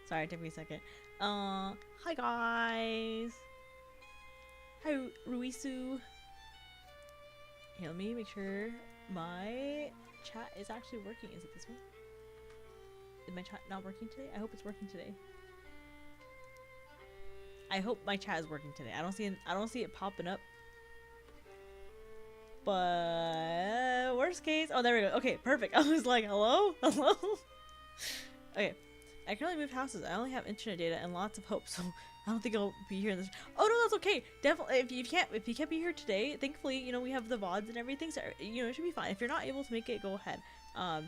Sorry, it took me a second. Hi guys. Hi Ruisu. Hey, let me make sure my chat is actually working. Is it this one? Is my chat not working today? I hope it's working today. I hope my chat is working today. I don't see it popping up. But worst case, oh there we go. Okay, perfect. I was like, hello? Hello? Okay. I can only move houses. I only have internet data and lots of hope, so I don't think I'll be here in this. Oh no, that's okay. Definitely, if you can't be here today, thankfully, you know, we have the VODs and everything, so you know it should be fine. If you're not able to make it, go ahead. I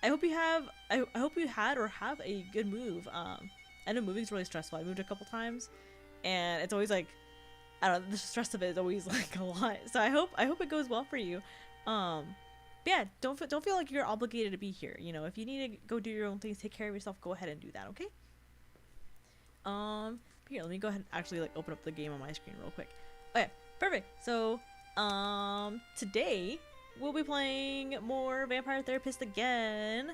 hope you have. I hope you had or have a good move. I know moving's really stressful. I moved a couple times, and it's always like, I don't know, the stress of it is always like a lot. So I hope it goes well for you. But yeah, don't feel like you're obligated to be here. You know, if you need to go do your own things, take care of yourself, go ahead and do that, okay? Here, let me go ahead and actually like open up the game on my screen real quick. Okay, perfect. So, today we'll be playing more Vampire Therapist again.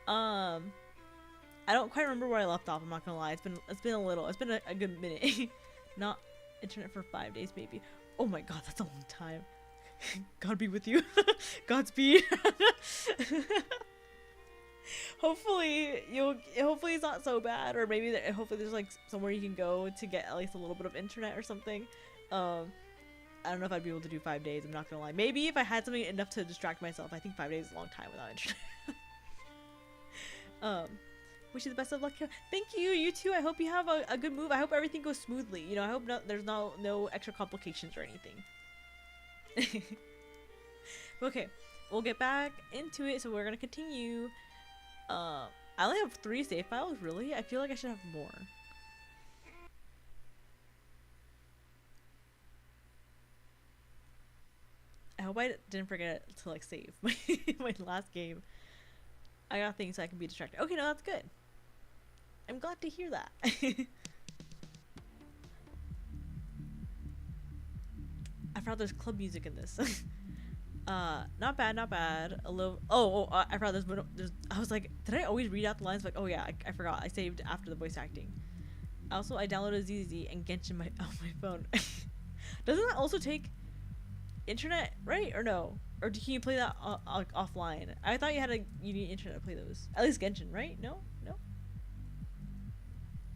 I don't quite remember where I left off, I'm not gonna lie. It's been a good minute. Not internet for 5 days maybe. Oh my god, that's a long time. God be with you. Godspeed. hopefully it's not so bad, or maybe hopefully there's like somewhere you can go to get at least a little bit of internet or something. I don't know if I'd be able to do 5 days, I'm not gonna lie. Maybe if I had something enough to distract myself. I think 5 days is a long time without internet. Wish you the best of luck. Thank you, you too. I hope you have a good move. I hope everything goes smoothly. You know, I hope there's no extra complications or anything. Okay, we'll get back into it. So we're gonna continue. I only have 3 save files. Really? I feel like I should have more. I hope I didn't forget to like save my last game. I got things so I can be distracted. Okay, no, that's good. I'm glad to hear that. I forgot there's club music in this. Not bad, not bad. A little. I forgot there's. I was like, did I always read out the lines? Like, oh yeah, I forgot. I saved after the voice acting. Also, I downloaded ZZ and Genshin on my phone. Doesn't that also take internet, right? Or no? Or can you play that offline? I thought you need internet to play those. At least Genshin, right? No?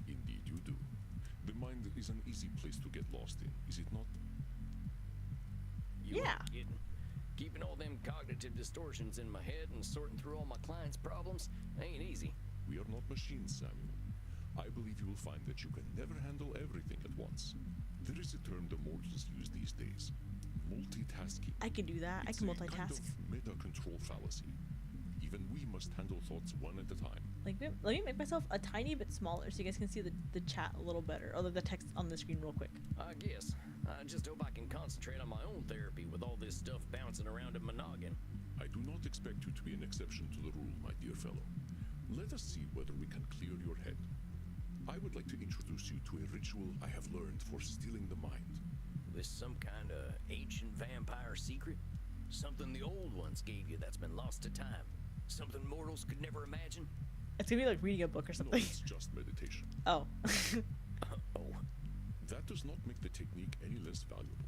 Indeed you do. The mind is an easy place to get lost in, is it not? You ain't kidding. Keeping all them cognitive distortions in my head and sorting through all my clients' problems ain't easy. We are not machines, Samuel. I believe you will find that you can never handle everything at once. There is a term the mortals use these days. Multitasking. I can do that. It's I can a multitask. kind of meta-control fallacy. Even we must handle thoughts one at a time. Like, let me make myself a tiny bit smaller so you guys can see the chat a little better. Or the text on the screen real quick. I guess. I just hope I can concentrate on my own therapy with all this stuff bouncing around in my noggin. I do not expect you to be an exception to the rule, my dear fellow. Let us see whether we can clear your head. I would like to introduce you to a ritual I have learned for stealing the mind. This some kind of ancient vampire secret? Something the old ones gave you that's been lost to time? Something mortals could never imagine? It's gonna be like reading a book or No, something. it's just meditation. Oh. Oh. That does not make the technique any less valuable.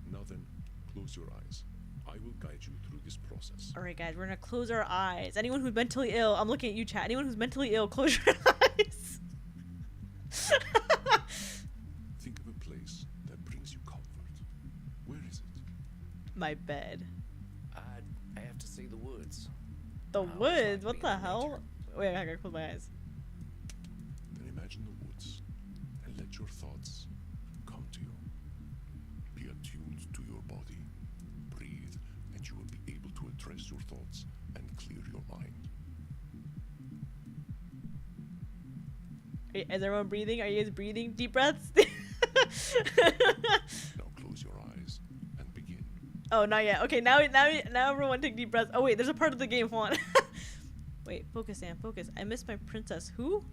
Now then, close your eyes. I will guide you through this process. Alright guys, we're gonna close our eyes. Anyone who's mentally ill, I'm looking at you chat. Anyone who's mentally ill, close your eyes. Think of a place that brings you comfort. Where is it? My bed. I have to say the woods. The I always woods? liked What being the in hell? nature. Wait, I gotta close my eyes. Then imagine the woods and let your thoughts come to you. Be attuned to your body. Breathe, and you will be able to address your thoughts and clear your mind. Is everyone breathing? Are you guys breathing? Deep breaths? Now close your eyes and begin. Oh, not yet. Okay, now everyone take deep breaths. Oh wait, there's a part of the game. Hold on. Wait, focus, Sam. Focus. I miss my princess. Who?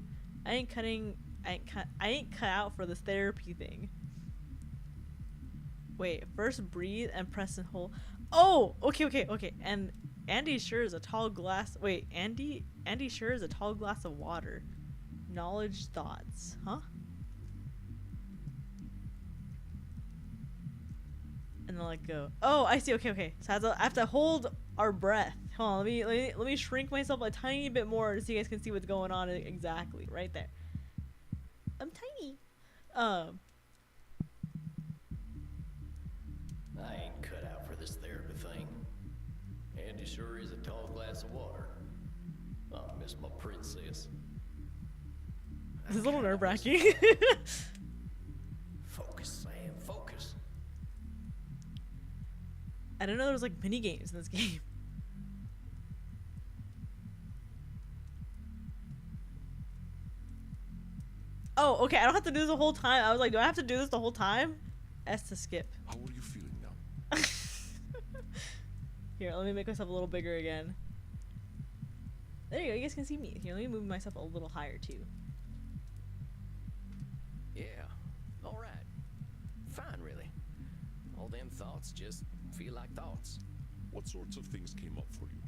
I ain't cut out for this therapy thing. Wait, first breathe and press and hold. Oh, okay. And Andy sure is a tall glass. Wait, Andy sure is a tall glass of water. Knowledge thoughts, huh? And then like go. Oh, I see. Okay. So I have to hold our breath. Hold on. Let me shrink myself a tiny bit more so you guys can see what's going on exactly right there. I'm tiny. I ain't cut out for this therapy thing. Andy sure is a tall glass of water. I miss my princess. This is a little nerve-wracking. Focus, Sam, focus. I didn't know there was like mini games in this game. Oh, okay. I don't have to do this the whole time. I was like, do I have to do this the whole time? S to skip. How are you feeling now? Here, let me make myself a little bigger again. There you go. You guys can see me. Here, let me move myself a little higher too. Yeah, all right. Fine, really. All them thoughts just feel like thoughts. What sorts of things came up for you?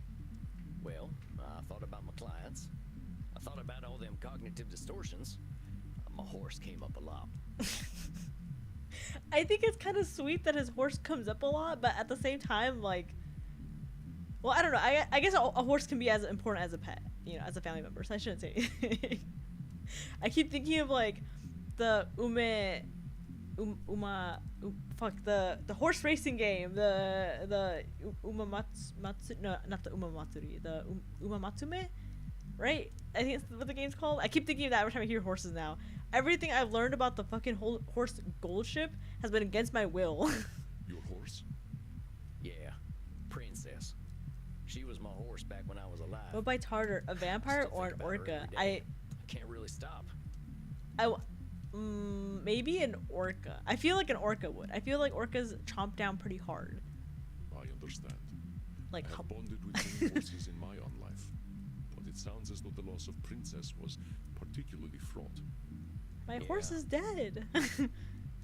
Well, I thought about my clients. I thought about all them cognitive distortions. My horse came up a lot. I think it's kind of sweet that his horse comes up a lot, but at the same time, like, well, I don't know. I guess a horse can be as important as a pet, you know, as a family member. So I shouldn't say anything. I keep thinking of like the the horse racing game, the Umamatsu, no, not the Umamatsuri, the Umamatsume, right? I think that's what the game's called. I keep thinking of that every time I hear horses now. Everything I've learned about the fucking whole horse gold ship has been against my will. Your horse? Yeah, princess. She was my horse back when I was alive. What bites harder, a vampire Still or think an about her orca? every day. I can't really stop. Maybe an orca. I feel like an orca would. I feel like orcas chomp down pretty hard. I understand. Like I have bonded with many horses in my own life, but it sounds as though the loss of Princess was particularly fraught. my Yeah. horse is dead.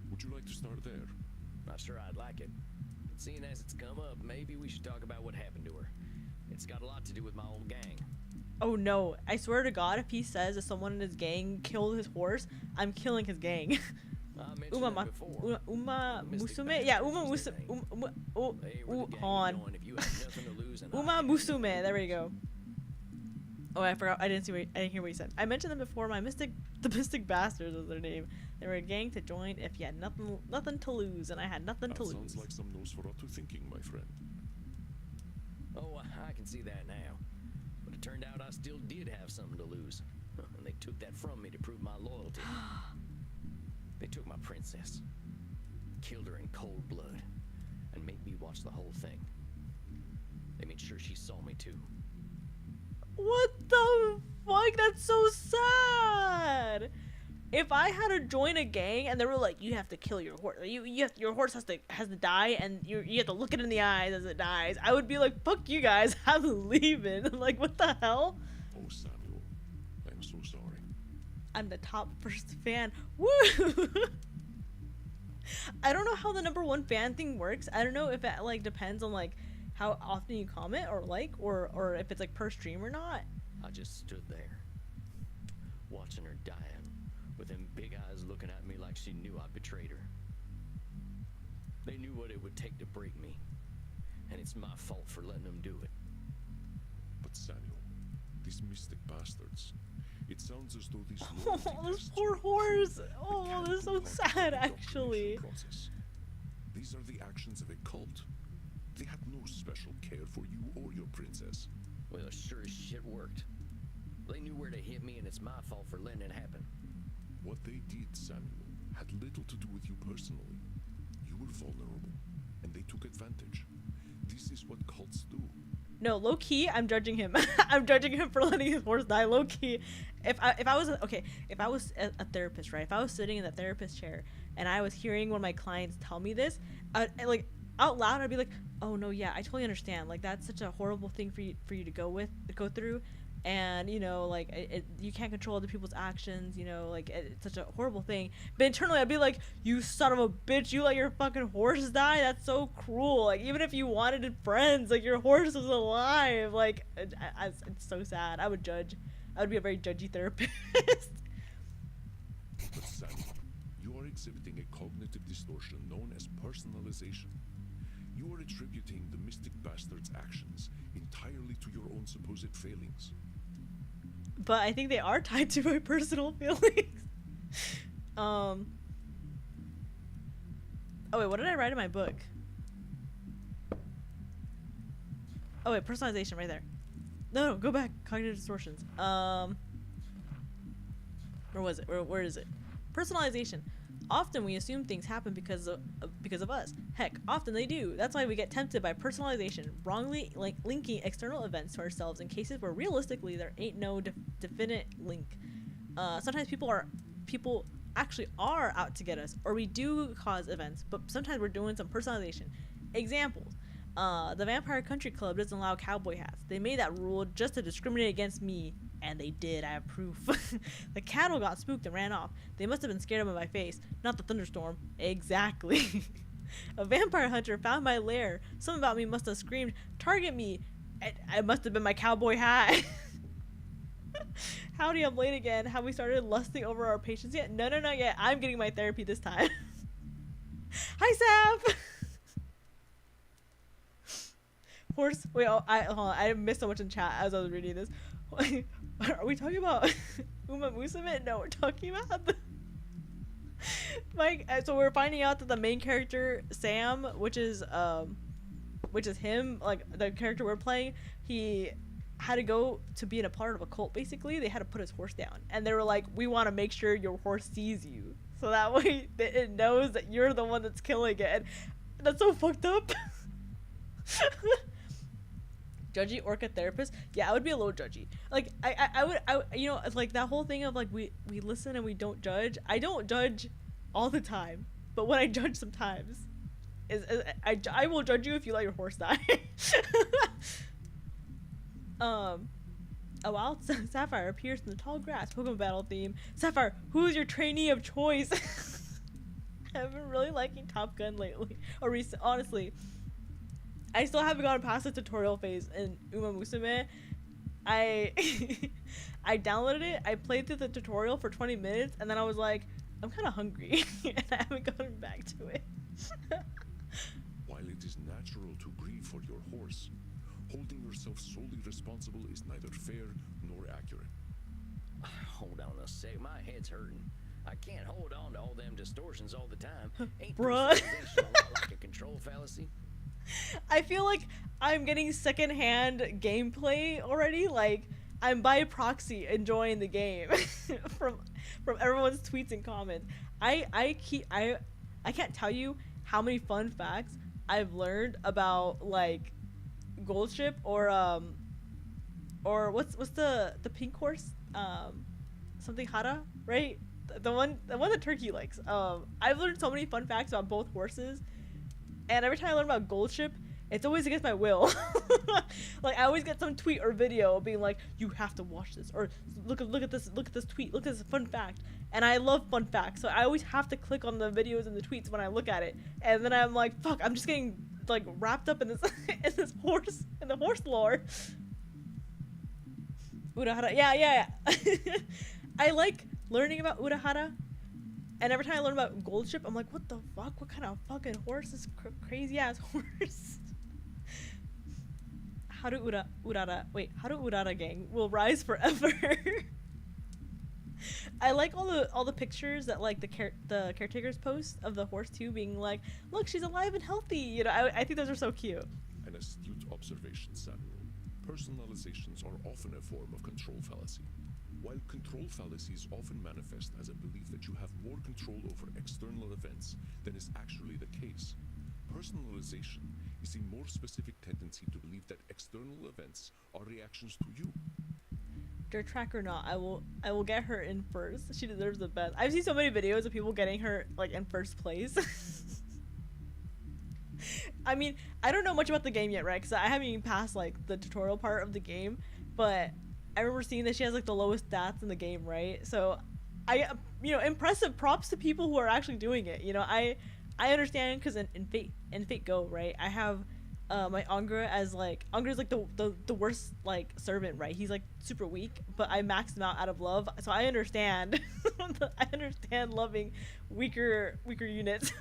Would you like to start there? Not sure I'd like it. Seeing as it's come up, maybe we should talk about what happened to her. It's got a lot to do with my old gang. Oh no, I swear to God, if he says that someone in his gang killed his horse, I'm killing his gang. I mentioned that before. Uma The Mystic Musume? Yeah, Bastards Uma was their Musume. name. Oh, They were the gang hold on. going if you had nothing to lose and Uma I had Musume, nothing to there we lose. go. Oh, I forgot. I didn't hear what you said. I mentioned them before. The Mystic Bastards was their name. They were a gang to join if you had nothing to lose, and I had nothing That to sounds lose. like some Nosferatu thinking, my friend. Oh, I can see that now. But it turned out I still did have something to lose. And they took that from me to prove my loyalty. They took my princess, killed her in cold blood, and made me watch the whole thing. They made sure she saw me too. What the fuck? That's so sad. If I had to join a gang and they were like, you have to kill your horse, your horse has to die, and you have to look it in the eyes as it dies, I would be like, fuck you guys, I'm leaving. Like, what the hell? Oh, Samuel, I'm so sorry. I'm the top first fan. Woo! I don't know how the #1 fan thing works. I don't know if it like depends on like how often you comment or like, or if it's like per stream or not. I just stood there, watching her dying, with them big eyes looking at me like she knew I'd betrayed her. They knew what it would take to break me, and it's my fault for letting them do it. But Samuel, these mystic bastards, it sounds as though these Oh, loyalty this tests poor are horse. the Oh, this is so mechanical part sad, of the actually. indoctrination process. These are the actions of a cult. They had no special care for you or your princess. Well, it sure as shit worked. They knew where to hit me, and it's my fault for letting it happen. What they did, Samuel, had little to do with you personally. You were vulnerable, and they took advantage. This is what cults do. No, low key, I'm judging him. I'm judging him for letting his horse die. Low key, if I was a therapist, right? If I was sitting in the therapist chair and I was hearing one of my clients tell me this, like out loud, I'd be like, "Oh no, yeah, I totally understand. Like that's such a horrible thing for you to go through. and you know, like you can't control other people's actions, you know, like it's such a horrible thing. But internally I'd be like, you son of a bitch, you let your fucking horse die? That's so cruel. Like, even if you wanted friends, like, your horse was alive. Like, it's so sad. I would be a very judgy therapist. But Sammy, you are exhibiting a cognitive distortion known as personalization. You are attributing the mystic bastard's actions entirely to your own supposed failings. But I think they are tied to my personal feelings. Oh wait, what did I write in my book? Oh wait, personalization right there. No, go back. Cognitive distortions. Where was it? Where is it? Personalization. Often we assume things happen because of us. Heck, often they do. That's why we get tempted by personalization, wrongly linking external events to ourselves in cases where realistically there ain't no definite link. Sometimes people actually are out to get us, or we do cause events, but sometimes we're doing some personalization. Examples. The Vampire Country Club doesn't allow cowboy hats. They made that rule just to discriminate against me, and they did. I have proof. The cattle got spooked and ran off. They must have been scared of my face, not the thunderstorm. Exactly. A vampire hunter found my lair. Something about me must have screamed, "Target me!" It must have been my cowboy hat. Howdy, I'm late again. Have we started lusting over our patients yet? No, not yet. I'm getting my therapy this time. Hi, Sap! Horse. Wait, hold on. I missed so much in chat as I was reading this. Are we talking about Uma Musume? No, we're talking about the so we're finding out that the main character Sam, which is him, like the character we're playing, he had to go to be in a part of a cult. Basically, they had to put his horse down, and they were like, "We want to make sure your horse sees you, so that way it knows that you're the one that's killing it." And that's so fucked up. Judgy orca therapist? Yeah, I would be a little judgy. Like, I would, you know, it's like that whole thing of like we listen and we don't judge. I don't judge all the time, but when I judge sometimes, I will judge you if you let your horse die. A wild Sapphire appears in the tall grass. Pokemon battle theme. Sapphire, who is your trainee of choice? I've been really liking Top Gun lately. Or honestly. I still haven't gotten past the tutorial phase in Uma Musume. I downloaded it, I played through the tutorial for 20 minutes, and then I was like, I'm kind of hungry, and I haven't gotten back to it. While it is natural to grieve for your horse, holding yourself solely responsible is neither fair nor accurate. Hold on a sec, my head's hurting. I can't hold on to all them distortions all the time. Ain't Bruh. personalization a lot like a control fallacy? I feel like I'm getting secondhand gameplay already. Like, I'm by proxy enjoying the game from everyone's tweets and comments. I can't tell you how many fun facts I've learned about like Gold Ship or what's the pink horse, something Hara, right? The one that Turkey likes. I've learned so many fun facts about both horses. And every time I learn about Gold Ship, it's always against my will. Like, I always get some tweet or video being like, "You have to watch this," or look at this tweet, look at this fun fact. And I love fun facts, so I always have to click on the videos and the tweets when I look at it. And then I'm like, fuck, I'm just getting like wrapped up in this in the horse lore. Urahara, yeah. I like learning about Urahara. And every time I learn about Gold Ship, I'm like, what the fuck? What kind of fucking horse is crazy ass horse? Urara gang will rise forever. I like all the pictures that like the caretakers post of the horse too, being like, look, she's alive and healthy. You know, I think those are so cute. An astute observation, Samuel. Personalizations are often a form of control fallacy. While control fallacies often manifest as a belief that you have more control over external events than is actually the case, personalization is a more specific tendency to believe that external events are reactions to you. Dirt track or not, I will get her in first. She deserves the best. I've seen so many videos of people getting her like in first place. I mean, I don't know much about the game yet, right? Because I haven't even passed like the tutorial part of the game, but I remember seeing that she has like the lowest stats in the game, right? So impressive props to people who are actually doing it. I understand, because in Fate Go, right, I have my Angra as like, Angra's like the worst like servant, right? He's like super weak, but I maxed him out of love, so I understand. I understand loving weaker units.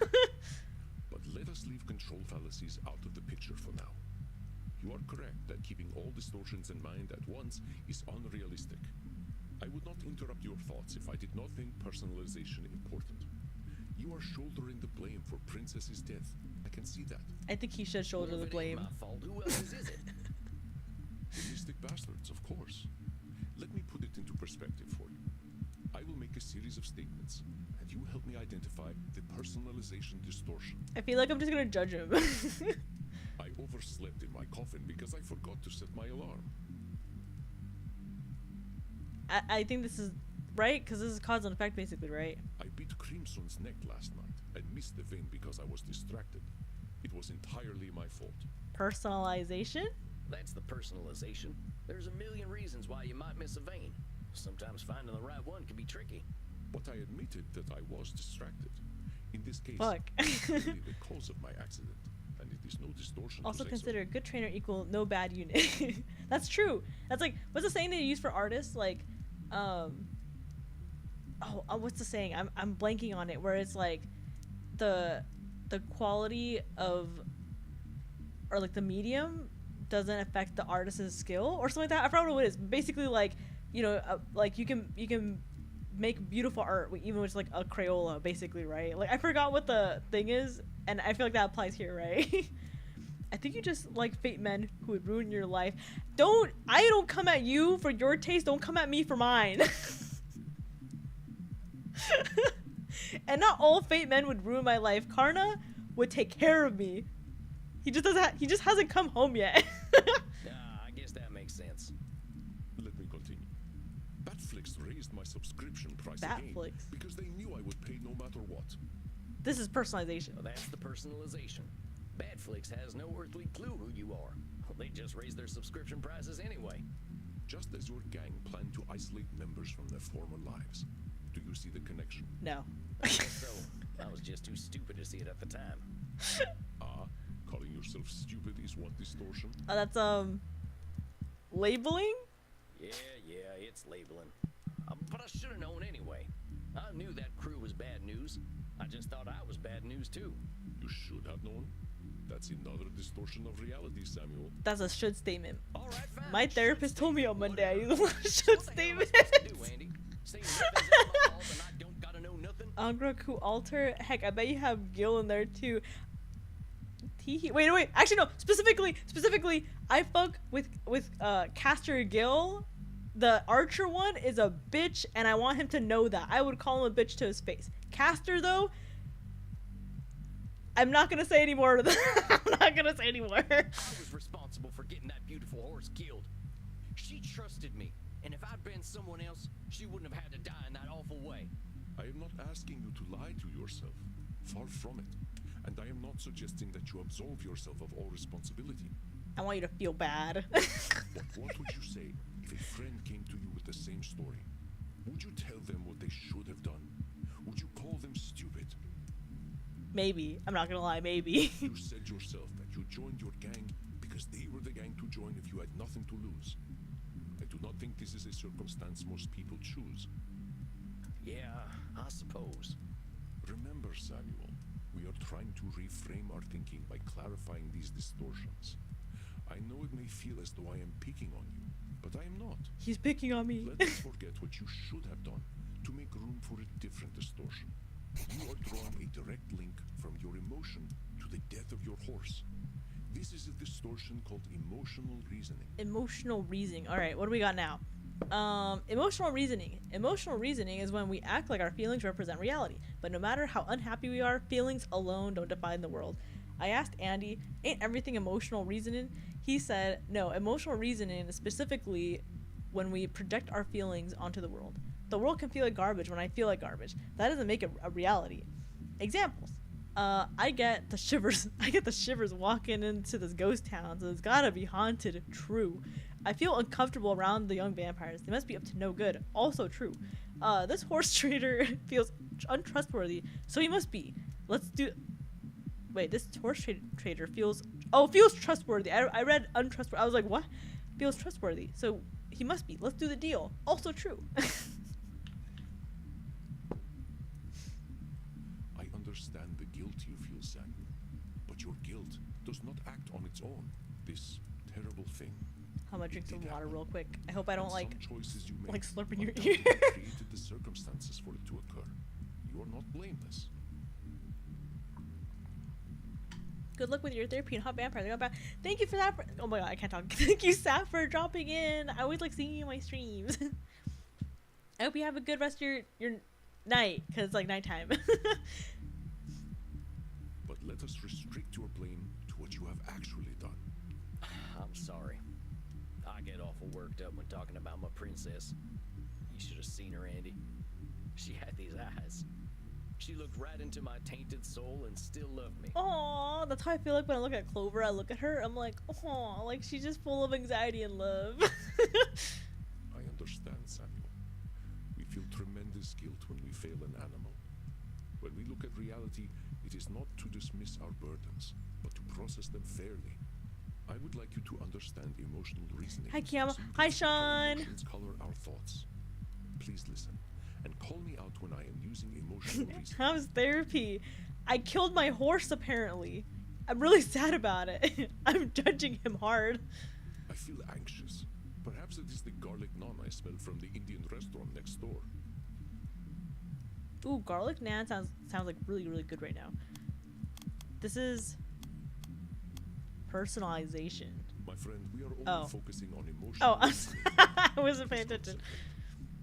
But let us leave control fallacies out of the picture for now. You are correct that keeping all distortions in mind at once is unrealistic. I would not interrupt your thoughts if I did not think personalization important. You are shouldering the blame for Princess's death. I can see that. I think he should shoulder the blame. My fault. Who else's is it? The Mystic Bastards, of course. Let me put it into perspective for you. I will make a series of statements, and you help me identify the personalization distortion. I feel like I'm just gonna judge him. I overslept in my coffin because I forgot to set my alarm. I think this is right, because this is cause and effect basically, right? I beat Crimson's neck last night and missed the vein because I was distracted. It was entirely my fault. Personalization? That's the personalization. There's a million reasons why you might miss a vein. Sometimes finding the right one can be tricky. But I admitted that I was distracted. In this case, Fuck. really the cause of my accident, and it is no distortion. Also to say consider good trainer equal no bad unit. That's true. That's like, what's the saying they use for artists? Like, what's the saying? I'm blanking on it. Where it's like, the quality of, or like the medium doesn't affect the artist's skill or something like that. I forgot what it is. Basically, like, like you can make beautiful art even with like a Crayola, basically, right? Like, I forgot what the thing is, and I feel like that applies here, right? I think you just like fate men who would ruin your life. I don't come at you for your taste, don't come at me for mine. And not all fate men would ruin my life. Karna would take care of me. He just hasn't come home yet. I guess that makes sense. Let me continue. Batflix raised my subscription price again because they knew I would pay no matter what. This is personalization. Well, that's the personalization. Badflix has no earthly clue who you are. Well, they just raise their subscription prices anyway. Just as your gang planned to isolate members from their former lives. Do you see the connection? No. I guess so. I was just too stupid to see it at the time. Calling yourself stupid is what distortion? That's labeling? Yeah, it's labeling. But I should have known anyway. I knew that crew was bad news. I just thought I was bad news too. You should have known. That's another distortion of reality, Samuel. That's a should statement. All right, fine. My therapist told me on Monday I use a lot of should statements. Angra Ku Alter. Heck, I bet you have Gil in there too. Wait. Actually, no. Specifically, I fuck with Caster Gil. The archer one is a bitch, and I want him to know that. I would call him a bitch to his face. Caster, though, I'm not gonna say any more to that. I'm not gonna say any more. I was responsible for getting that beautiful horse killed. She trusted me, and if I'd been someone else, she wouldn't have had to die in that awful way. I am not asking you to lie to yourself. Far from it. And I am not suggesting that you absolve yourself of all responsibility. I want you to feel bad. But what would you say if a friend came to you with the same story? Would you tell them what they should have done? Would you call them stupid? Maybe. I'm not gonna lie, maybe. You said yourself that you joined your gang because they were the gang to join if you had nothing to lose. I do not think this is a circumstance most people choose. Yeah, I suppose. Remember, Samuel, we are trying to reframe our thinking by clarifying these distortions. I know it may feel as though I am picking on you, but I am not. He's picking on me. Let us forget what you should have done to make room for a different distortion. You are drawing a direct link from your emotion to the death of your horse. This is a distortion called emotional reasoning. Emotional reasoning. Alright, what do we got now? Emotional reasoning. Emotional reasoning is when we act like our feelings represent reality. But no matter how unhappy we are, feelings alone don't define the world. I asked Andy, ain't everything emotional reasoning? He said, no, emotional reasoning is specifically when we project our feelings onto the world. The world can feel like garbage when I feel like garbage. That doesn't make it a reality. Examples. I get the shivers. I get the shivers walking into this ghost town, so it's gotta be haunted. True. I feel uncomfortable around the young vampires. They must be up to no good. Also true. This horse trader feels untrustworthy, so he must be. Let's do. Wait, this horse trader feels trustworthy. I read untrustworthy. I was like, what? Feels trustworthy, so he must be. Let's do the deal. Also true. I understand the guilt you feel, Samuel, but your guilt does not act on its own. This terrible thing. I'm gonna drink some water real quick. I hope I don't like make slurp in your undoubtedly ear. created the circumstances for it to occur. You are not blameless. Good luck with your therapy and hot vampire. They're back. Thank you for that. Oh my god, I can't talk. Thank you, Saf, for dropping in. I always like seeing you in my streams. I hope you have a good rest of your night, because it's like nighttime. But let us restrict your blame to what you have actually done. I'm sorry. I get awful worked up when talking about my princess. You should have seen her, Andy. She had these eyes. She looked right into my tainted soul and still loved me. Aww, that's how I feel like when I look at Clover. I look at her, I'm like, aww, like she's just full of anxiety and love. I understand, Samuel. We feel tremendous guilt when we fail an animal. When we look at reality, it is not to dismiss our burdens, but to process them fairly. I would like you to understand emotional reasoning. Hi, Kiayama. so you Hi, can see how Sean. emotions color our thoughts. Please listen, and call me out when I am using emotional reasoning. How's therapy? I killed my horse, apparently. I'm really sad about it. I'm judging him hard. I feel anxious. Perhaps it is the garlic naan I smelled from the Indian restaurant next door. Ooh, garlic naan sounds like really, really good right now. This is personalization. My friend, we are only focusing on emotional Oh, reasoning. I wasn't paying attention.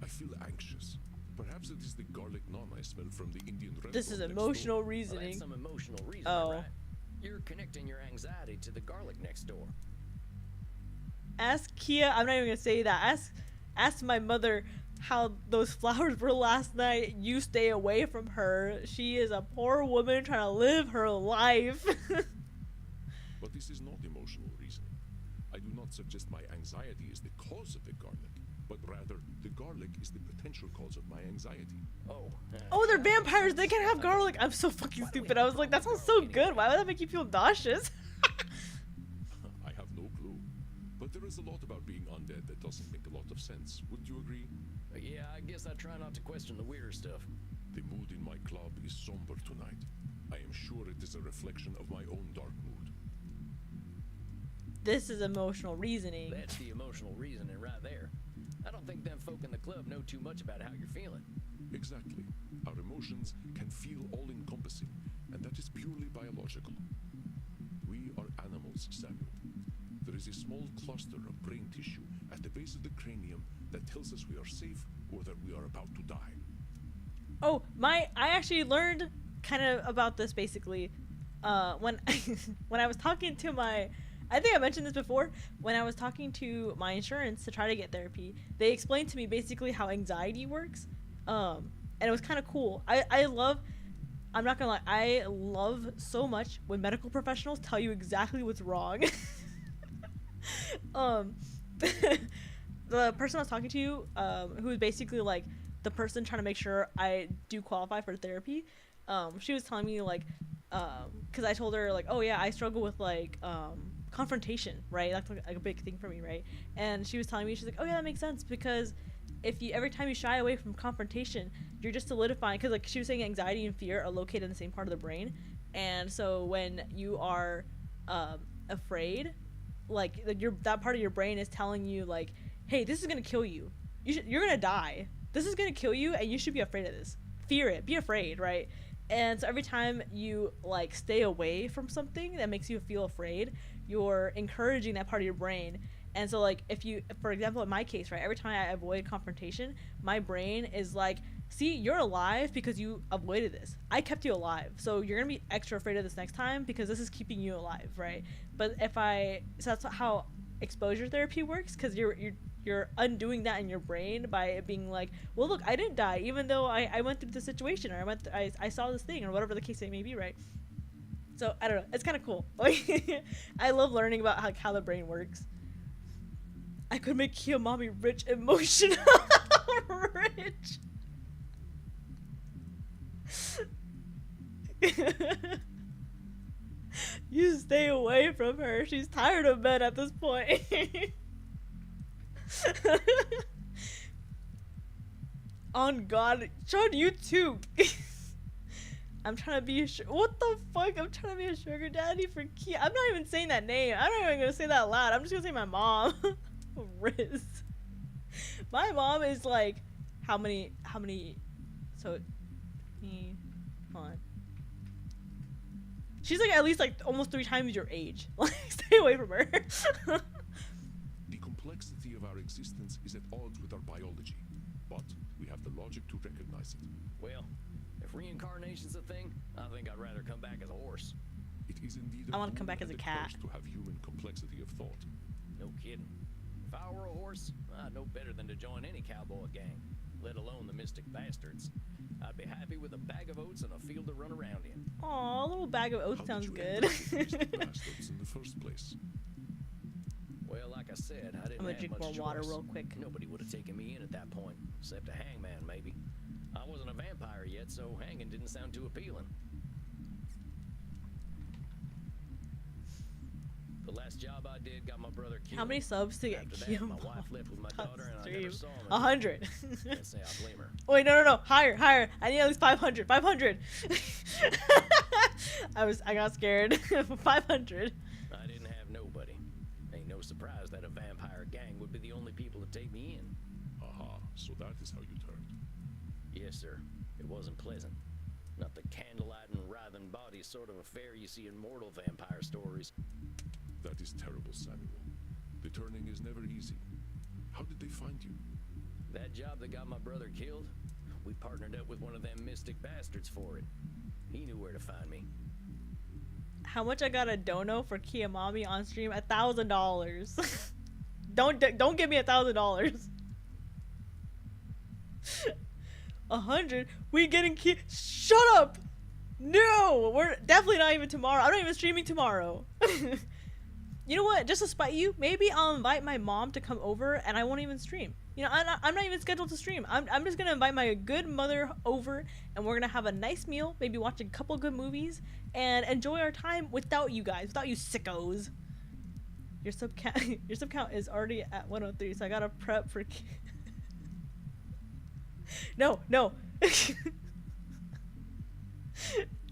I feel anxious. Perhaps it is the garlic naan I smelled from the Indian restaurant. This is next emotional door. Well, reasoning. that's some emotional reasoning, Oh. right? You're connecting your anxiety to the garlic next door. Ask Kia. I'm not even gonna say that. Ask my mother how those flowers were last night. You stay away from her. She is a poor woman trying to live her life. But this is not emotional reasoning. I do not suggest my anxiety is the cause of the garlic, but rather the garlic is the potential cause of my anxiety. Oh. Oh, they're vampires. They can't have garlic. I'm so fucking stupid. I was like, that sounds so good. Why would that make you feel nauseous? I have no clue. But there is a lot about being undead that doesn't make a lot of sense. Wouldn't you agree? Yeah, I guess I try not to question the weirder stuff. The mood in my club is somber tonight. I am sure it is a reflection of my own dark mood. This is emotional reasoning. That's the emotional reasoning right there. I don't think them folk in the club know too much about how you're feeling. Exactly. Our emotions can feel all-encompassing, and that is purely biological. We are animals, Samuel. There is a small cluster of brain tissue at the base of the cranium that tells us we are safe or that we are about to die. Oh, I actually learned kind of about this basically when when I was talking to my, I think I mentioned this before, when I was talking to my insurance to try to get therapy, they explained to me basically how anxiety works, and it was kind of cool. I love, I'm not gonna lie, I love so much when medical professionals tell you exactly what's wrong. The person I was talking to, who was basically like the person trying to make sure I do qualify for therapy, she was telling me like, because I told her like, oh yeah, I struggle with like confrontation, right? That's like a big thing for me, right? And she was telling me, she's like, oh yeah, that makes sense, because if you, every time you shy away from confrontation, you're just solidifying, because like she was saying anxiety and fear are located in the same part of the brain, and so when you are afraid, like that part of your brain is telling you like, hey, this is gonna kill you, you're gonna die, this is gonna kill you, and you should be afraid of this. Fear it, be afraid, right? And so every time you like stay away from something that makes you feel afraid, you're encouraging that part of your brain. And so like if you, for example, in my case, right, every time I avoid confrontation, my brain is like, see, you're alive because you avoided this. I kept you alive, so you're gonna be extra afraid of this next time because this is keeping you alive, right? But so that's how exposure therapy works, because you're undoing that in your brain by it being like, well, look, I didn't die even though I went through the situation, or I saw this thing, or whatever the case may be, right? So I don't know. It's kind of cool. Like I love learning about how the brain works. I could make Kiamami rich, emotional, rich. You stay away from her. She's tired of men at this point. On God, Sean, you too. I'm trying to be what the fuck? I'm trying to be a sugar daddy for Kia. I'm not even saying that name. I'm not even gonna say that loud. I'm just gonna say my mom. Riz. My mom is like, how many? So, hold on. She's like at least like almost 3 times your age. Like, stay away from her. The complexity of our existence is at odds with our biology, but we have the logic to recognize it. Well, if reincarnation's a thing, I think I'd rather come back as a horse. It is indeed I want to come back as a cat. to have human complexity of thought. No kidding. If I were a horse, I'd know better than to join any cowboy gang, let alone the Mystic Bastards. I'd be happy with a bag of oats and a field to run around in. Aw, a little bag of oats How sounds did you good. end up with Mystic Bastards in the first place? Well, like I said, I didn't I'm gonna have drink much more water choice. real quick. Nobody would have taken me in at that point, except a hangman, maybe. I wasn't a vampire yet, so hanging didn't sound too appealing. The last job I did got my brother killed. How many subs to get After that, killed? my wife left with my daughter, and I never saw him. 100. Can't say I blame her. Wait, no. Higher. I need at least 500. 500. I got scared. 500. I didn't have nobody. Ain't no surprise that a vampire gang would be the only people to take me in. Aha, so that is how you turned. Yes, sir. It wasn't pleasant. Not the candlelight and writhing body sort of affair you see in mortal vampire stories. That is terrible, Samuel. The turning is never easy. How did they find you? That job that got my brother killed, we partnered up with one of them Mystic Bastards for it. He knew where to find me. How much I got a dono for Kiamami on stream? $1,000. Don't give me $1,000. 100? We getting Shut up! No! We're definitely not even tomorrow. I'm not even streaming tomorrow. You know what? Just to spite you, maybe I'll invite my mom to come over and I won't even stream. You know, I'm not even scheduled to stream. I'm just gonna invite my good mother over and we're gonna have a nice meal, maybe watch a couple good movies, and enjoy our time without you guys, without you sickos. Your sub count is already at 103, so I gotta prep for. No.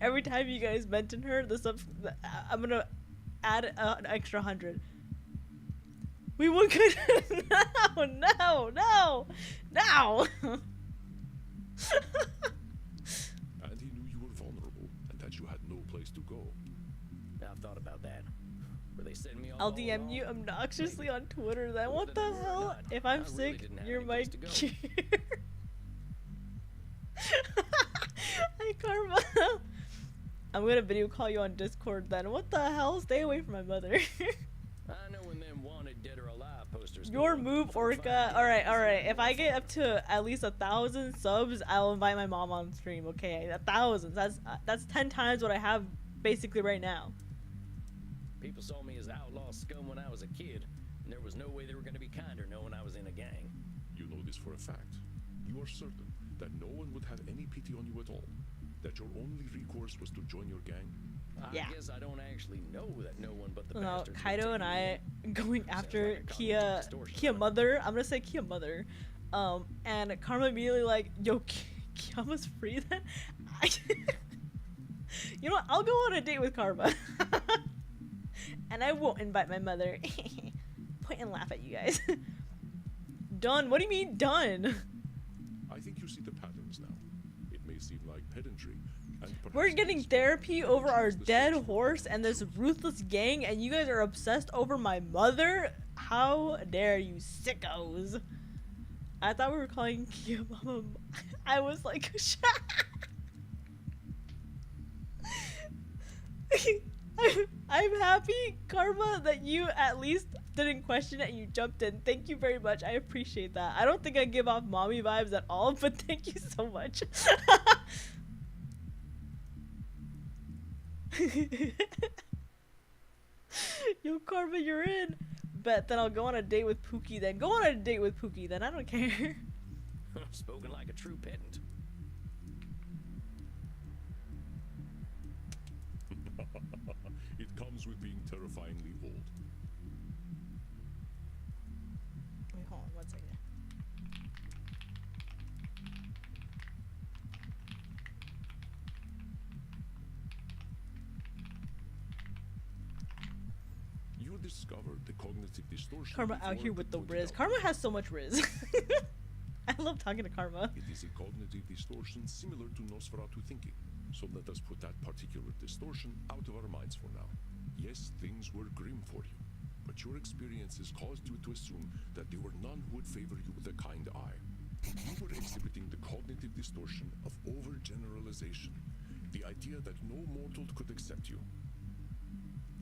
Every time you guys mention her, I'm gonna add an extra 100. We would good. No. And he knew you were vulnerable and that you had no place to go. I've thought about that. Were they setting me off I'll all DM along? you obnoxiously Maybe. on Twitter then. What Whether the they were or hell? not, If I I'm really sick, didn't have you're any my place to go. cure. Hi, Karma. I'm gonna video call you on Discord then. What the hell? Stay away from my mother. I know when them wanted dead or alive posters. go Your up, move, I'm Orca. fine. Alright. If I get up to at least 1,000 subs, I'll invite my mom on stream. Okay, 1,000. That's 10 times what I have basically right now. People saw me as outlaw scum when I was a kid, and there was no way they were going to be kinder knowing I was in a gang. You know this for a fact. You are certain that no one would have any pity on you at all. That your only recourse was to join your gang. Yeah. I guess I don't actually know that no one but the No, bastards would Kaido take and me I in. going after like a cognitive distortion, Kia huh? mother. I'm gonna say Kia mother. And Karma immediately like, yo, Kiyama's free then? You know what? I'll go on a date with Karma. And I won't invite my mother. Point and laugh at you guys. Done? What do you mean done? I think you see the patterns now. It may seem like pedantry. And We're perhaps getting it is, therapy but over it our is the dead source of horse our and this progress. ruthless gang, and you guys are obsessed over my mother? How dare you sickos? I thought we were calling Kia Mama. I was like, I'm happy, Karma, that you at least didn't question it and you jumped in. Thank you very much. I appreciate that. I don't think I give off mommy vibes at all, but thank you so much. Yo, Karma, you're in. Bet then I'll go on a date with Pookie then. Go on a date with Pookie then. I don't care. Spoken like a true pedant. It comes with being terrifyingly old. Wait, hold on 1 second. You discovered the cognitive distortion. Karma out before here it with the would Riz. develop. Karma has so much Riz. I love talking to Karma. It is a cognitive distortion similar to Nosferatu thinking. So let us put that particular distortion out of our minds for now. Yes, things were grim for you, but your experiences caused you to assume that there were none who would favor you with a kind eye. You were exhibiting the cognitive distortion of overgeneralization, the idea that no mortal could accept you.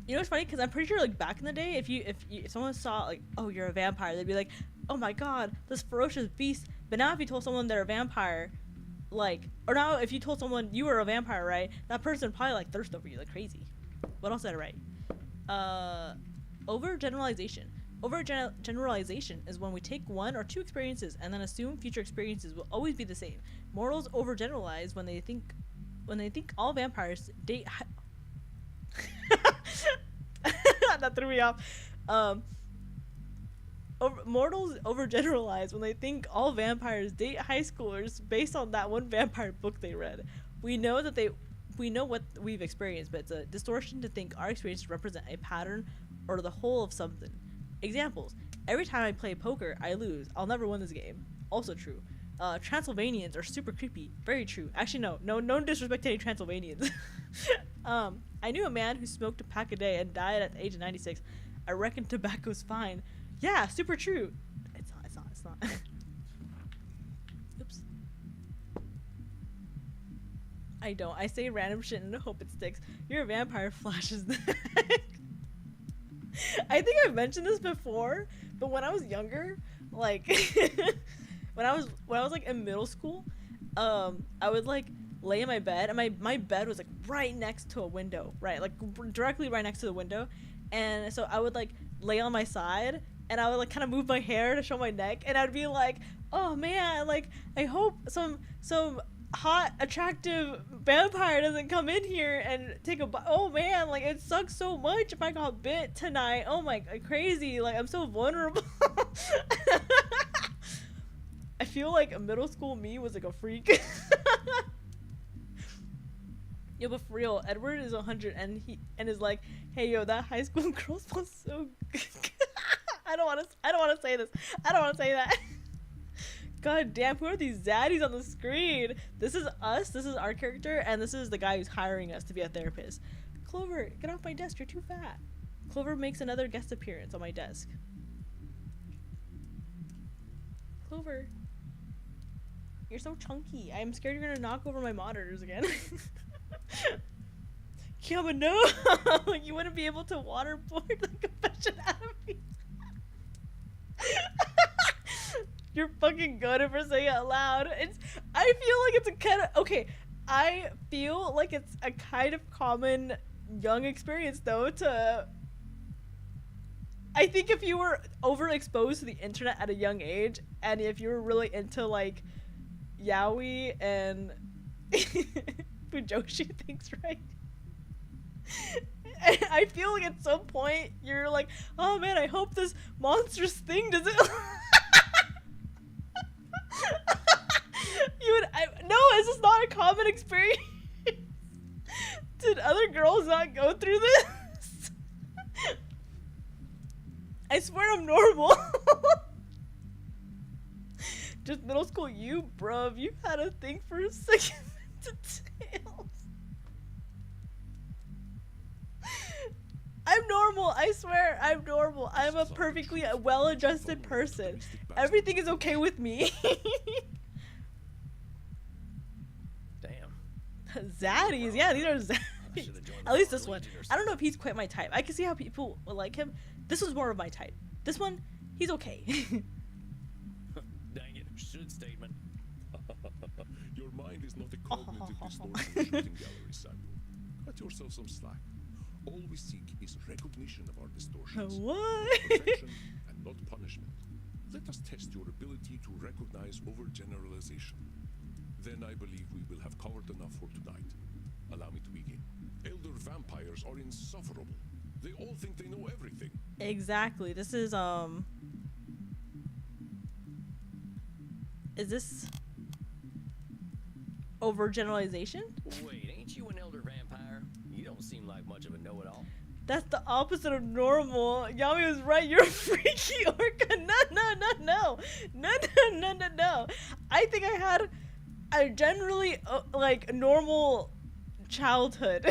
You know what's funny? Because I'm pretty sure, like, back in the day, if someone saw, like, oh, you're a vampire, they'd be like, oh my god, this ferocious beast. But now if you told someone they're a vampire, like, or now if you told someone you were a vampire, right, that person would probably, like, thirst over you like crazy. What else did I write? Overgeneralization. Overgeneralization is when we take one or two experiences and then assume future experiences will always be the same. Mortals overgeneralize when they think all vampires date. That threw me off. Mortals overgeneralize when they think all vampires date high schoolers based on that one vampire book they read. We know what we've experienced, but it's a distortion to think our experiences represent a pattern or the whole of something. Examples: every time I play poker, I lose. I'll never win this game. Also true. Transylvanians are super creepy. Very true. Actually, no disrespect to any Transylvanians. I knew a man who smoked a pack a day and died at the age of 96. I reckon tobacco's fine. Yeah, super true. It's not. Oops. I don't. I say random shit and hope it sticks. You're a vampire flashes the I think I've mentioned this before, but when I was younger, like when I was like in middle school, I would like lay in my bed, and my bed was like right next to a window, right, like directly right next to the window, and so I would like lay on my side, and I would like kind of move my hair to show my neck, and I'd be like, oh man, like I hope some hot attractive vampire doesn't come in here and take a bite. Oh man, like it sucks so much if I got bit tonight. Oh my, crazy, like I'm so vulnerable. I feel like a middle school me was like a freak. Yo, but for real, Edward is 100 and is like, hey yo, that high school girl smells so good. I don't want to say this. I don't want to say that. God damn, who are these zaddies on the screen? This is us, this is our character, and this is the guy who's hiring us to be a therapist. Clover, get off my desk, you're too fat. Clover makes another guest appearance on my desk. Clover, you're so chunky. I'm scared you're gonna knock over my monitors again. Kiayama, no! You wouldn't be able to waterboard the confession out of me. You're fucking good for saying it out loud. I feel like it's a kind of okay. I feel like it's a kind of common young experience though to. I think if you were overexposed to the internet at a young age, and if you were really into like yaoi and fujoshi things, right? I feel like at some point you're like, oh man, I hope this monstrous thing doesn't. No, is this not a common experience? Did other girls not go through this? I swear I'm normal. Just middle school you, bruv. You had a thing for segmented tails. I'm normal, I swear, I'm normal. I'm a perfectly well-adjusted person. Everything is okay with me. Damn. Zaddies, yeah, these are zaddies. At least this one. I don't know if he's quite my type. I can see how people will like him. This was more of my type. This one, he's okay. Dang it, should statement. Your mind is not a cognitive distortion shooting gallery, Samuel. Cut yourself some slack. All we seek is recognition of our distortions. What? Perfection and not punishment. Let us test your ability to recognize overgeneralization. Then I believe we will have covered enough for tonight. Allow me to begin. Elder vampires are insufferable. They all think they know everything. Exactly. This is this overgeneralization? Wait, ain't you an elder vampire? You don't seem like much of a know-it-all. That's the opposite of normal. Yami was right. You're a freaky orca. No. I think I had a generally like normal childhood.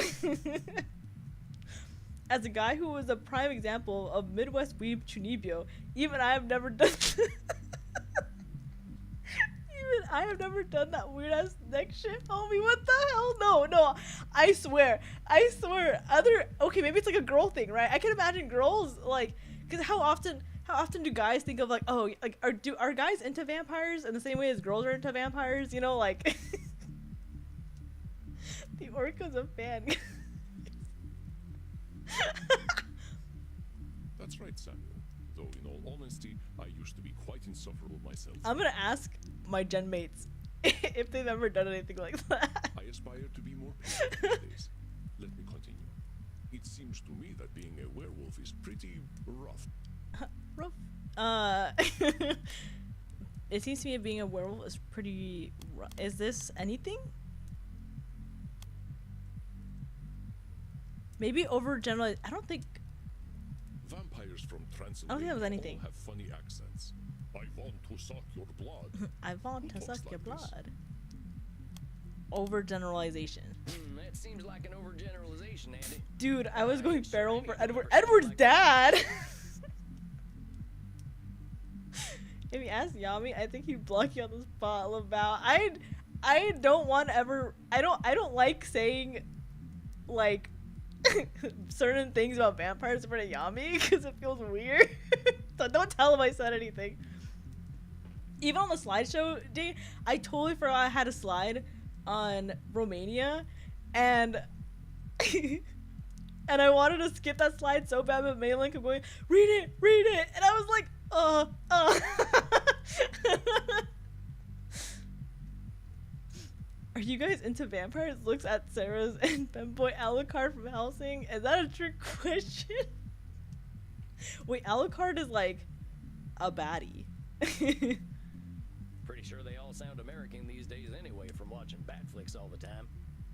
As a guy who was a prime example of Midwest weeb chunibyo, even I have never done. Even I have never done that weird ass neck shit, homie. What the hell? No. I swear. Okay, maybe it's like a girl thing, right? I can imagine girls like, because how often do guys think of like, oh, like are guys into vampires in the same way as girls are into vampires? You know, like the orca's a fan. That's right, Samuel. Though in all honesty, I used to be quite insufferable myself. I'm gonna ask my gen mates if they've ever done anything like that. I aspire to be more patient these days. Let me continue. It seems to me that being a werewolf is pretty rough. Rough. It seems to me being a werewolf is pretty rough. Is this anything? Maybe overgeneralize. I don't think Vampires from that Transylvania was anything. all have funny accents. I want to suck your blood. I want to Who suck talks your like this? blood. Overgeneralization. That seems like an overgeneralization, Andy. Dude, I was going feral for Edward. Never Edward's like dad! If you ask Yami, I think he'd block you on the spot, Lavau. I don't want to ever. I don't like saying, like, certain things about vampires in front of Yami because it feels weird. So don't tell him I said anything. Even on the slideshow day, I totally forgot I had a slide on Romania, and and I wanted to skip that slide so bad, but Maylin kept going, read it, and I was like, Are you guys into vampires? Looks at Sarah's and Femboy Alucard from Helsing. Is that a trick question? Wait, Alucard is like a baddie. Pretty sure they all sound American these days anyway from watching bat flicks all the time.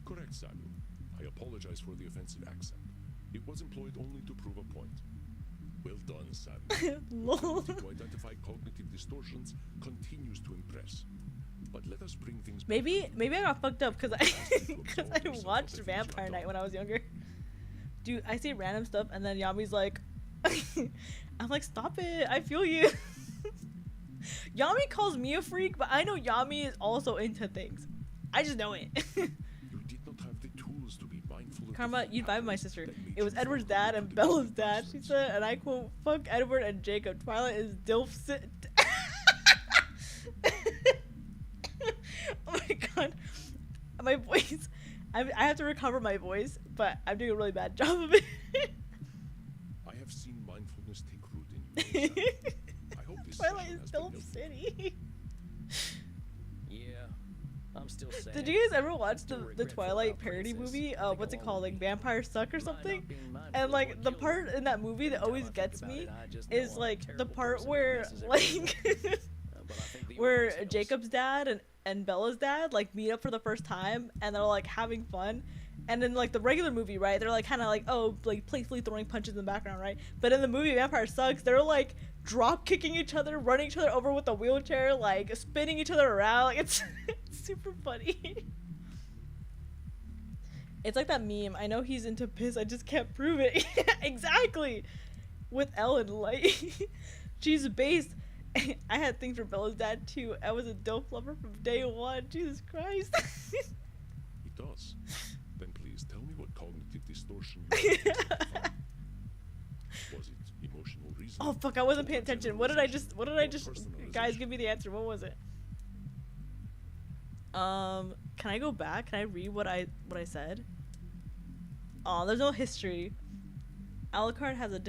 Correct, Samuel. I apologize for the offensive accent. It was employed only to prove a point. Well done, Samuel. Lol. Your ability to identify cognitive distortions continues to impress. But let us bring things back Maybe to I got fucked up because I watched Vampire Night when I was younger. Dude, I say random stuff and then Yami's like, I'm like, stop it, I feel you. Yami calls me a freak, but I know Yami is also into things. I just know it. You did not have the tools to be mindful of Karma, the you'd vibe with my patterns sister. that made It was you Edward's vulnerable dad to and the Bella's other dad, she bastards. said, and I quote, fuck Edward and Jacob. Twilight is dilf sit. Oh my god. My voice. I have to recover my voice, but I'm doing a really bad job of it. I have seen mindfulness take root in you. Samuel. I hope this Twilight session is has been Dilf helpful. City. Yeah, I'm still sad. Did you guys ever watch Still the regretful Twilight about parody Princess. movie? I think What's I'll it called? Like always Vampire Suck or Might not something? be mindful And of like what the killed part her. in that movie that Every time always I think gets about me it, I just know is I'm a like the terrible part person who where messes everything like up. But I think the where audience knows. Jacob's dad and Bella's dad like meet up for the first time and they're like having fun. And in like the regular movie, right, they're like kind of like, oh, like playfully throwing punches in the background, right? But in the movie Vampire Sucks, they're like drop kicking each other, running each other over with a wheelchair, like spinning each other around. Like it's super funny. It's like that meme. I know he's into piss. I just can't prove it. Exactly. With Ellen, like she's based. I had things for Bella's dad too. I was a dope lover from day one. Jesus Christ. It does. Then please tell me what cognitive distortion you identified. Was it emotional reasoning? Oh fuck! I wasn't paying attention. What did I just? Personalization. Guys, give me the answer. What was it? Can I go back? Can I read what I said? Oh, there's no history. Alucard has a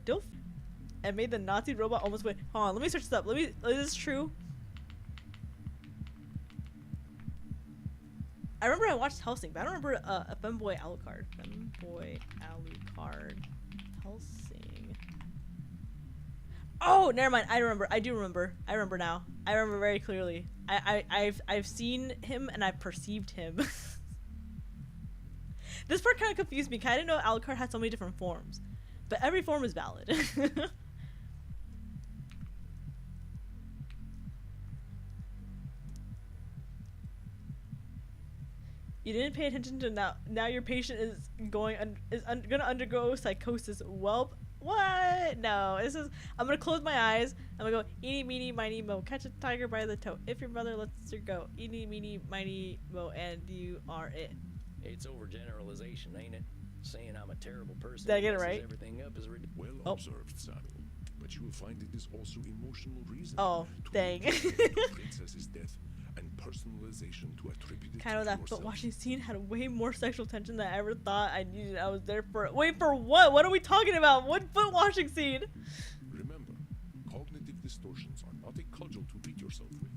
dilf and made the Nazi robot almost win. Hold on, let me search this up. Is this true? I remember I watched Helsing, but I don't remember a femboy Alucard. Femboy Alucard. Helsing. Oh, never mind. I remember. I do remember. I remember now. I remember very clearly. I've seen him and I've perceived him. This part kind of confused me because I didn't know Alucard had so many different forms. But every form is valid. You didn't pay attention to now your patient is gonna undergo psychosis. Well, what? No, I'm gonna close my eyes. I'm gonna go eeny meeny miny mo, catch a tiger by the toe. If your brother lets her go, eeny meeny miny mo, and you are it. It's overgeneralization, ain't it? Saying I'm a terrible person. Did I get it messes right? Everything up is ridiculous. Well observed, Samuel. But you will find it is also emotional reason. Oh, dang. The princess's death and personalization to attribute it Kind of to that yourself. foot washing scene had way more sexual tension than I ever thought I needed. I was there for. Wait, for what? What are we talking about? What foot washing scene? Remember, cognitive distortions are not a cudgel to beat yourself with.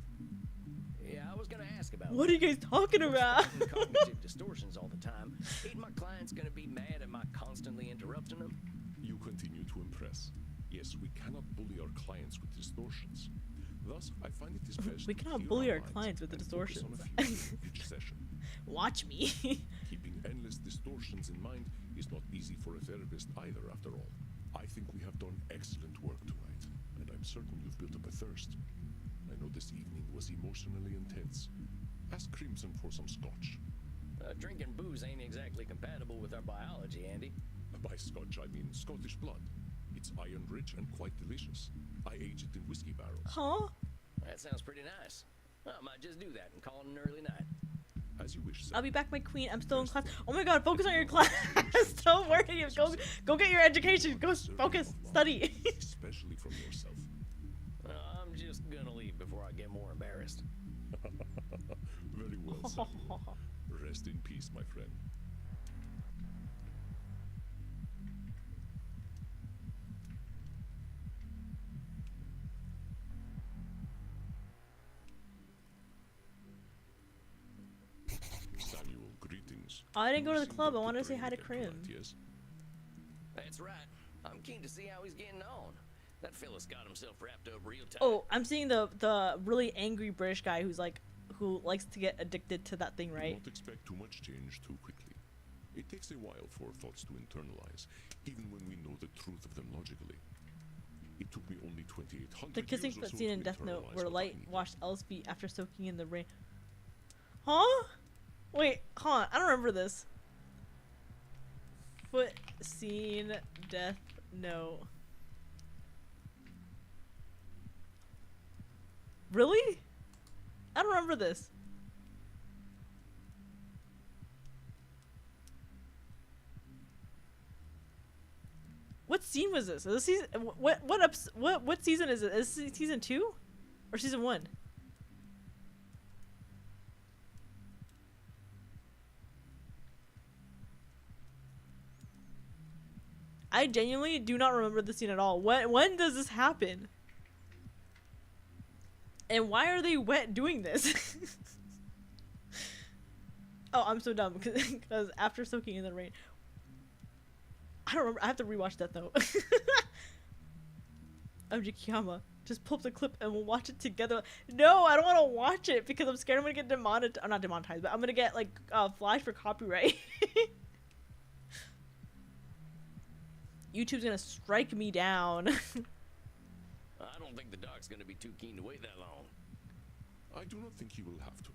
Yeah, I was gonna ask about What are you guys talking about? cognitive distortions all the time. Ain't my clients gonna be mad at my constantly interrupting them? You continue to impress. Yes, we cannot bully our clients with distortions. Thus, I find it is best We to cannot clear bully our minds clients with the and focus distortions. on a few in each session. Watch me. Keeping endless distortions in mind is not easy for a therapist either, after all. I think we have done excellent work tonight, and I'm certain you've built up a thirst. I know this evening was emotionally intense. Ask Crimson for some scotch. Drinking booze ain't exactly compatible with our biology, Andy. By scotch, I mean Scottish blood. It's iron-rich and quite delicious. I age it in whiskey barrels. Huh? That sounds pretty nice. I might just do that and call it an early night. As you wish, sir. I'll be back, my queen. I'm still in class. Oh my god, focus on your class. Don't worry. Go get your education. Go focus. Study. Especially from yourself. I'm just gonna leave before I get more embarrassed. Very well, Samuel. Rest in peace, my friend. Samuel, greetings. Oh, I didn't go to You the seem club. I Dr. wanted to say hi to Brainiac Crim. tonight, yes? That's right. I'm keen to see how he's getting on. That fella's got himself wrapped up real tight. Oh, I'm seeing the really angry British guy who likes to get addicted to that thing, Do right? not expect too much change too quickly. It takes a while for thoughts to internalize, even when we know the truth of them logically. It took me only 2,800 The kissing years or foot so scene to in Death Note internalize where what I Light needed. washed Elle's feet after soaking in the rain. Huh? Wait, hold on. I don't remember this. Foot scene, Death Note. Really? I don't remember this. What scene was this? Is this season? What season is it? Is this season 2 or season 1? I genuinely do not remember the scene at all. When does this happen? And why are they wet doing this? Oh, I'm so dumb because after soaking in the rain. I don't remember. I have to rewatch Death Note. Kayama. Just pull up the clip and we'll watch it together. No, I don't want to watch it because I'm scared I'm gonna get demonetized. Not demonetized, but I'm gonna get like flagged for copyright. YouTube's gonna strike me down. I don't think the doc's gonna be too keen to wait that long. I do not think he will have to.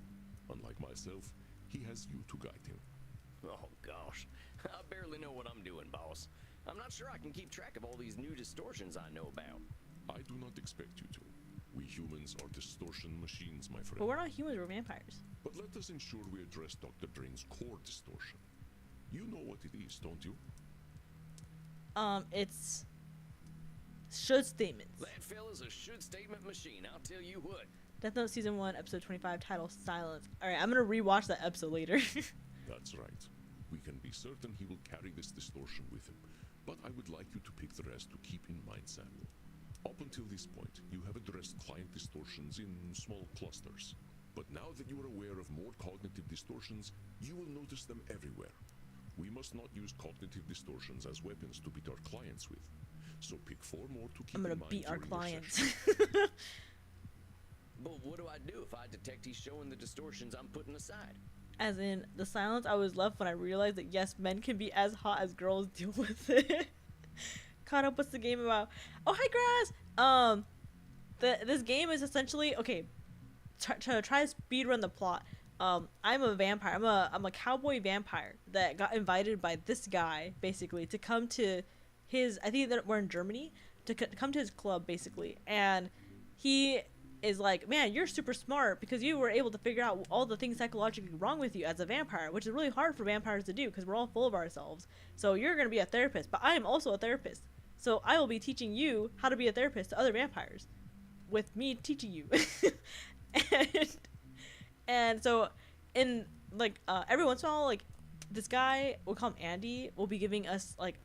Unlike myself, he has you to guide him. Oh gosh, I barely know what I'm doing, boss. I'm not sure I can keep track of all these new distortions I know about. I do not expect you to. We humans are distortion machines, my friend. But we're not humans, we're vampires. But let us ensure we address Dr. Drain's core distortion. You know what it is, don't you? It's should statements. That fella's a should statement machine, I'll tell you what. Death Note Season 1, Episode 25, title Silence. Alright, I'm gonna rewatch that episode later. That's right. We can be certain he will carry this distortion with him, but I would like you to pick the rest to keep in mind, Samuel. Up until this point, you have addressed client distortions in small clusters. But now that you are aware of more cognitive distortions, you will notice them everywhere. We must not use cognitive distortions as weapons to beat our clients with. So pick 4 more to keep in mind. I'm gonna beat our during your clients. session. But what do I do if I detect he's showing the distortions I'm putting aside? As in, the silence I was left when I realized that yes, men can be as hot as girls. Deal with it. Caught up. What's the game about? Oh, hi, Grass. This game is essentially okay. To try to speed run the plot. I'm a vampire. I'm a cowboy vampire that got invited by this guy basically to come to his. I think that we're in Germany to come to his club basically, and he is like, man, you're super smart because you were able to figure out all the things psychologically wrong with you as a vampire, which is really hard for vampires to do because we're all full of ourselves. So you're going to be a therapist, but I am also a therapist. So I will be teaching you how to be a therapist to other vampires with me teaching you. and so in like every once in a while, like this guy, we'll call him Andy, will be giving us like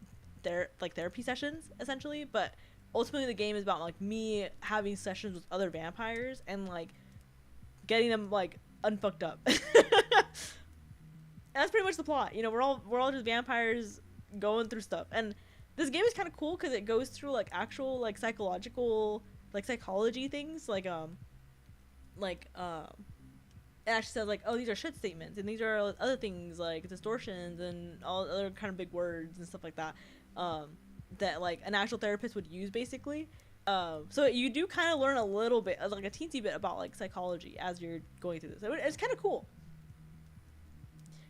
therapy sessions essentially, but ultimately the game is about like me having sessions with other vampires and like getting them like unfucked up. And that's pretty much the plot. You know, we're all just vampires going through stuff. And this game is kind of cool because it goes through like actual like psychological like psychology things like it actually says like, oh, these are shit statements and these are other things like distortions and all other kind of big words and stuff like that. That like an actual therapist would use basically. So you do kind of learn a little bit, like a teensy bit about like psychology as you're going through this. It's kind of cool.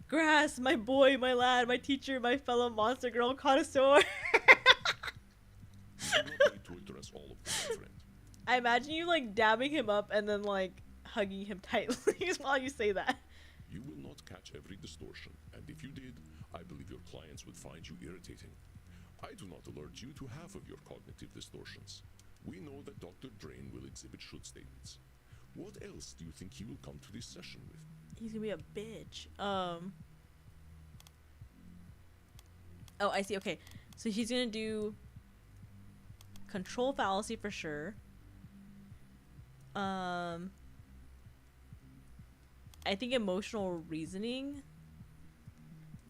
Grass, my boy, my lad, my teacher, my fellow monster girl connoisseur. You do not need to address all of them, my friend. I imagine you like dabbing him up and then like hugging him tightly while you say that. You will not catch every distortion, and if you did, I believe your clients would find you irritating. I do not alert you to half of your cognitive distortions. We know that Dr. Drain will exhibit should statements. What else do you think he will come to this session with? He's gonna be a bitch. Oh, I see. Okay, so he's gonna do control fallacy for sure. I think emotional reasoning.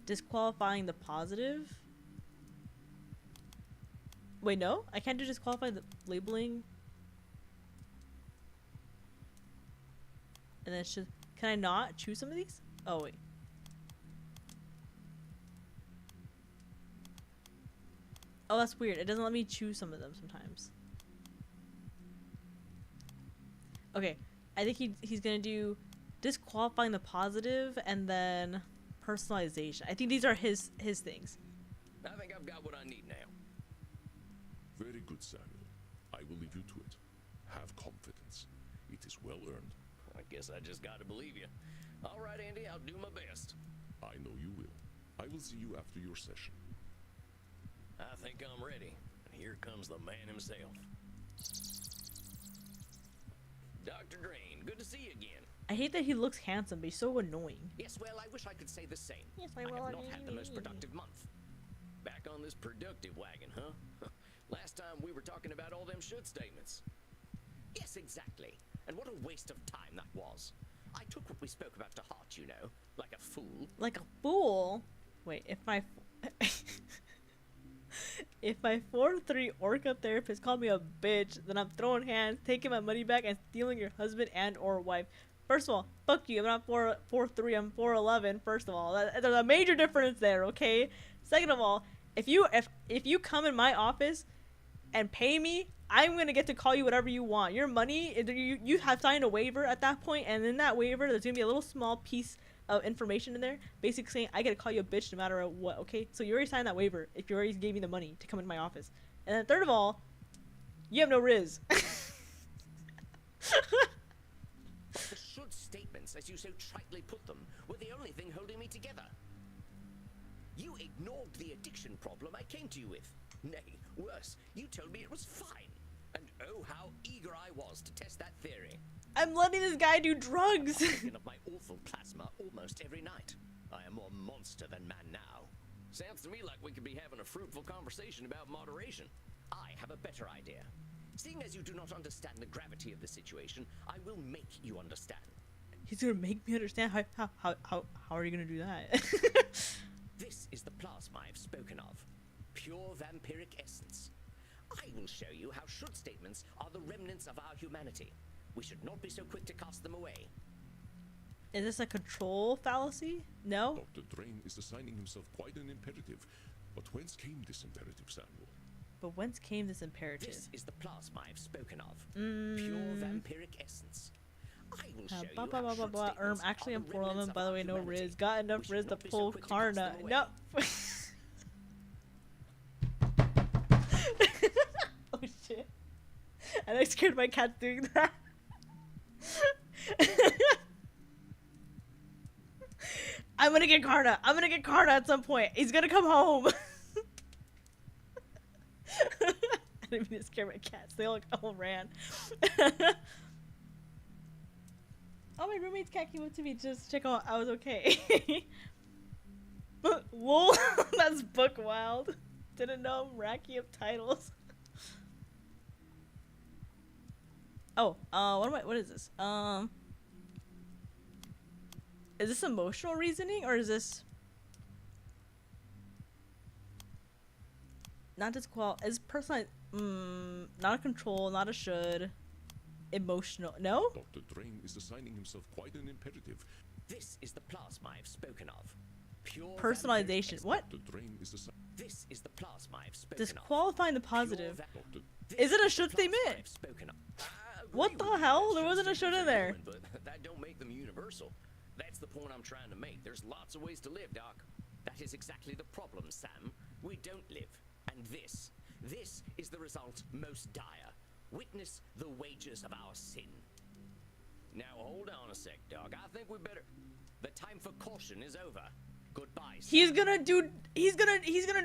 Disqualifying the positive. Wait, no? I can't do disqualify the labeling. And then it's just... Can I not choose some of these? Oh, wait. Oh, that's weird. It doesn't let me choose some of them sometimes. Okay. I think he's gonna do disqualifying the positive and then personalization. I think these are his things. I think I've got what I need now. Very good, Samuel. I will leave you to it. Have confidence. It is well earned. I guess I just gotta believe you. All right, Andy, I'll do my best. I know you will. I will see you after your session. I think I'm ready. And here comes the man himself. Dr. Drain, good to see you again. I hate that he looks handsome, but he's so annoying. Yes, well, I wish I could say the same. Yes, I have not had the most productive month. Back on this productive wagon, huh? Last time we were talking about all them should statements. Yes, exactly. And what a waste of time that was. I took what we spoke about to heart, you know, like a fool. Like a fool? Wait, if my... If my 4'3" orca therapist called me a bitch, then I'm throwing hands, taking my money back, and stealing your husband and or wife. First of all, fuck you. I'm not 4'3", I'm 4'11", first of all. There's a major difference there, okay? Second of all, if you come in my office and pay me, I'm going to get to call you whatever you want. Your money, you have signed a waiver at that point, and in that waiver, there's going to be a little small piece of information in there, basically saying I get to call you a bitch no matter what, okay? So you already signed that waiver if you already gave me the money to come into my office. And then third of all, you have no riz. The should statements, as you so tritely put them, were the only thing holding me together. You ignored the addiction problem I came to you with. Nay, worse, you told me it was fine. And oh, how eager I was to test that theory. I'm letting this guy do drugs. Thinking of my awful plasma almost every night. I am more monster than man now. Sounds to me like we could be having a fruitful conversation about moderation. I have a better idea. Seeing as you do not understand the gravity of the situation, I will make you understand. He's gonna make me understand. How are you gonna do that? This is the plasma I've spoken of. Pure vampiric essence. I will show you how should statements are the remnants of our humanity. We should not be so quick to cast them away. Is this a control fallacy? No? Dr. Drain is assigning himself quite an imperative. But whence came this imperative, Samuel? But whence came this imperative? This is the plasma I've spoken of. Pure vampiric essence. I will show you how should statements Actually, are I'm the for remnants them. of By the our way, no humanity. Riz. Got enough We should Riz to not be so pull quick to cast them Karna. away. No. Oh shit. And I scared my cat doing that. I'm gonna get Karna. I'm gonna get Karna at some point. He's gonna come home. I didn't mean to scare my cats. They all ran. Oh, my roommate's cat came up to me just to check out I was okay. Lol, that's book wild. Didn't know I'm racky up titles. Oh, what is this? Is this emotional reasoning or is this not is personalized? Not a control, not a should. Emotional. No? Dr. Drain is assigning himself quite an imperative. This is the plasma I've spoken of. Pure Personalization. vampiric What? Dr. Drain is assigning. This is the plasma I've spoken Disqualifying the of. positive. Dr. Is it a This should the plasma statement? I've spoken of. I agree What with the you hell? that There wasn't a should in statements are there. human, But that don't make them universal. That's the point I'm trying to make. There's lots of ways to live, Doc. That is exactly the problem, Sam. We don't live. And this is the result most dire. Witness the wages of our sin. Now hold on a sec, Doc. I think we better. The time for caution is over. Goodbye, Sam. He's gonna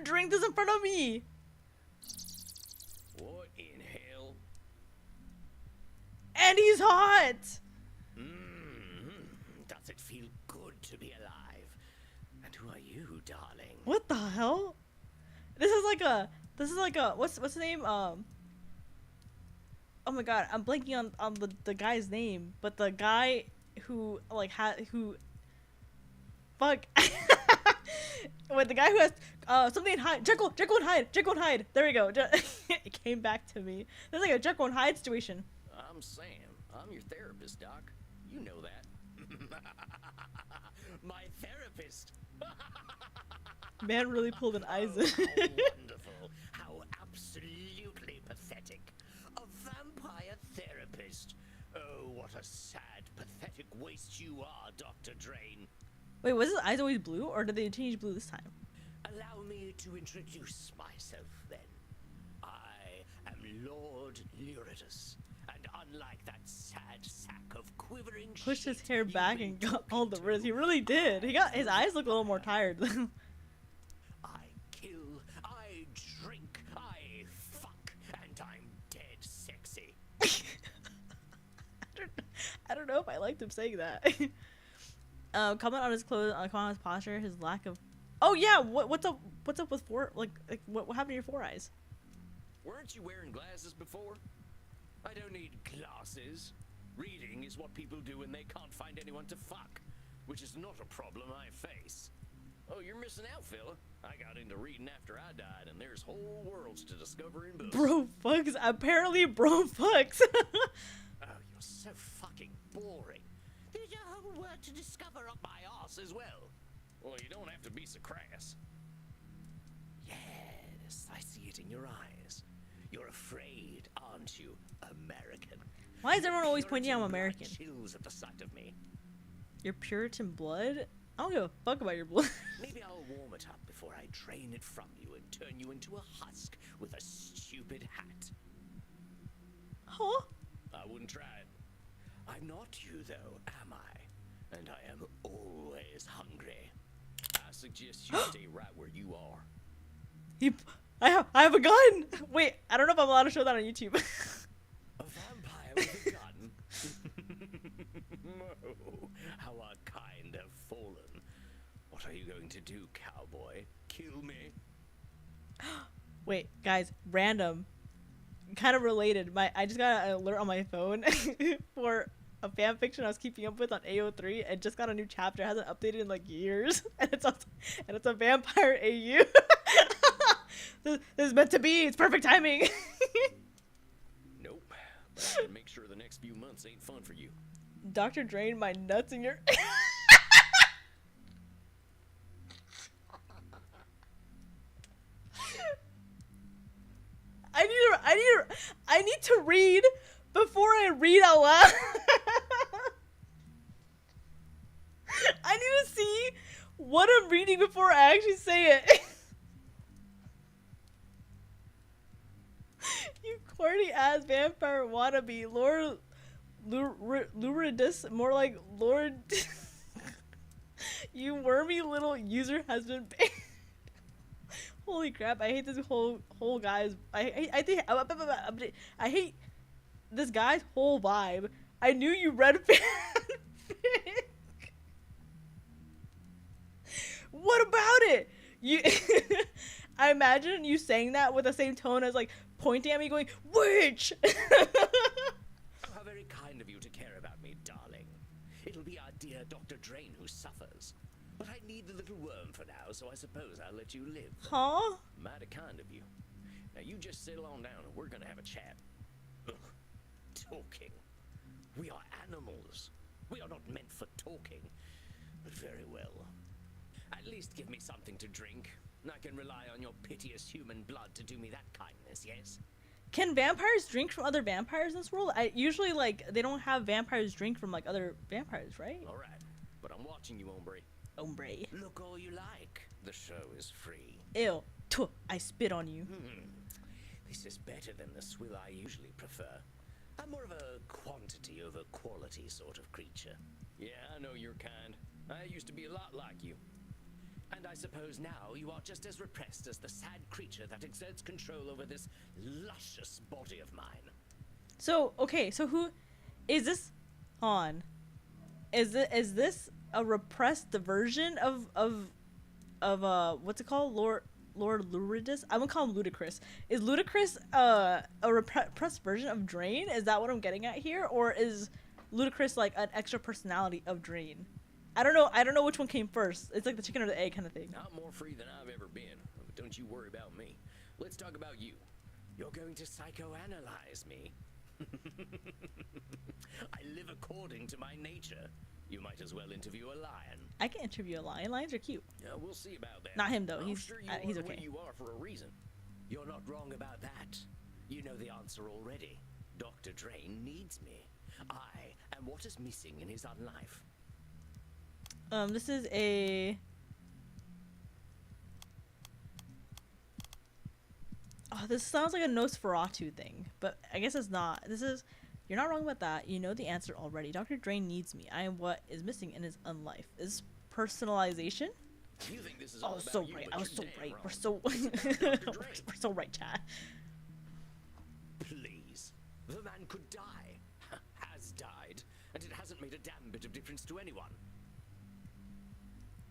drink this in front of me. What in hell? And he's hot. Does it feel good to be alive? And who are you, darling? What the hell? This is like a what's the name? Oh my god, I'm blanking on the guy's name, but the guy who fuck. Wait, the guy who has something in Hyde. Jekyll and Hyde. There we go. It came back to me. This is like a Jekyll and Hyde situation. I'm Sam. I'm your therapist, Doc. You know that. My therapist. Man really pulled an Isaac. Oh, how wonderful. How absolutely pathetic. A vampire therapist. Oh, what a sad, pathetic waste you are, Dr. Drain. Wait, was his eyes always blue, or did they change blue this time? Allow me to introduce myself, then. I am Lord Lyridus, and unlike that sad sack of quivering Pushed his shit hair you've back been and got talking all the to, riz. He really did. He got his eyes look a little more tired. I kill, I drink, I fuck, and I'm dead sexy. I don't know if I liked him saying that. Comment on his clothes, comment on his posture, his lack of. Oh yeah, what's up with what happened to your four eyes? Weren't you wearing glasses before? I don't need glasses. Reading is what people do when they can't find anyone to fuck, which is not a problem I face. Oh, you're missing out, fella. I got into reading after I died, and there's whole worlds to discover in books. Bro fucks. Apparently, bro fucks. Oh, you're so fucking boring. There's a whole world to discover up my arse as well. Well, you don't have to be so crass. Yes, I see it in your eyes. You're afraid, aren't you, American? Why is everyone always pointing out I'm Puritan blood American? chills at the sight of me. Your Puritan blood? I don't give a fuck about your blood. Maybe I'll warm it up before I drain it from you and turn you into a husk with a stupid hat. Huh? I wouldn't try it. I'm not you, though, am I? And I am always hungry. I suggest you stay right where you are. I have a gun! Wait, I don't know if I'm allowed to show that on YouTube. A vampire with a gun? Oh, how our kind have fallen. What are you going to do, cowboy? Kill me? Wait, guys, random, kind of related. I just got an alert on my phone for a fan fiction I was keeping up with on AO3, and just got a new chapter. It hasn't updated in like years, and it's a vampire AU. This is meant to be. It's perfect timing. Nope. But I can make sure the next few months ain't fun for you. Dr. Drain my nuts in your. I need to read before I read out loud. I need to see what I'm reading before I actually say it. You corny ass vampire wannabe, Lord Luridus, more like Lord. You wormy little user has been banned. Holy crap! I hate this whole guy's. I hate this guy's whole vibe. I knew you read fanfic. What about it? You. I imagine you saying that with the same tone as like pointing at me, going, "Witch." How very kind of you to care about me, darling. It'll be our dear Dr. Drain who suffers. But I need the little worm for now, so I suppose I'll let you live. Huh? Mighty kind of you. Now you just settle on down and we're gonna have a chat. Ugh. Talking. We are animals. We are not meant for talking. But very well. At least give me something to drink. I can rely on your piteous human blood to do me that kindness, yes? Can vampires drink from other vampires in this world? I usually like they don't have vampires drink from like other vampires, right? Alright. But I'm watching you, hombre. Hombre. Look all you like. The show is free. Ew. Tuh, I spit on you. This is better than the swill I usually prefer. I'm more of a quantity over quality sort of creature. Yeah, I know your kind. I used to be a lot like you. And I suppose now you are just as repressed as the sad creature that exerts control over this luscious body of mine. So, okay, so who is this on? Is this a repressed version of what's it called? Lord Luridus? I'm gonna call him Ludicrous. Is Ludicrous a repressed version of Drain? Is that what I'm getting at here? Or is Ludicrous like an extra personality of Drain? I don't know which one came first. It's like the chicken or the egg kind of thing. I'm more free than I've ever been, but don't you worry about me. Let's talk about you. You're going to psychoanalyze me. I live according to my nature. You might as well interview a lion. I can interview a lion. Lions are cute. Yeah, we'll see about that. Not him though. I'm He's sure he's the way okay. you are for a reason. You're not wrong about that. You know the answer already. Dr. Drain needs me. I am what is missing in his own life. This is a. Oh, this sounds like a Nosferatu thing, but I guess it's not. This is. You're not wrong about that. You know the answer already. Dr. Drain needs me. I am what is missing in his unlife. Is personalization? You think this is Oh, all about so you, right. but I was you're so damn right. wrong. We're so. We're so right, Chad. Please. The man could die. Has died. And it hasn't made a damn bit of difference to anyone.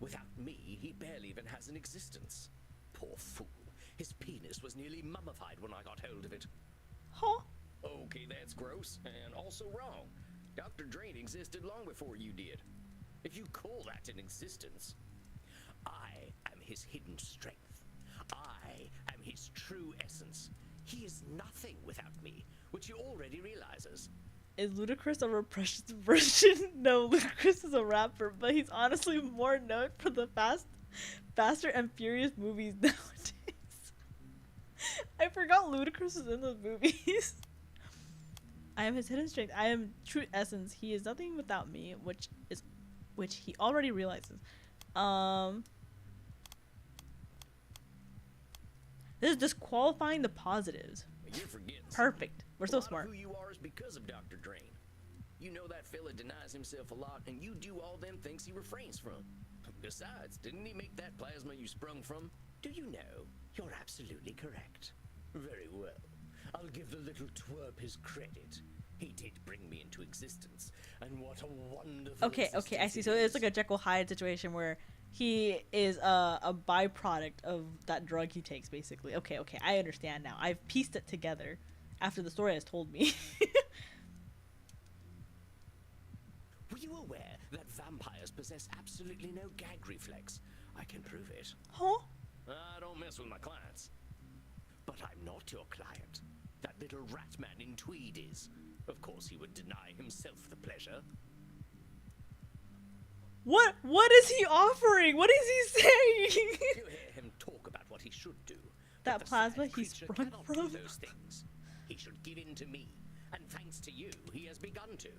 Without me, he barely even has an existence. Poor fool. His penis was nearly mummified when I got hold of it. Huh? Okay, that's gross, and also wrong. Dr. Drain existed long before you did. If you call that an existence, I am his hidden strength. I am his true essence. He is nothing without me, which he already realizes. Is Ludacris a repressed version? No, Ludacris is a rapper, but he's honestly more known for the Faster and Furious movies nowadays. I forgot Ludacris was in those movies. I am his hidden strength. I am true essence. He is nothing without me, which he already realizes. This is disqualifying the positives. You're forgetting. Perfect. We're so A lot of smart. who you are is because of Dr. Drain. You know that fella denies himself a lot, and you do all them things he refrains from. Besides, didn't he make that plasma you sprung from? Do you know? You're absolutely correct. Very well. I'll give the little twerp his credit. He did bring me into existence, and what a wonderful Okay, I see. So it's like a Jekyll Hyde situation where he is a byproduct of that drug he takes, basically. Okay, I understand now. I've pieced it together after the story has told me. Were you aware that vampires possess absolutely no gag reflex? I can prove it. Huh? I don't mess with my clients. But I'm not your client. That little rat man in tweed is. Of course he would deny himself the pleasure. What is he offering? What is he saying? You hear him talk about what he should do. That but the plasma sad he creature sprung cannot do from? those things. He should give in to me, and thanks to you, he has begun to.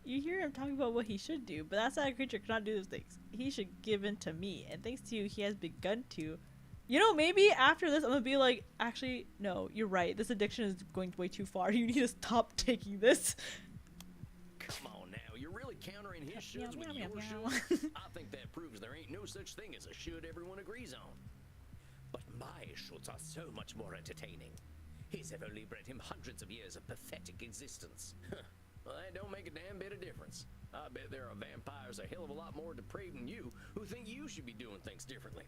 You hear him talking about what he should do, but that sad creature cannot do those things. He should give in to me, and thanks to you, he has begun to. You know, maybe after this, I'm gonna be like, actually, no, you're right. This addiction is going way too far. You need to stop taking this. Come on now, you're really countering his shoulds with meow, your meow. shoulds? I think that proves there ain't no such thing as a should everyone agrees on. But my shoulds are so much more entertaining. His have only bred him hundreds of years of pathetic existence. Well, that don't make a damn bit of difference. I bet there are vampires a hell of a lot more depraved than you who think you should be doing things differently.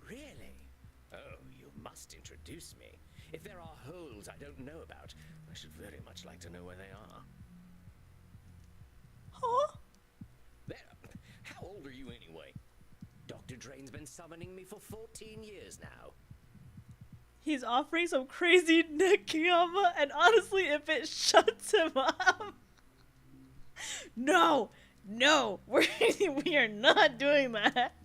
Really? Oh, you must introduce me. If there are holes I don't know about, I should very much like to know where they are. Huh? There. How old are you anyway? Dr. Drain's been summoning me for 14 years now. He's offering some crazy Nekiyama, and honestly, if it shuts him up. No, we are not doing that.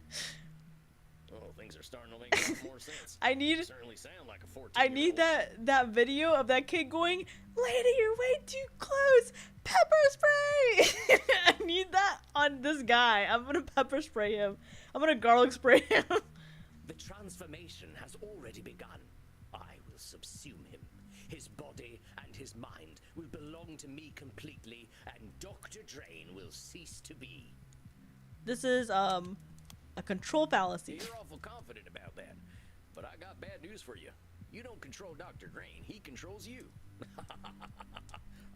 Oh, things are starting to make a lot more sense. I need certainly sound like a 14-year-old. I need that video of that kid going, "Lady, you're way too close. Pepper spray." I need that on this guy. I'm gonna pepper spray him. I'm gonna garlic spray him. The transformation has already begun. I will subsume him. His body and his mind will belong to me completely, and Dr. Drain will cease to be. This is a control fallacy. You're awful confident about that, but I got bad news for you. You don't control Dr. Drain, he controls you.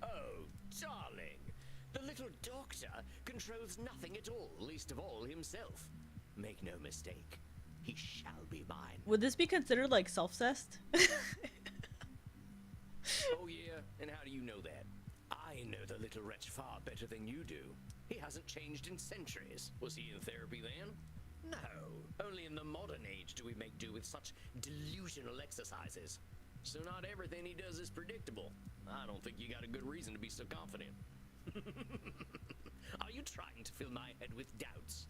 Oh, darling, the little doctor controls nothing at all, least of all himself. Make no mistake, he shall be mine. Would this be considered like self-cessed? Oh yeah, and how do you know that? I know the little wretch far better than you do. He hasn't changed in centuries. Was he in therapy then? No, only in the modern age do we make do with such delusional exercises. So not everything he does is predictable. I don't think you got a good reason to be so confident. Are you trying to fill my head with doubts?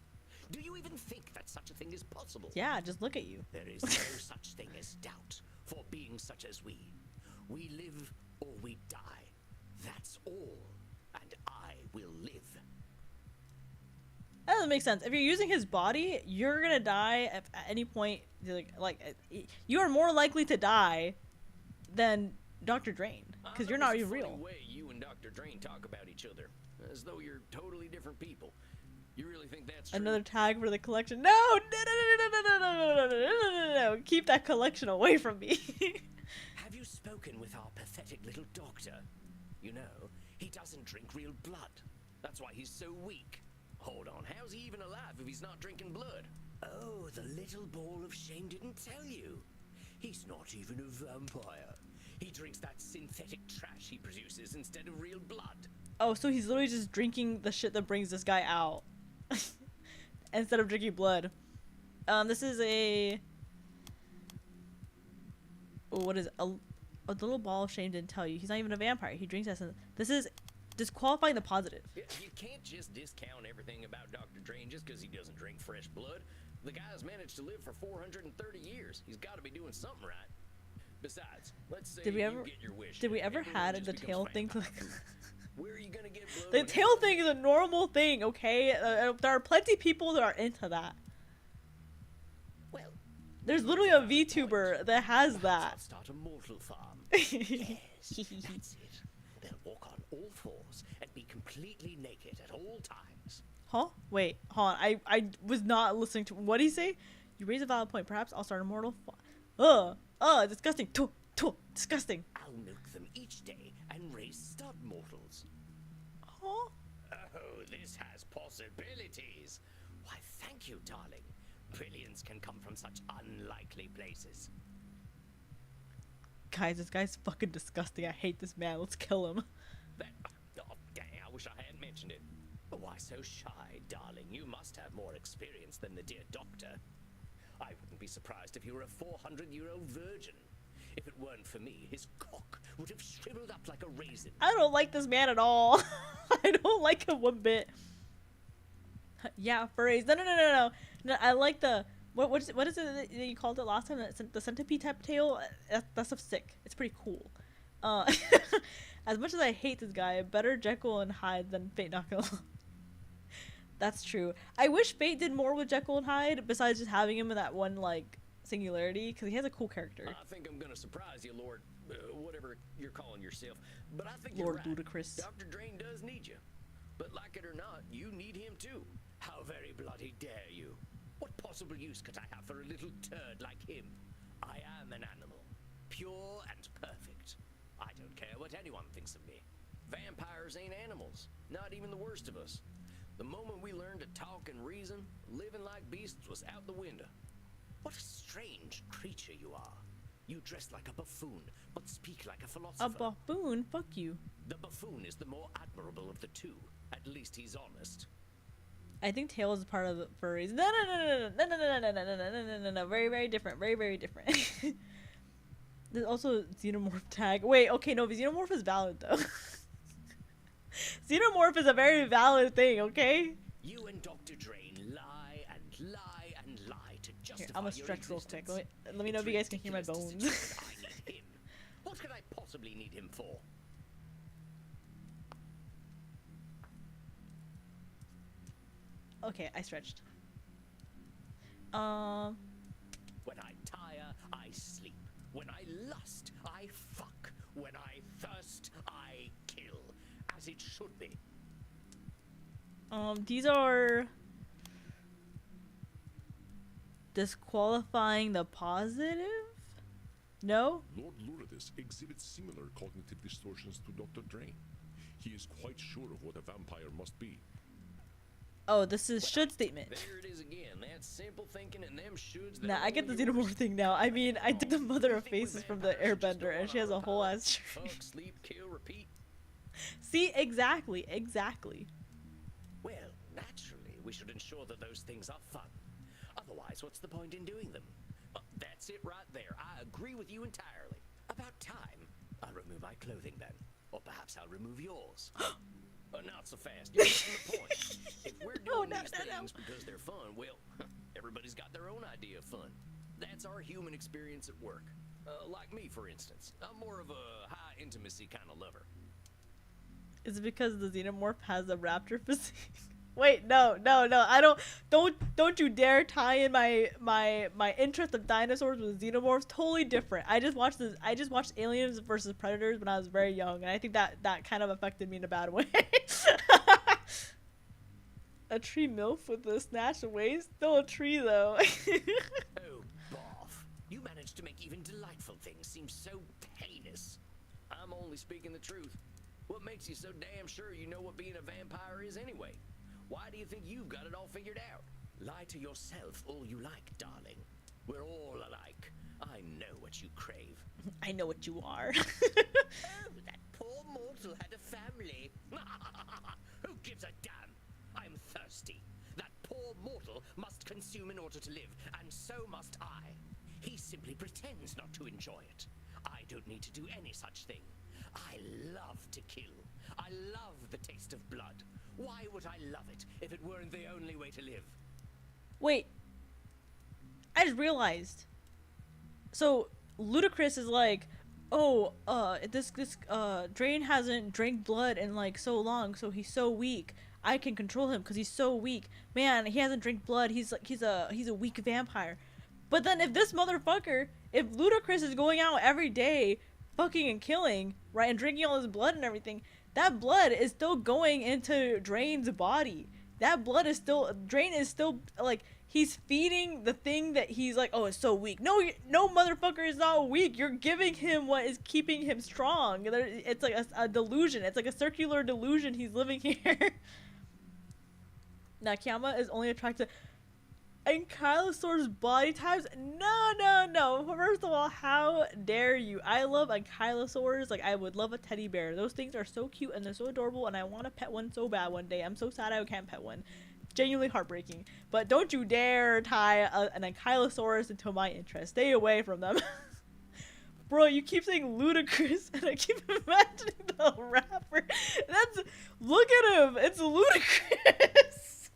Do you even think that such a thing is possible? Yeah, just look at you. There is no such thing as doubt for beings such as we. We live or we die. That's all. And I will live. That doesn't make sense. If you're using his body, you're gonna die at any point. You are more likely to die than Dr. Drain, because you're not even real. Way you and Dr. Drain talk about each other, as though you're totally different people. You really think that's true? Another tag for the collection. No. Keep that collection away from me. Have you spoken with our pathetic little doctor? You know, he doesn't drink real blood. That's why he's so weak. Hold on, how's he even alive if he's not drinking blood? Oh, the little ball of shame didn't tell you. He's not even a vampire. He drinks that synthetic trash he produces instead of real blood. Oh, so he's literally just drinking the shit that brings this guy out. Instead of drinking blood. This is a... Oh, what is it? A little ball of shame didn't tell you. He's not even a vampire. He drinks that. This is disqualifying the positive. You can't just discount everything about Dr. Drain just because he doesn't drink fresh blood. The guy's managed to live for 430 years. He's got to be doing something right. Besides, let's say you get your wish. Did we ever Everyone had just the becomes tail thing? Where are you gonna get blood? The tail thing is a normal thing, okay? There are plenty of people that are into that. Well, there's literally a VTuber that has that. I'll start a mortal farm. Yes, that's it. They'll walk on all fours and be completely naked at all times. Huh? Wait, hold on. I was not listening to what did he say? You raise a valid point. Perhaps I'll start a mortal farm. Disgusting. Disgusting. I'll milk them each day and raise stud mortals. Huh? Oh, this has possibilities. Why, thank you, darling. Brilliance can come from such unlikely places. Guys, this guy's fucking disgusting. I hate this man. Let's kill him. Oh, dang, I wish I hadn't mentioned it. But why so shy, darling? You must have more experience than the dear doctor. I wouldn't be surprised if you were a 400-year-old virgin. If it weren't for me, his cock would have shriveled up like a raisin. I don't like this man at all. I don't like him one bit. Yeah, furries. No, I like the... What is it that you called it last time? The centipede type tail? That stuff's sick. It's pretty cool. As much as I hate this guy, better Jekyll and Hyde than Fate not gonna lie. That's true. I wish Fate did more with Jekyll and Hyde besides just having him in that one, like, singularity, because he has a cool character. I think I'm gonna surprise you, Lord, whatever you're calling yourself. But I think Lord you're right. Ludicrous. Dr. Drain does need you. But like it or not, you need him too. How very bloody dare you? What possible use could I have for a little turd like him? I am an animal, pure and perfect. I don't care what anyone thinks of me. Vampires ain't animals, not even the worst of us. The moment we learned to talk and reason, living like beasts was out the window. What a strange creature you are. You dress like a buffoon, but speak like a philosopher. A buffoon? Fuck you. The buffoon is the more admirable of the two. At least he's honest. I think Tails is part of the furries. No. Very, very different. Very, very different. There's also Xenomorph tag. Wait, okay, no, Xenomorph is valid though. Xenomorph is a very valid thing, okay? You and Dr. Drain lie and lie and lie to justify Here, I'm gonna your stretch real quick. existence. Let me know if you guys can hear my It's ridiculous bones. to suggest that I need him. What could I possibly need him for? Okay, I stretched. When I tire, I sleep. When I lust, I fuck. When I thirst, I kill. As it should be. These are disqualifying the positive? No? Lord Luridus exhibits similar cognitive distortions to Dr. Drain. He is quite sure of what a vampire must be. Oh, this is should statement. There it is again. That simple thinking and them shoulds. that Nah, are I get the all yours. Xenomorph thing now. I mean, I did the mother of You think we faces from the vampires should just go Airbender, and on she has a whole autopilot? ass tree. Fuck, sleep, kill, repeat. See, exactly. Well, naturally, we should ensure that those things are fun. Otherwise, what's the point in doing them? That's it right there. I agree with you entirely. About time. I'll remove my clothing then. Or perhaps I'll remove yours. Not so fast. You're missing the point. If we're doing No, these no. things because they're fun, well, everybody's got their own idea of fun. That's our human experience at work. Like me, for instance. I'm more of a high intimacy kind of lover. Is it because the Xenomorph has a raptor physique? Wait, no. I don't you dare tie in my interest of dinosaurs with Xenomorphs. Totally different. I just watched Aliens versus Predators when I was very young, and I think that kind of affected me in a bad way. A tree MILF with a snatched waist? Still a tree though. Oh, boff. You managed to make even delightful things seem so heinous. I'm only speaking the truth. What makes you so damn sure you know what being a vampire is anyway? Why do you think you've got it all figured out? Lie to yourself all you like, darling. We're all alike. I know what you crave. I know what you are. Oh, that poor mortal had a family. Who gives a damn? I'm thirsty. That poor mortal must consume in order to live, and so must I. He simply pretends not to enjoy it. I don't need to do any such thing. I love to kill. I love the taste of blood. Why would I love it if it weren't the only way to live? Wait. I just realized. So Ludacris is like, oh, this Drain hasn't drank blood in like so long, so he's so weak. I can control him because he's so weak. Man, he hasn't drank blood. He's a weak vampire. But then if this motherfucker, if Ludacris is going out every day, fucking and killing, right, and drinking all his blood and everything, that blood is still going into Drain's body. That blood is still, Drain is still, like, he's feeding the thing that he's like, oh, it's so weak. No, no motherfucker is not weak. You're giving him what is keeping him strong. It's like a delusion. It's like a circular delusion he's living here. Now, Kiayama is only attracted Ankylosaur's body types. No. First of all, how dare you? I love Ankylosaurs. Like, I would love a teddy bear. Those things are so cute and they're so adorable, and I want to pet one so bad one day. I'm so sad I can't pet one. Genuinely heartbreaking. But don't you dare tie an Ankylosaurus into my interest. Stay away from them. Bro, you keep saying ludicrous, and I keep imagining the rapper. Look at him. It's ludicrous.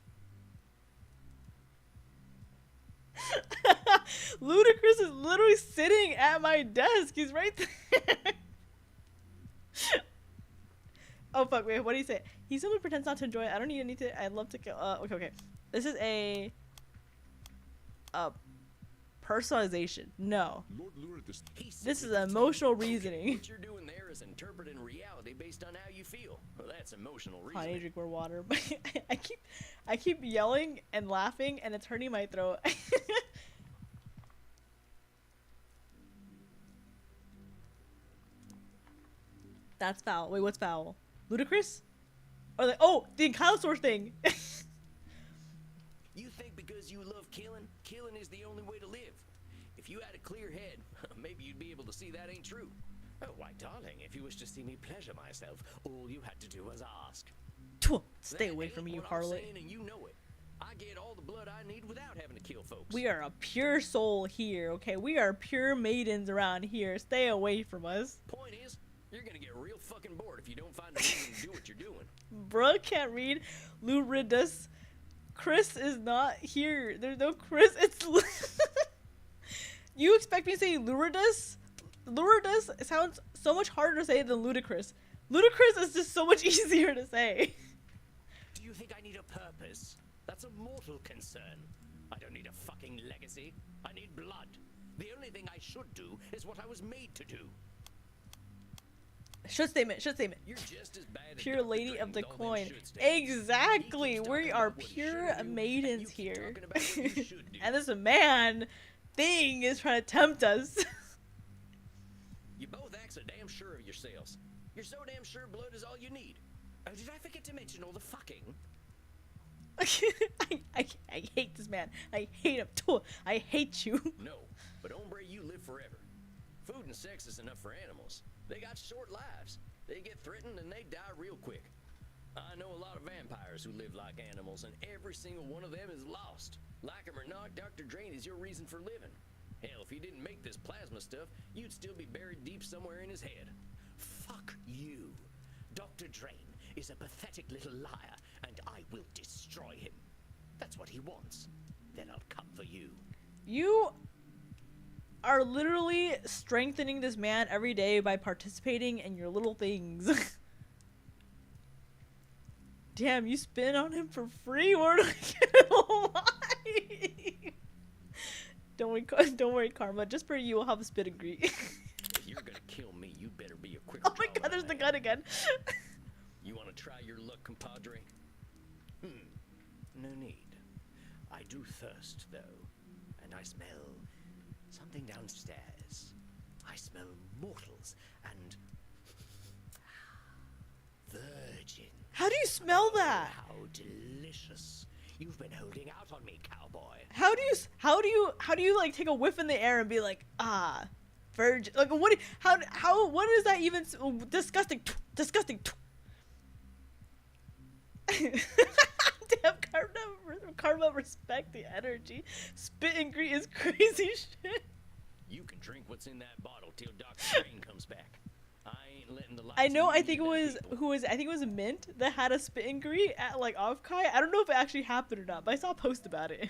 Ludacris is literally sitting at my desk. He's right there. Oh fuck! Wait, what do you say? He simply pretends not to enjoy it. I don't need anything. I'd love to kill. Okay. This is a personalization. No. This is emotional reasoning. What you're doing there is interpreting reality based on how you feel. Well, that's emotional I reasoning. need to drink more water. I keep yelling and laughing, and it's hurting my throat. That's foul. Wait, what's foul? Ludicrous? Or like, oh, the Ankylosaur thing. You think because you love killing is the only way to live. If you had a clear head, maybe you'd be able to see that ain't true. Oh, why, darling, if you wish to see me pleasure myself, all you had to do was ask. Stay away from me, you harlot. And you know it. I get all the blood I need without having to kill folks. We are a pure soul here, okay? We are pure maidens around here. Stay away from us. Point is, you're gonna get real fucking bored if you don't find a reason to do what you're doing. Bruh can't read Luridus. Chris is not here. There's no Chris. It's You expect me to say Luridus? Luridus sounds so much harder to say than ludicrous. Ludicrous is just so much easier to say. Do you think I need a purpose? That's a mortal concern. I don't need a fucking legacy. I need blood. The only thing I should do is what I was made to do. Should statement. You're just as bad as Pure Dr. lady Dre of the with all them coin. should statements. Exactly. He keeps We talking are about what he pure shouldn't do, maidens and you keep here. talking about what you should do. And this man thing is trying to tempt us. You both act so damn sure of yourselves. You're so damn sure blood is all you need. Oh, did I forget to mention all the fucking? I hate this man. I hate him. I hate you. No, but hombre, you live forever. Food and sex is enough for animals. They got short lives. They get threatened and they die real quick. I know a lot of vampires who live like animals, and every single one of them is lost. Like him or not, Dr. Drain is your reason for living. Hell, if he didn't make this plasma stuff, you'd still be buried deep somewhere in his head. Fuck you. Dr. Drain is a pathetic little liar, and I will destroy him. That's what he wants. Then I'll come for you. You are literally strengthening this man every day by participating in your little things. Damn, you spin on him for free? Or why? Don't worry, Karma. Just for you, we'll have a spit and greet. If you're gonna kill me, you better be a quicker Oh my draw god, than there's I the am. gun again. You want to try your luck, compadre? No need. I do thirst, though, and I smell something downstairs. I smell mortals and virgin. How do you smell that? How delicious! You've been holding out on me, cowboy. How do you like take a whiff in the air and be like, ah, virgin? Like what is that even disgusting? Disgusting. Damn, Karma, respect the energy. Spit and greet is crazy shit. You can drink what's in that bottle till Dr. Drain comes back. I ain't letting the lights I know. I lead think it them was people. I think it was Mint that had a spit and greet at like Offkai. I don't know if it actually happened or not, but I saw a post about it.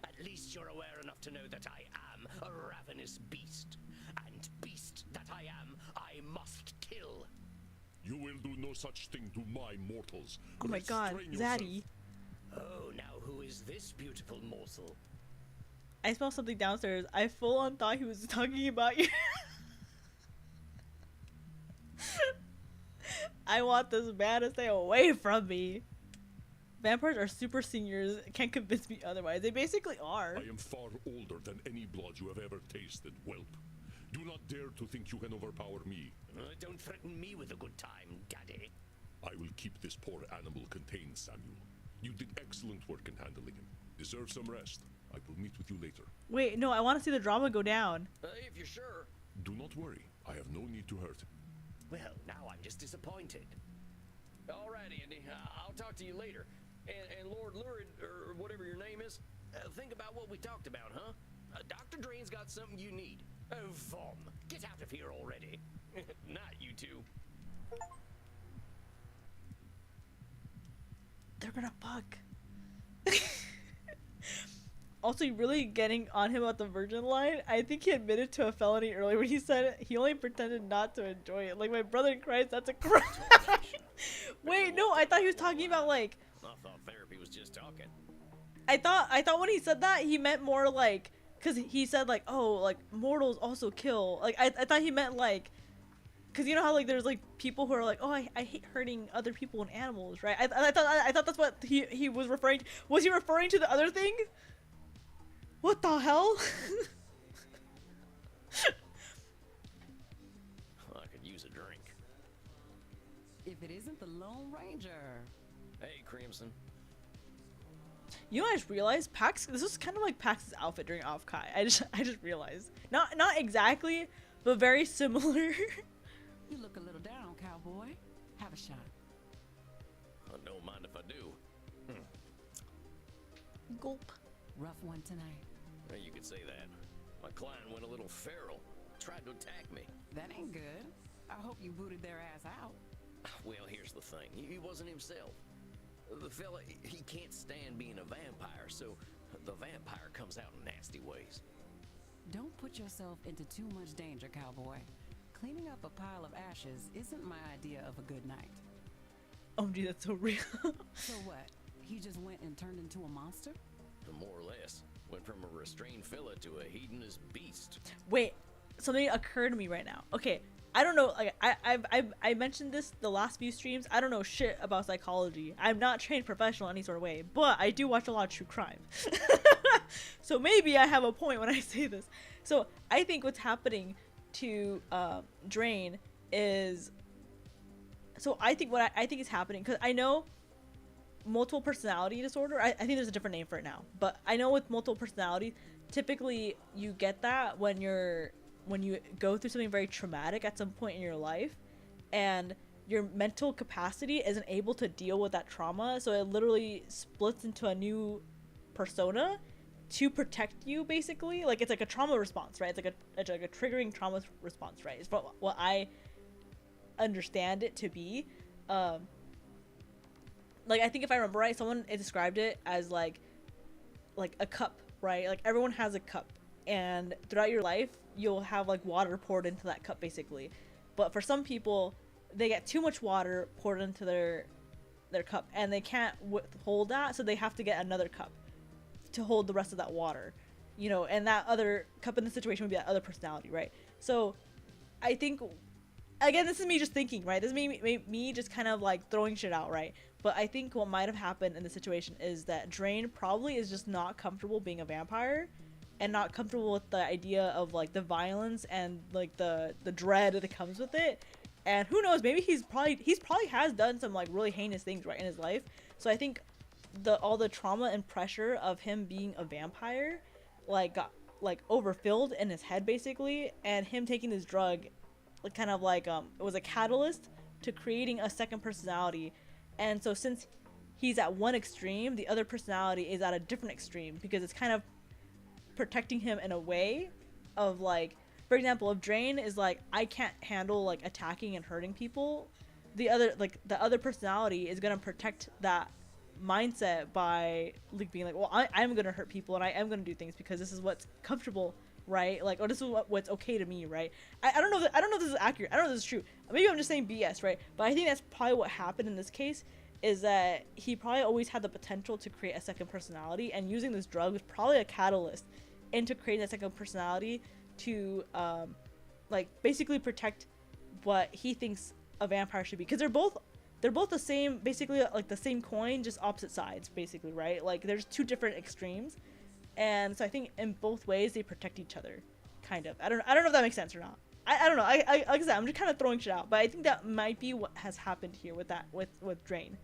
At least you're aware enough to know that I am a ravenous beast. And beast that I am, I must kill. You will do no such thing to my mortals. Oh my god, Restrain yourself. Zaddy. Oh, now who is this beautiful morsel? I smell something downstairs. I full on thought he was talking about you. I want this man to stay away from me. Vampires are super seniors. Can't convince me otherwise. They basically are. I am far older than any blood you have ever tasted, whelp. Do not dare to think you can overpower me. Don't threaten me with a good time, daddy. I will keep this poor animal contained, Samuel. You did excellent work in handling him. Deserve some rest. I will meet with you later. Wait, no, I want to see the drama go down. If you're sure. Do not worry. I have no need to hurt him. Well, now I'm just disappointed. All right, Andy. I'll talk to you later. And Lord Lurid, or whatever your name is, think about what we talked about, huh? Dr. Drain's got something you need. Oh, Vom, get out of here already. Not you two. They're gonna fuck. Also, really getting on him about the virgin line. I think he admitted to a felony earlier when he said he only pretended not to enjoy it. Like, my brother in Christ, that's a crime. Wait, no, I thought he was talking about, like... I thought therapy was just talking. I thought when he said that, he meant more like... Because he said, like, oh, like, mortals also kill. Like, I thought he meant, like... Because you know how, like, there's, like, people who are like, oh, I hate hurting other people and animals, right? I thought that's what he was referring to. Was he referring to the other thing? What the hell? I could use a drink. If it isn't the Lone Ranger. Hey, Crimson. You know what I just realized? Pax, this was kind of like Pax's outfit during Off-Kai. I just realized. Not exactly, but very similar. You look a little down, cowboy. Have a shot. I don't mind if I do. Gulp. Rough one tonight. Well, you could say that. My client went a little feral. Tried to attack me. That ain't good. I hope you booted their ass out. Well, here's the thing. He wasn't himself. The fella, he can't stand being a vampire, so the vampire comes out in nasty ways. Don't put yourself into too much danger, cowboy. Cleaning up a pile of ashes isn't my idea of a good night. Oh, gee, that's so real. So what? He just went and turned into a monster? More or less. Went from a restrained fella to a hedonist beast. Wait, something occurred to me right now. Okay, I don't know. Like I mentioned this the last few streams. I don't know shit about psychology. I'm not trained professional in any sort of way, but I do watch a lot of true crime. So maybe I have a point when I say this. So I think what's happening to Drain is. So I think what I think is happening, because I know multiple personality disorder. I think there's a different name for it now, but I know with multiple personality, typically you get that when you go through something very traumatic at some point in your life, and your mental capacity isn't able to deal with that trauma, so it literally splits into a new persona to protect you, basically. Like, it's like a trauma response, right? It's like a triggering trauma response, right? It's what I understand it to be. Like, I think if I remember right, someone described it as like a cup, right? Like, everyone has a cup, and throughout your life you'll have like water poured into that cup, basically. But for some people, they get too much water poured into their cup, and they can't hold that, so they have to get another cup to hold the rest of that water, you know. And that other cup in the situation would be that other personality, right? So I think, again, this is me just thinking, right? This is me just kind of like throwing shit out, right? But I think what might have happened in the situation is that Drain probably is just not comfortable being a vampire, and not comfortable with the idea of like the violence and like the dread that comes with it. And who knows, maybe he's probably has done some like really heinous things, right, in his life. So I think all the trauma and pressure of him being a vampire like got like overfilled in his head, basically, and him taking this drug like kind of like it was a catalyst to creating a second personality. And so since he's at one extreme, the other personality is at a different extreme, because it's kind of protecting him in a way of, like, for example, if Drain is like, I can't handle like attacking and hurting people, the other personality is gonna protect that mindset by like being like, well, I'm gonna hurt people and I am gonna do things because this is what's comfortable, right? Like, or this is what's okay to me, right? I don't know if this is accurate. I don't know if this is true. Maybe I'm just saying BS, right? But I think that's probably what happened in this case, is that he probably always had the potential to create a second personality, and using this drug was probably a catalyst into creating a second personality to like basically protect what he thinks a vampire should be, because they're both the same, basically, like the same coin, just opposite sides, basically, right? Like, there's two different extremes, and so I think in both ways they protect each other, kind of. I don't know if that makes sense or not. I don't know. Like I said, I'm just kind of throwing shit out, but I think that might be what has happened here with that with Drain.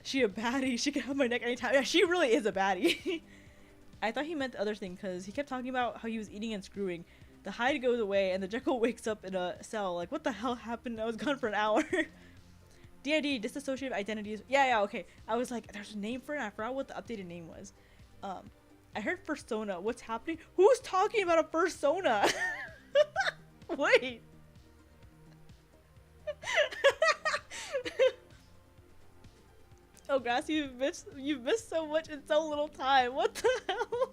She a baddie. She can have my neck anytime. Yeah, she really is a baddie. I thought he meant the other thing because he kept talking about how he was eating and screwing. The hide goes away and the Jekyll wakes up in a cell. Like, what the hell happened? I was gone for an hour. DID, dissociative identities. Yeah, okay. I was like, there's a name for it. And I forgot what the updated name was. I heard persona. What's happening? Who's talking about a persona? Wait. Oh, Grass, you've missed so much in so little time. What the hell?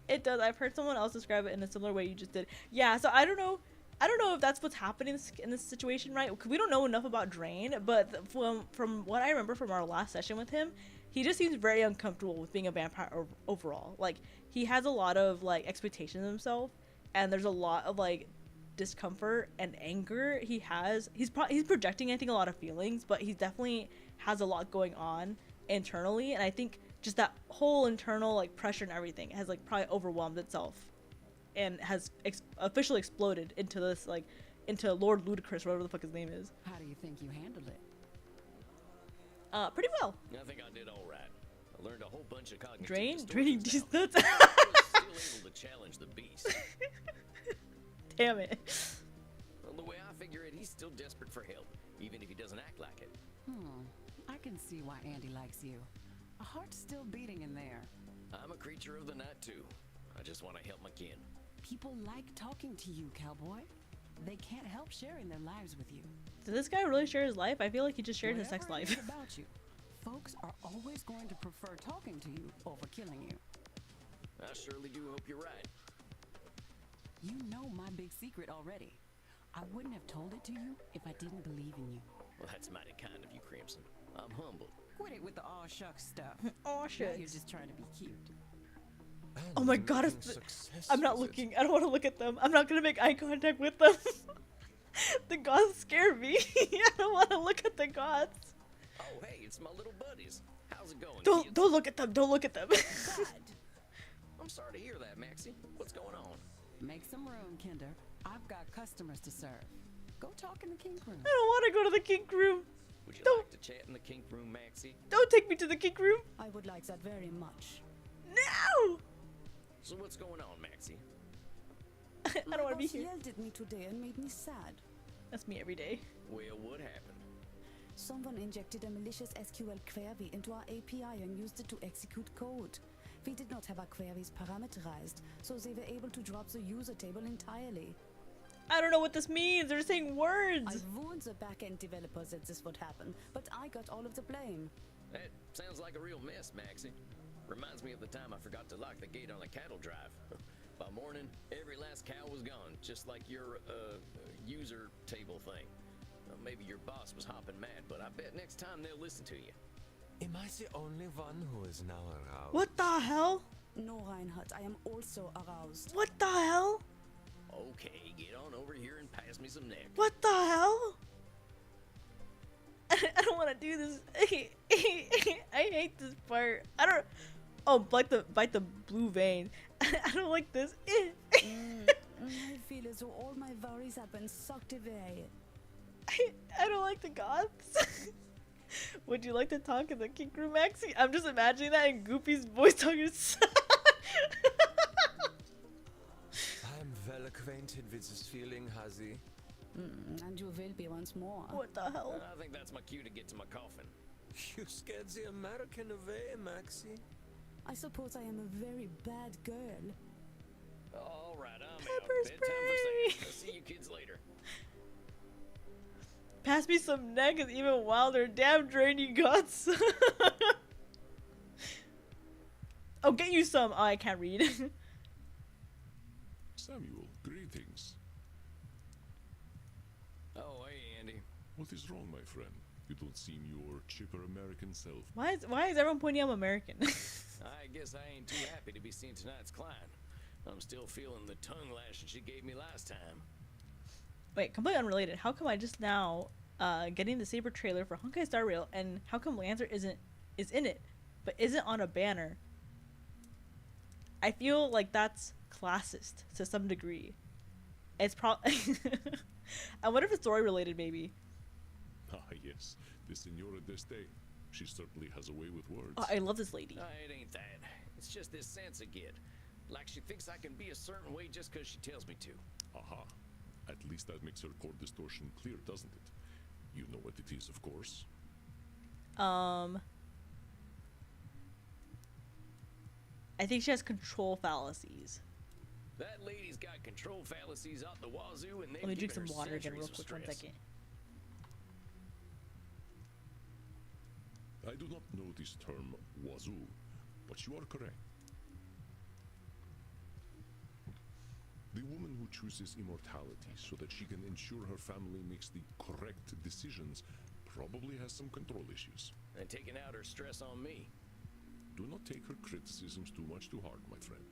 It does. I've heard someone else describe it in a similar way you just did. Yeah, so I don't know if that's what's happening in this situation, right? Because we don't know enough about Drain, but from what I remember from our last session with him, he just seems very uncomfortable with being a vampire overall. Like, he has a lot of, like, expectations of himself, and there's a lot of, like, discomfort and anger he's projecting, I think, a lot of feelings, but he definitely has a lot going on internally, and I think just that whole internal, like, pressure and everything has, like, probably overwhelmed itself and has officially exploded into this, like, into Lord Ludicrous, whatever the fuck his name is. How do you think you handled it? Pretty well. I think I did all right. I learned a whole bunch of cognitive Draining distortions these now. nuts. I was still able to challenge the beast. Damn it. Well, the way I figure it, he's still desperate for help, even if he doesn't act like it. I can see why Andy likes you. A heart's still beating in there. I'm a creature of the night, too. I just want to help my kin. People like talking to you, cowboy. They can't help sharing their lives with you. Did this guy really share his life? I feel like he just shared his sex Whatever it life. is about you, folks are always going to prefer talking to you over killing you. I surely do hope you're right. You know my big secret already. I wouldn't have told it to you if I didn't believe in you. Well, that's mighty kind of you, Crimson. I'm humbled. Quit it with the aw shucks stuff. Oh Now shit. you're just trying to be cute. Oh my god, I'm not looking. I don't want to look at them. I'm not gonna make eye contact with them. The goths scare me. I don't want to look at the goths. Oh, hey, it's my little buddies. How's it going, Don't kids? look at them. Don't look at them. God. I'm sorry to hear that, Maxie. What's going on? Make some room, Kinder. I've got customers to serve. Go talk in the kink room. I don't want to go to the kink room. Would you Don't- like to chat in the kink room, Maxie? Don't take me to the kink room. I would like that very much. No. So what's going on, Maxie? I don't want to be boss here. yelled at me today and made me sad. That's me every day. Well, what happened? Someone injected a malicious SQL query into our API and used it to execute code. We did not have our queries parameterized, so they were able to drop the user table entirely. I don't know what this means. They're saying I words. warned the backend developers that this would happen, but I got all of the blame. That sounds like a real mess, Maxie. Reminds me of the time I forgot to lock the gate on the cattle drive. By morning, every last cow was gone, just like your user table thing. Maybe your boss was hopping mad, but I bet next time they'll listen to you. Am I the only one who is now aroused? What the hell? No, Reinhardt, I am also aroused. What the hell? Okay, get on over here and pass me some neck. What the hell? I don't want to do this. I hate this part. I don't. Oh, bite the blue vein. I don't like this. I feel as though all my worries have been sucked away. I don't like the goths. Would you like to talk in the kink room, Maxie? I'm just imagining that in Goofy's voice talking to I am well acquainted with this feeling, Hazi. And you will be once more. What the hell? I think that's my cue to get to my coffin. You scared the American away, Maxie. I suppose I am a very bad girl. All right, I'm Pepper out. Bedtime for spray. Sam. I'll see you kids later. Pass me some neck is even wilder. Damn, Drain, you goths. Oh, get you some. Oh, I can't read. Samuel, greetings. Oh, hey, Andy. What is wrong, my friend? You don't seem your chipper American self. Why is everyone pointing out I'm American? I guess I ain't too happy to be seeing tonight's client. I'm still feeling the tongue lashing she gave me last time. Wait, completely unrelated. How come I just now getting the Saber trailer for Honkai Star Rail, and how come Lancer is in it, but isn't on a banner? I feel like that's classist to some degree. It's probably. I wonder if it's story related, maybe. Ah, yes, the Senora d'Este. She certainly has a way with words. Oh, I love this lady. It ain't that. It's just this sense I get. Like she thinks I can be a certain way just because she tells me to. Aha. At least that makes her core distortion clear, doesn't it? You know what it is, of course. I think she has control fallacies. That lady's got control fallacies out the wazoo, and they've Let me drink given some her water again real centuries of quick. 1 stress. second. I do not know this term, wazoo, but you are correct. The woman who chooses immortality so that she can ensure her family makes the correct decisions probably has some control issues. And taking out her stress on me. Do not take her criticisms too much to heart, my friend.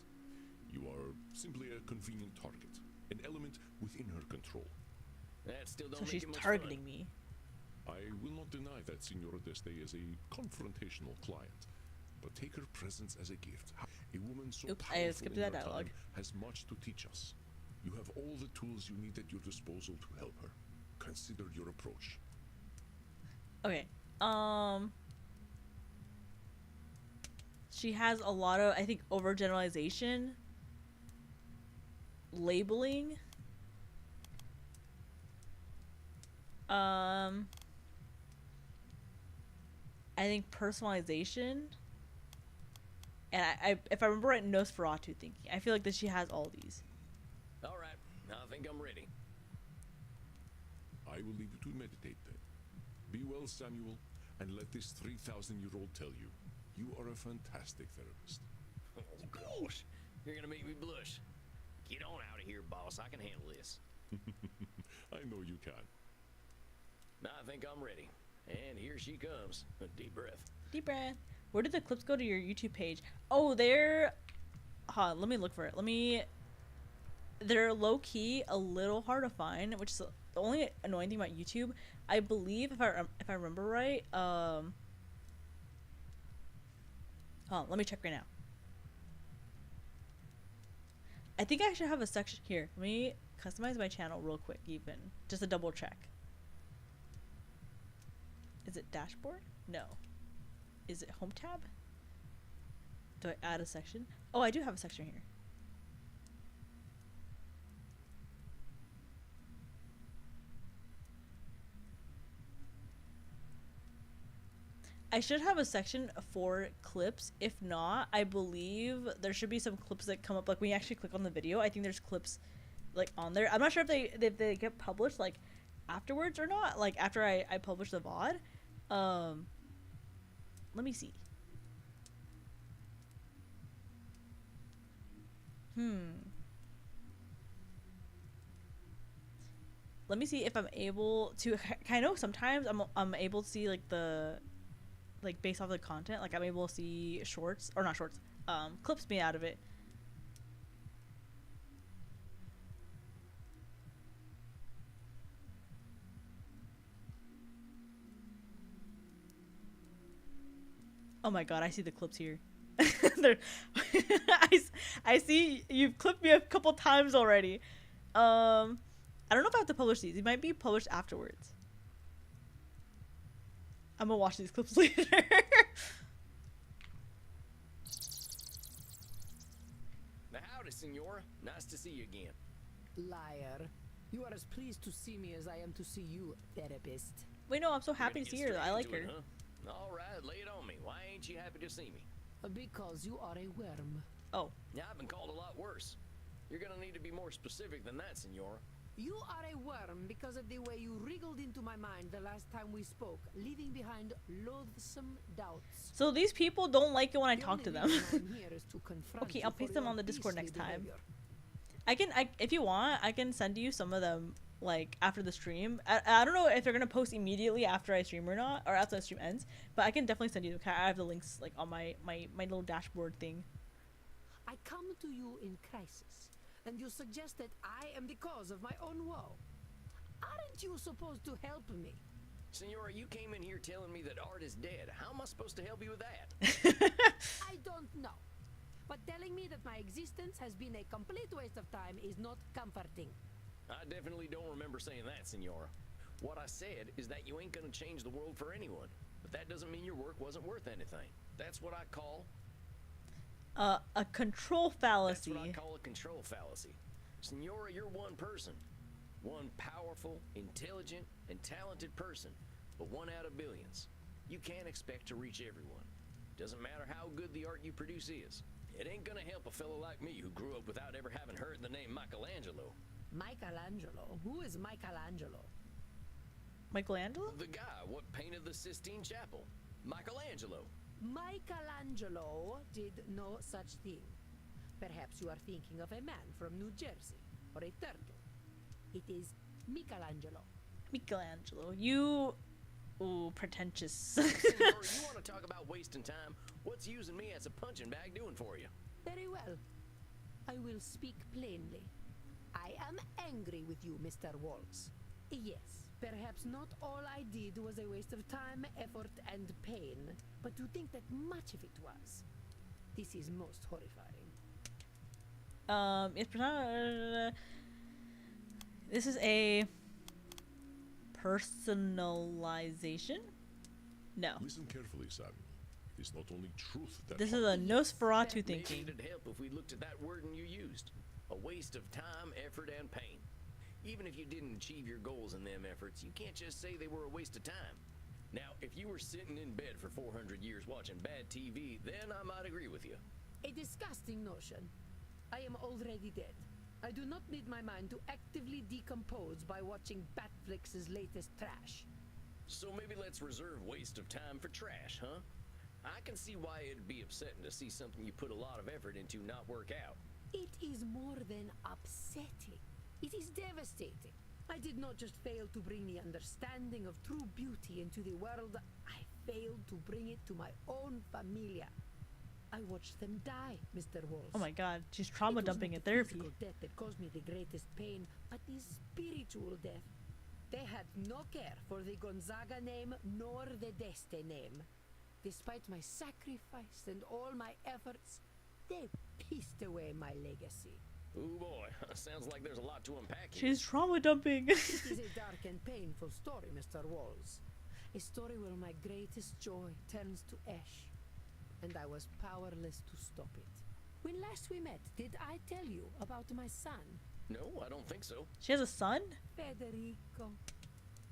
You are simply a convenient target, an element within her control. That still don't So make she's it much targeting fun. me. I will not deny that Senora d'Este is a confrontational client, but take her presence as a gift. A woman so Oops, I powerful skipped in that her dialogue. time has much to teach us. You have all the tools you need at your disposal to help her. Consider your approach. Okay. She has a lot of, I think, overgeneralization, labeling. I think personalization. And I if I remember right, Nosferatu thinking. I feel like that she has all these. All right, I think I'm ready. I will leave you to meditate then. Be well, Samuel, and let this 3,000-year-old tell you, you are a fantastic therapist. Oh gosh, you're gonna make me blush. Get on out of here, boss. I can handle this. I know you can. Now I think I'm ready. And here she comes. A deep breath. Deep breath. Where did the clips go to your YouTube page? Oh, they're... Hold on, let me look for it. They're low-key a little hard to find, which is the only annoying thing about YouTube. I believe, if I remember right, hold on, let me check right now. I think I should have a section here. Let me customize my channel real quick, even. Just to double check. Is it dashboard? No. Is it home tab? Do I add a section? Oh, I do have a section here. I should have a section for clips. If not, I believe there should be some clips that come up. Like when you actually click on the video, I think there's clips like on there. I'm not sure if they get published like afterwards or not. Like after I publish the VOD. Let me see. Let me see if I'm able to. I know sometimes I'm able to see like the, like based off the content. Like I'm able to see shorts or not shorts, clips made out of it. Oh my god, I see the clips here. I see you've clipped me a couple times already. I don't know if I have to publish these. They might be published afterwards. I'm gonna watch these clips later. Now, howdy, Senora. Nice to see you again. Liar. You are as pleased to see me as I am to see you, therapist. Wait, no, I'm so We're happy gonna to see get her. straight I like into her. it, huh? All right, lay it on me. Why ain't you happy to see me? Because you are a worm. Oh, Yeah, I've been called a lot worse. You're gonna need to be more specific than that, Senora. You are a worm because of the way you wriggled into my mind the last time we spoke, leaving behind loathsome doubts. so these people don't like it when I The talk only to them. reason I'm here is to confront Okay, you I'll for paste them your on the Discord beastly next time. behavior. If you want, I can send you some of them like after the stream. I don't know if they're gonna post immediately after I stream or not, or after the stream ends. But I can definitely send you them. I have the links like on my little dashboard thing. I come to you in crisis, and you suggest that I am the cause of my own woe. Aren't you supposed to help me? Senora, you came in here telling me that Art is dead. How am I supposed to help you with that? I don't know. but telling me that my existence has been a complete waste of time is not comforting. I definitely don't remember saying that, Senora. What I said is that you ain't gonna change the world for anyone, but that doesn't mean your work wasn't worth anything. That's what I call a control fallacy. That's what I call a control fallacy. Senora, you're one person. One powerful, intelligent, and talented person, but one out of billions. You can't expect to reach everyone. Doesn't matter how good the art you produce is. It ain't gonna help a fellow like me who grew up without ever having heard the name Michelangelo. Michelangelo? Who is Michelangelo? Michelangelo? The guy what painted the Sistine Chapel. Michelangelo. Michelangelo did no such thing. Perhaps you are thinking of a man from New Jersey, or a turtle. It is Michelangelo. Michelangelo. You... Ooh, pretentious. Senor, you want to talk about wasting time? What's using me as a punching bag doing for you? Very well. I will speak plainly. I am angry with you, Mr. Waltz. Yes, perhaps not all I did was a waste of time, effort, and pain, but to think that much of it was. This is most horrifying. This is a personalization? No. Listen carefully, Samuel. It is not only truth that This is a Nosferatu Maybe thinking. it'd help if we looked at that wording you used. A waste of time, effort, and pain. Even if you didn't achieve your goals in them efforts, you can't just say they were a waste of time. Now, if you were sitting in bed for 400 years watching bad TV, then I might agree with you. A disgusting notion. I am already dead. I do not need my mind to actively decompose by watching Batflix's latest trash. So maybe let's reserve waste of time for trash, huh? I can see why it'd be upsetting to see something you put a lot of effort into not work out. It is more than upsetting. It is devastating. I did not just fail to bring the understanding of true beauty into the world, I failed to bring it to my own familia. I watched them die, Mr. Walsh. Oh my god, she's trauma dumping in therapy. It was not the physical death that caused me the greatest pain, but the spiritual death. They had no care for the Gonzaga name nor the Deste name. Despite my sacrifice and all my efforts, they pissed away my legacy. Ooh boy, sounds like there's a lot to unpack here. She's trauma dumping. It is a dark and painful story, Mr. Walls. A story where my greatest joy turns to ash, and I was powerless to stop it. When last we met, did I tell you about my son? No, I don't think so. She has a son? Federico.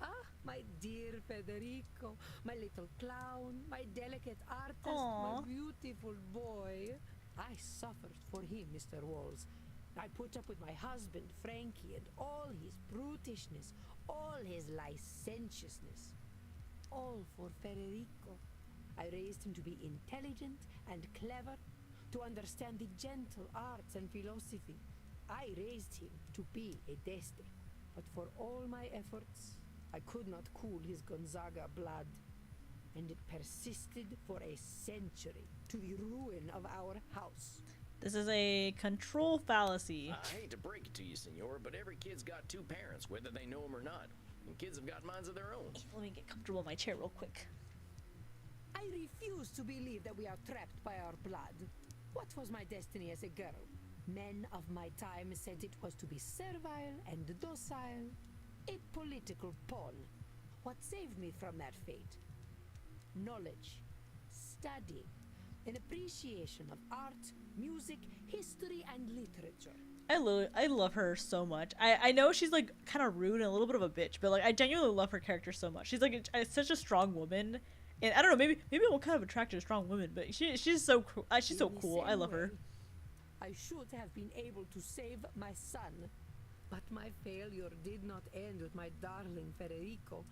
Ah, my dear Federico, my little clown, my delicate artist, Aww. my beautiful boy. I suffered for him, Mr. Walls. I put up with my husband, Frankie, and all his brutishness, all his licentiousness. All for Federico. I raised him to be intelligent and clever, to understand the gentle arts and philosophy. I raised him to be a Deste, but for all my efforts, I could not cool his Gonzaga blood, and it persisted for a century, to the ruin of our house. This is a control fallacy. I hate to break it to you, senor, but every kid's got two parents, whether they know them or not. And kids have got minds of their own. Let me get comfortable in my chair real quick. I refuse to believe that we are trapped by our blood. What was my destiny as a girl? Men of my time said it was to be servile and docile, a political pawn. What saved me from that fate? Knowledge, study, an appreciation of art, music, history, and literature. I love her so much. I know she's like kind of rude and a little bit of a bitch, but like I genuinely love her character so much. She's like such a strong woman, and I don't know, maybe I'm kind of attracted to strong women, but she's so cool. She's so cool. I love her. I should have been able to save my son, but my failure did not end with my darling Federico.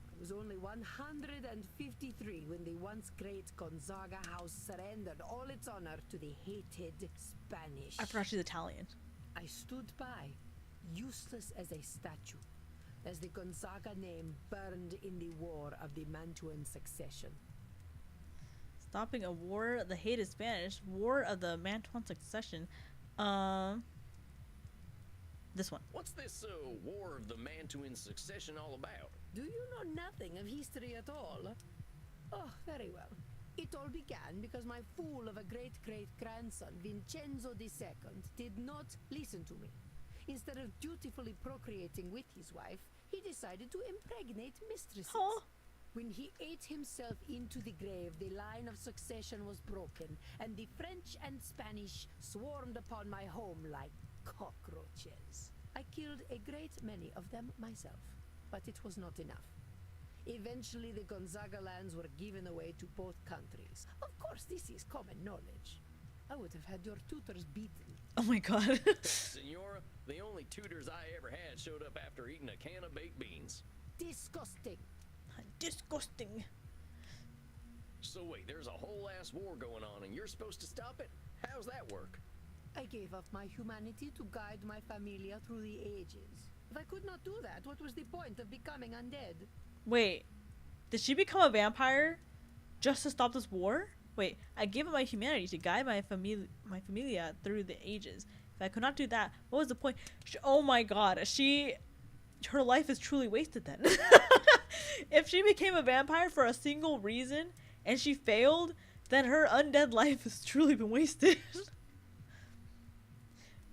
I was only 153 when the once great Gonzaga house surrendered all its honor to the hated Spanish. I forgot she's Italian. I stood by, useless as a statue, as the Gonzaga name burned in the war of the Mantuan succession. Stopping a war, the hated Spanish, war of the Mantuan succession. This one. What's this war of the Mantuan succession all about? Do you know nothing of history at all? Oh, very well. It all began because my fool of a great-great-grandson, Vincenzo II, did not listen to me. Instead of dutifully procreating with his wife, he decided to impregnate mistresses. Huh? When he ate himself into the grave, the line of succession was broken, and the French and Spanish swarmed upon my home like cockroaches. I killed a great many of them myself, but it was not enough. Eventually, the Gonzaga lands were given away to both countries. Of course, this is common knowledge. I would have had your tutors beaten. Oh my god. Senora, the only tutors I ever had showed up after eating a can of baked beans. Disgusting. Disgusting. So wait, there's a whole ass war going on and you're supposed to stop it? How's that work? I gave up my humanity to guide my familia through the ages. If I could not do that, what was the point of becoming undead? Wait, did she become a vampire just to stop this war? Wait, I gave up my humanity to guide my familia through the ages. If I could not do that, what was the point? Oh my god, her life is truly wasted then. If she became a vampire for a single reason and she failed, then her undead life has truly been wasted.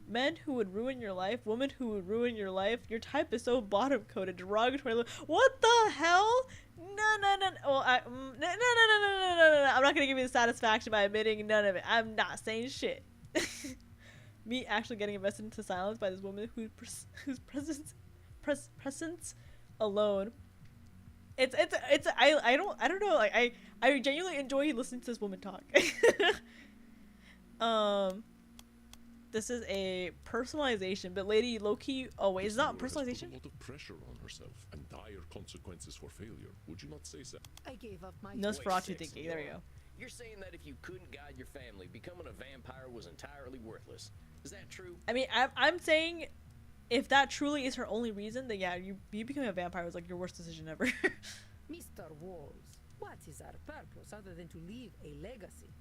Men who would ruin your life, women who would ruin your life. Your type is so bottom-coded, derogatory. What the hell? No. Well, no. I'm not gonna give you the satisfaction by admitting none of it. I'm not saying shit. Me actually getting invested into silence by this woman whose presence alone. I don't know. Like I genuinely enjoy listening to this woman talk. This is a personalization, but Lady Loki. Oh wait, it's not personalization. A lot of pressure on herself and dire consequences for failure. Would you not say so? I gave up my Nosferatu thinking. There we go. You're saying that if you couldn't guide your family, becoming a vampire was entirely worthless. Is that true? I mean, I'm saying, if that truly is her only reason, then yeah, you becoming a vampire was like your worst decision ever. Mr. Walls, what is our purpose other than to leave a legacy?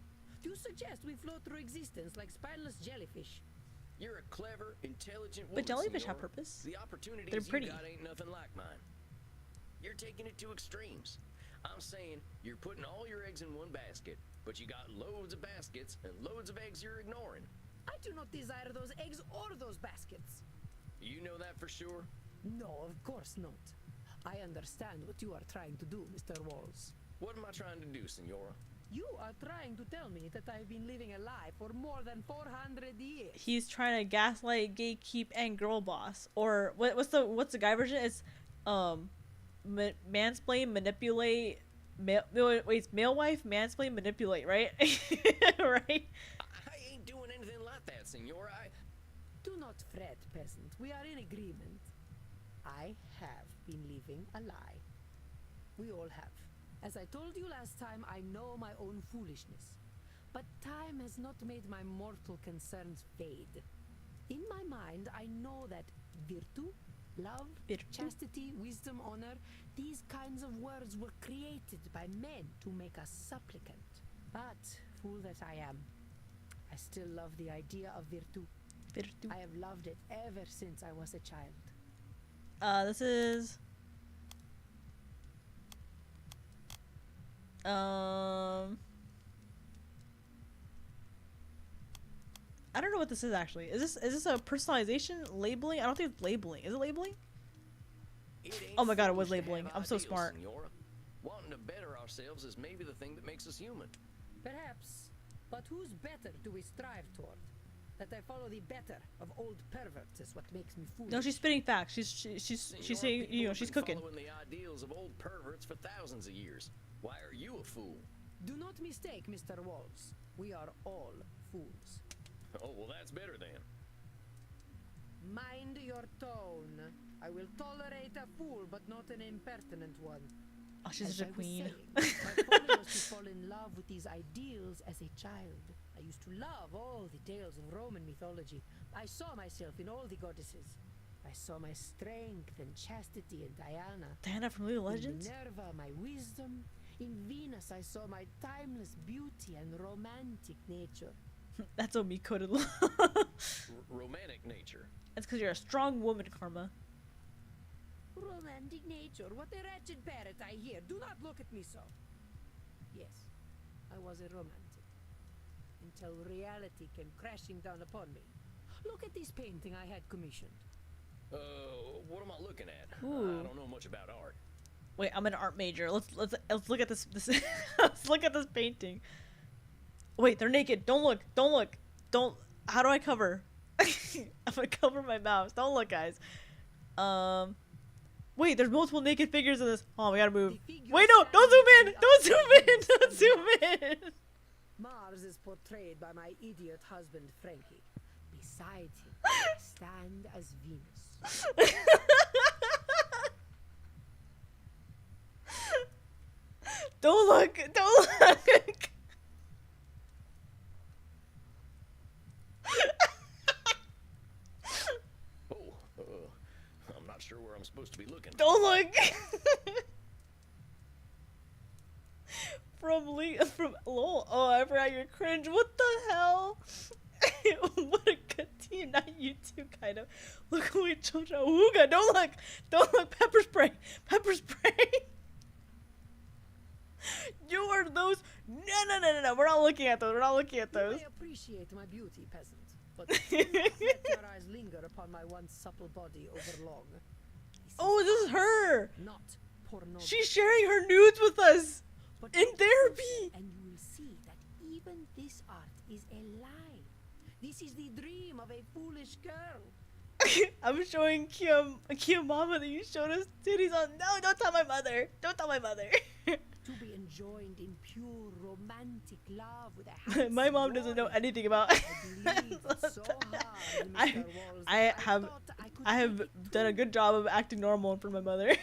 Do you suggest we float through existence like spineless jellyfish? You're a clever, intelligent woman, But jellyfish Senora. have purpose. The opportunities They're pretty. you got ain't nothing like mine. You're taking it to extremes. I'm saying you're putting all your eggs in one basket, but you got loads of baskets and loads of eggs you're ignoring. I do not desire those eggs or those baskets. You know that for sure? No, of course not. I understand what you are trying to do, Mr. Walls. What am I trying to do, Senora? You are trying to tell me that I've been living a lie for more than 400 years. He's trying to gaslight, gatekeep, and girl boss. Or what's the guy version? It's mansplain, manipulate. It's male wife, mansplain, manipulate, right? Right? I ain't doing anything like that, Senora. Do not fret, peasant. We are in agreement. I have been living a lie. We all have. As I told you last time, I know my own foolishness. But time has not made my mortal concerns fade. In my mind, I know that virtue, love, chastity, wisdom, honor, these kinds of words were created by men to make us supplicant. But, fool that I am, I still love the idea of virtue. I have loved it ever since I was a child. This is I don't know what this is actually. Is this a personalization? Labeling? I don't think it's labeling. Is it labeling? Oh my god, it was labeling. I'm so smart. Senora. Wanting to better ourselves is maybe the thing that makes us human. Perhaps. But whose better do we strive toward? That I follow the better of old perverts is what makes me foolish. No, she's spitting facts. She's saying, you know, she's cooking. Following the ideals of old perverts for thousands of years. Why are you a fool? Do not mistake, Mr. Walls. We are all fools. Oh, well, that's better then. Mind your tone. I will tolerate a fool, but not an impertinent one. Oh, she's As such a I was queen. saying, my folly was to fall in love with these ideals as a child. I used to love all the tales of Roman mythology. I saw myself in all the goddesses. I saw my strength and chastity in Diana. Diana from Little In Legends? Minerva, my wisdom. In Venus, I saw my timeless beauty and romantic nature. That's what me coded. Romantic nature. That's because you're a strong woman, Karma. Romantic nature, what a wretched parrot I hear. Do not look at me so. Yes, I was a romantic. Until reality came crashing down upon me. Look at this painting I had commissioned. What am I looking at? Ooh. I don't know much about art. Wait, I'm an art major. Let's look at this. Let's look at this painting. Wait, they're naked. Don't look. Don't look. Don't. How do I cover? I'm gonna cover my mouse. Don't look, guys. Wait, there's multiple naked figures in this. Oh, we gotta move. Wait, no! Don't zoom in! Don't zoom in! Don't zoom in! Mars is portrayed by my idiot husband Frankie. Beside him, I stand as Venus. Don't look! Don't look! Oh, I'm not sure where I'm supposed to be looking. Don't look! From lol. Oh, I forgot you're cringe. What the hell? What a good team. Not you two, kind of. Look who we children. Ooga, don't look! Don't look! Pepper spray! Pepper spray! You are those. No. We're not looking at those. We're not looking at You those. may appreciate my beauty, peasant, but do not let your eyes linger upon my once supple body over long. Oh, this is her. Not pornography. She's sharing her nudes with us But in look therapy. closer and you will see that even this art is a lie. This is the dream of a foolish girl. I'm showing Kiyamama that you showed us titties on. No, don't tell my mother. Don't tell my mother. To be enjoined in pure romantic love with a handsome My mom doesn't know boy. anything about. I believed so hard in I- Mr. Walls I that have- thought I could I have make it done a true. good job of acting normal in front of my mother.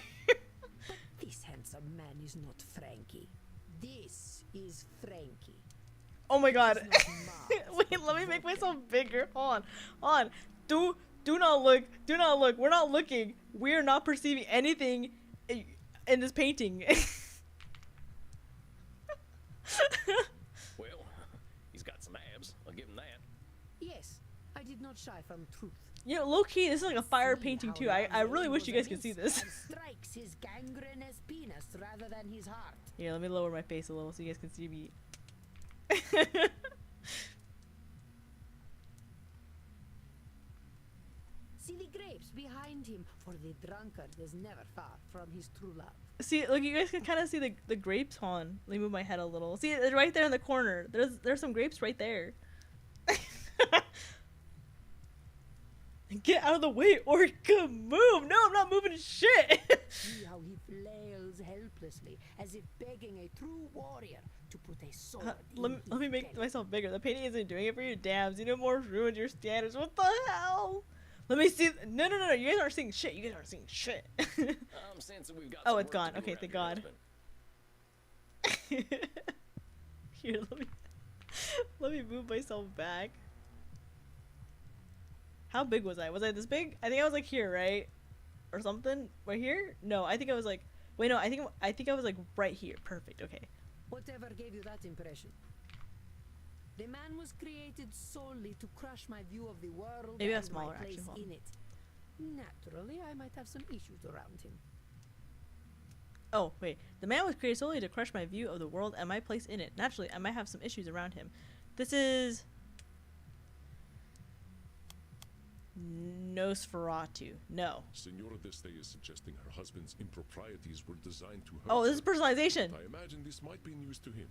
This handsome man is not Frankie. This is Frankie. Oh my god. This is not Mars, Wait, but let me make Vulcan. myself bigger. Hold on. Do not look. Do not look. We're not looking. We're not perceiving anything in this painting. Well, he's got some abs. I'll give him that. Yes, I did not shy from truth. You know, low key, this is like a fire See painting how too. I love's really aim wish was you guys a could see miss this. and strikes his gangrenous penis rather than his heart. Here, let me lower my face a little so you guys can see me. See the grapes behind him, for the drunkard is never far from his true love. See, look, you guys can kind of see the grapes. Hold on, let me move my head a little. See, it's right there in the corner. There's some grapes right there. Get out of the way, Orca! Move! No, I'm not moving shit. See how he flails helplessly, as if begging a true warrior to put a sword let me his make belly. myself bigger. The painting isn't doing it for you. Damn, Xenomorph ruined your standards. What the hell? Let me see. No. You guys aren't seeing shit. You guys aren't seeing shit. I'm sensing we've got Oh, some it's work gone. to do Okay, around thank your God. husband. Here, let me move myself back. How big was I? Was I this big? I think I was like here, right? Or something? Right here? No, I think I was like. Wait, no. I think I was like right here. Perfect. Okay. Whatever gave you that impression? The man was created solely to crush my view of the world Maybe and that's smaller, my place actually, hold on. in it. Naturally, I might have some issues around him. Oh, wait. The man was created solely to crush my view of the world and my place in it. Naturally, I might have some issues around him. This is Nosferatu. No. Senora Deste is suggesting her husband's improprieties were designed to hurt Oh, this is her. personalization. I imagine this might be news to him.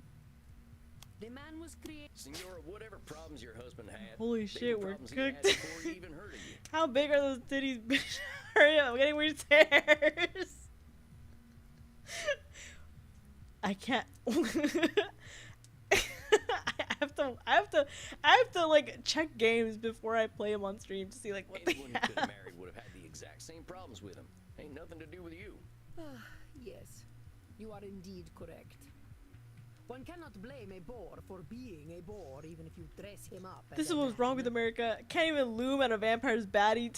The man was created. Senora, whatever problems your husband had, Holy they shit, were we're problems he had cooked. before he even heard of you. How big are those titties, bitch? Hurry up, I'm getting weird stares. I can't. I have to like check games before I play them on stream to see like what they Anyone who could have have. married would have had the exact same problems with him. Ain't nothing to do with you. Yes, you are indeed correct. One cannot blame a boar for being a boar, even if you dress him up. This as is a what's wrong man. with America. Can't even loom at a vampire's baddie.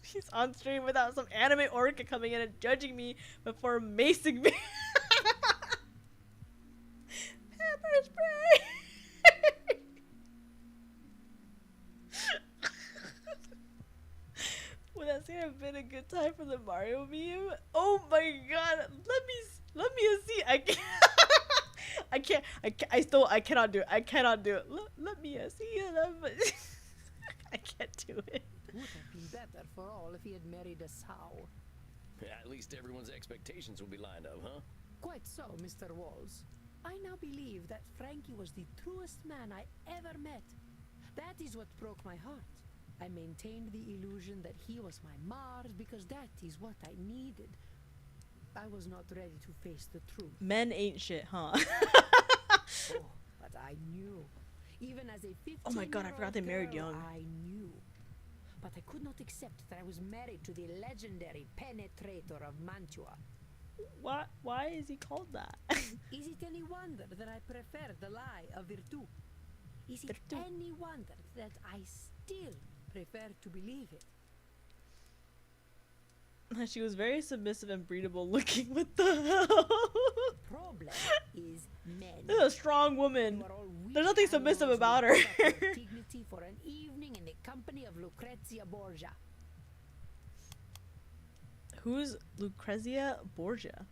He's on stream without some anime orca coming in and judging me before macing me. Pepper spray. Would that scene have been a good time for the Mario meme? Oh my god! Let me see. I can't. I cannot do it. I cannot do it. Let me see it. I can't do it. Would have been better for all if he had married a sow. At least everyone's expectations will be lined up, huh? Quite so, Mr. Walls. I now believe that Frankie was the truest man I ever met. That is what broke my heart. I maintained the illusion that he was my Mars because that is what I needed. I was not ready to face the truth. Men ain't shit, huh? Oh, but I knew. Even as a 15-year-old Oh my god, I forgot they married girl, young. I knew. But I could not accept that I was married to the legendary penetrator of Mantua. Why is he called that? Is it any wonder that I prefer the lie of Virtu? Is it Virtu. any wonder that I still prefer to believe it? She was very submissive and breedable looking. What the hell? Problem is men. This is a strong woman. You are all weak There's nothing submissive animals about with her. proper dignity for an evening in the company of Lucrezia Borgia. Who's Lucrezia Borgia?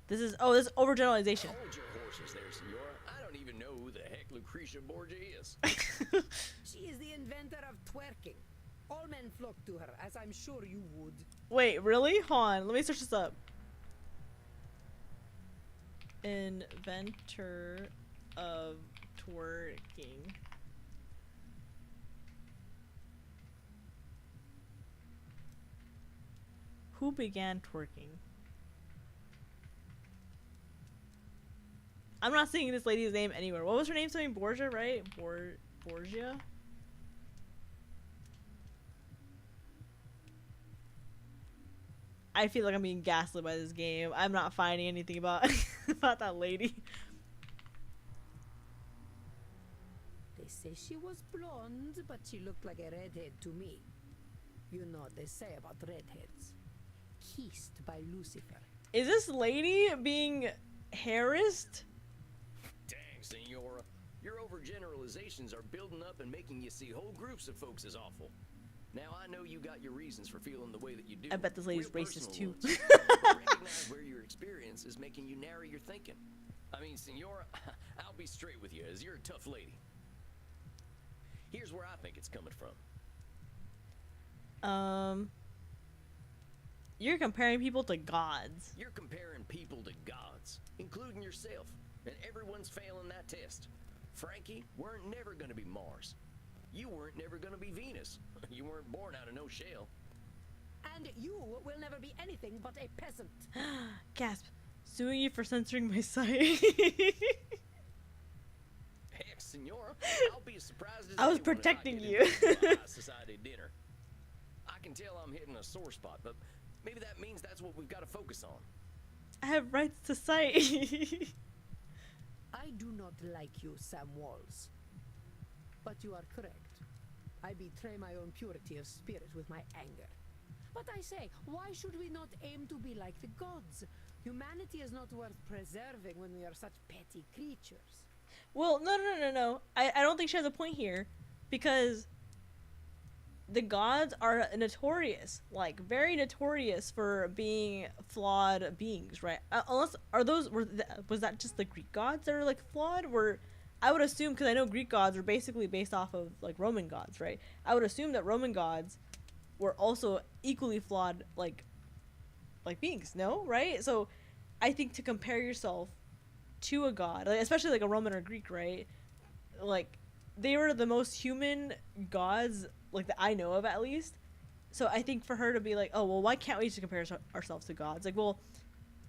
This is overgeneralization. Hold your horses there, Senora. I don't even know who the heck Lucretia Borgia is. She is the inventor of twerking. All men flock to her, as I'm sure you would. Wait, really? Hold on, let me search this up. Inventor of twerking. Who began twerking? I'm not seeing this lady's name anywhere. What was her name? Something Borgia, right? Borgia? I feel like I'm being gaslit by this game. I'm not finding anything about about that lady. They say she was blonde, but she looked like a redhead to me. You know what they say about redheads. Kissed by Lucifer. Is this lady being harassed? Dang, Senora. Your overgeneralizations are building up and making you see whole groups of folks as awful. Now, I know you got your reasons for feeling the way that you do. I bet this lady's Real racist personal too. ones. But recognize where your experience is making you narrow your thinking. I mean, Senora, I'll be straight with you, as you're a tough lady. Here's where I think it's coming from. You're comparing people to gods. You're comparing people to gods, including yourself, and everyone's failing that test. Frankie weren't never gonna be Mars. You weren't never gonna be Venus. You weren't born out of no shell. And you will never be anything but a peasant. Gasp. Suing you for censoring my site. Heck, Senora, I'll be as surprised as I was anyone if protecting get you. invited to a high society dinner. I can tell I'm hitting a sore spot, but maybe that means that's what we've got to focus on. I have rights to cite. I do not like you, Sam Walls. But you are correct. I betray my own purity of spirit with my anger. But I say, why should we not aim to be like the gods? Humanity is not worth preserving when we are such petty creatures. Well, no. I don't think she has a point here, because the gods are notorious, like very notorious for being flawed beings, right? Unless was that just the Greek gods that are like flawed? I would assume, because I know Greek gods are basically based off of like Roman gods, right? I would assume that Roman gods were also equally flawed, like beings, no, right? So I think to compare yourself to a god, like, especially like a Roman or Greek, right? Like they were the most human gods, like that I know of at least. So I think for her to be like, oh well, why can't we just compare ourselves to gods? Like, well,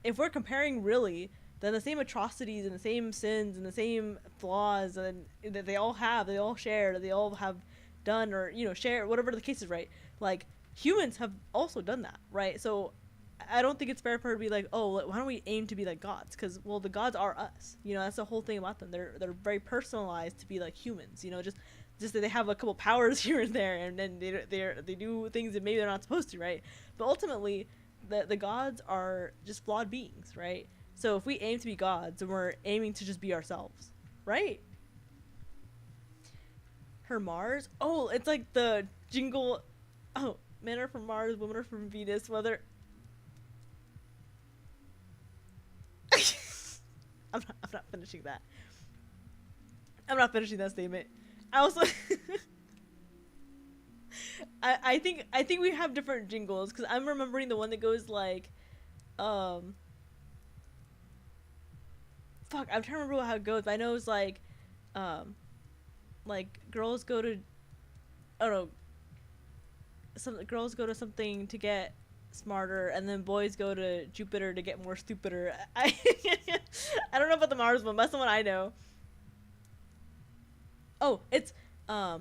if we're comparing really, then the same atrocities and the same sins and the same flaws and that they all share, they all have done, or share, whatever the case is, right? Like humans have also done that, right? So I don't think it's fair for her to be like, oh, why don't we aim to be like gods? Because, well, the gods are us. That's the whole thing about them. They're very personalized to be like humans. Just that they have a couple powers here and there, and then they do things that maybe they're not supposed to, right? But ultimately, the gods are just flawed beings, right? So if we aim to be gods, then we're aiming to just be ourselves, right? Her Mars? Oh, it's like the jingle. Oh, men are from Mars, women are from Venus. Whether I'm not finishing that. I'm not finishing that statement. I also I think we have different jingles because I'm remembering the one that goes like fuck, I'm trying to remember how it goes, but I know it's like girls go to, oh no, some girls go to something to get smarter, and then boys go to Jupiter to get more stupider. I don't know about the Mars one, but that's the one I know. Oh, it's I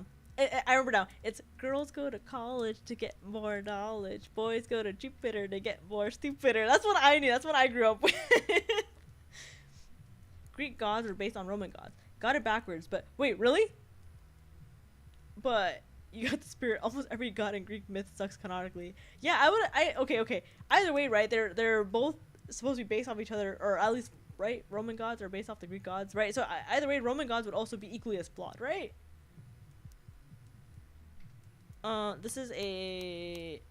remember now. It's girls go to college to get more knowledge. Boys go to Jupiter to get more stupider. That's what I knew. That's what I grew up with. Greek gods were based on Roman gods. Got it backwards, but wait, really? But you got the spirit. Almost every god in Greek myth sucks canonically. Yeah, okay. Either way, right? They're both supposed to be based off each other, or at least, right? Roman gods are based off the Greek gods, right? So either way, Roman gods would also be equally as flawed, right? This is a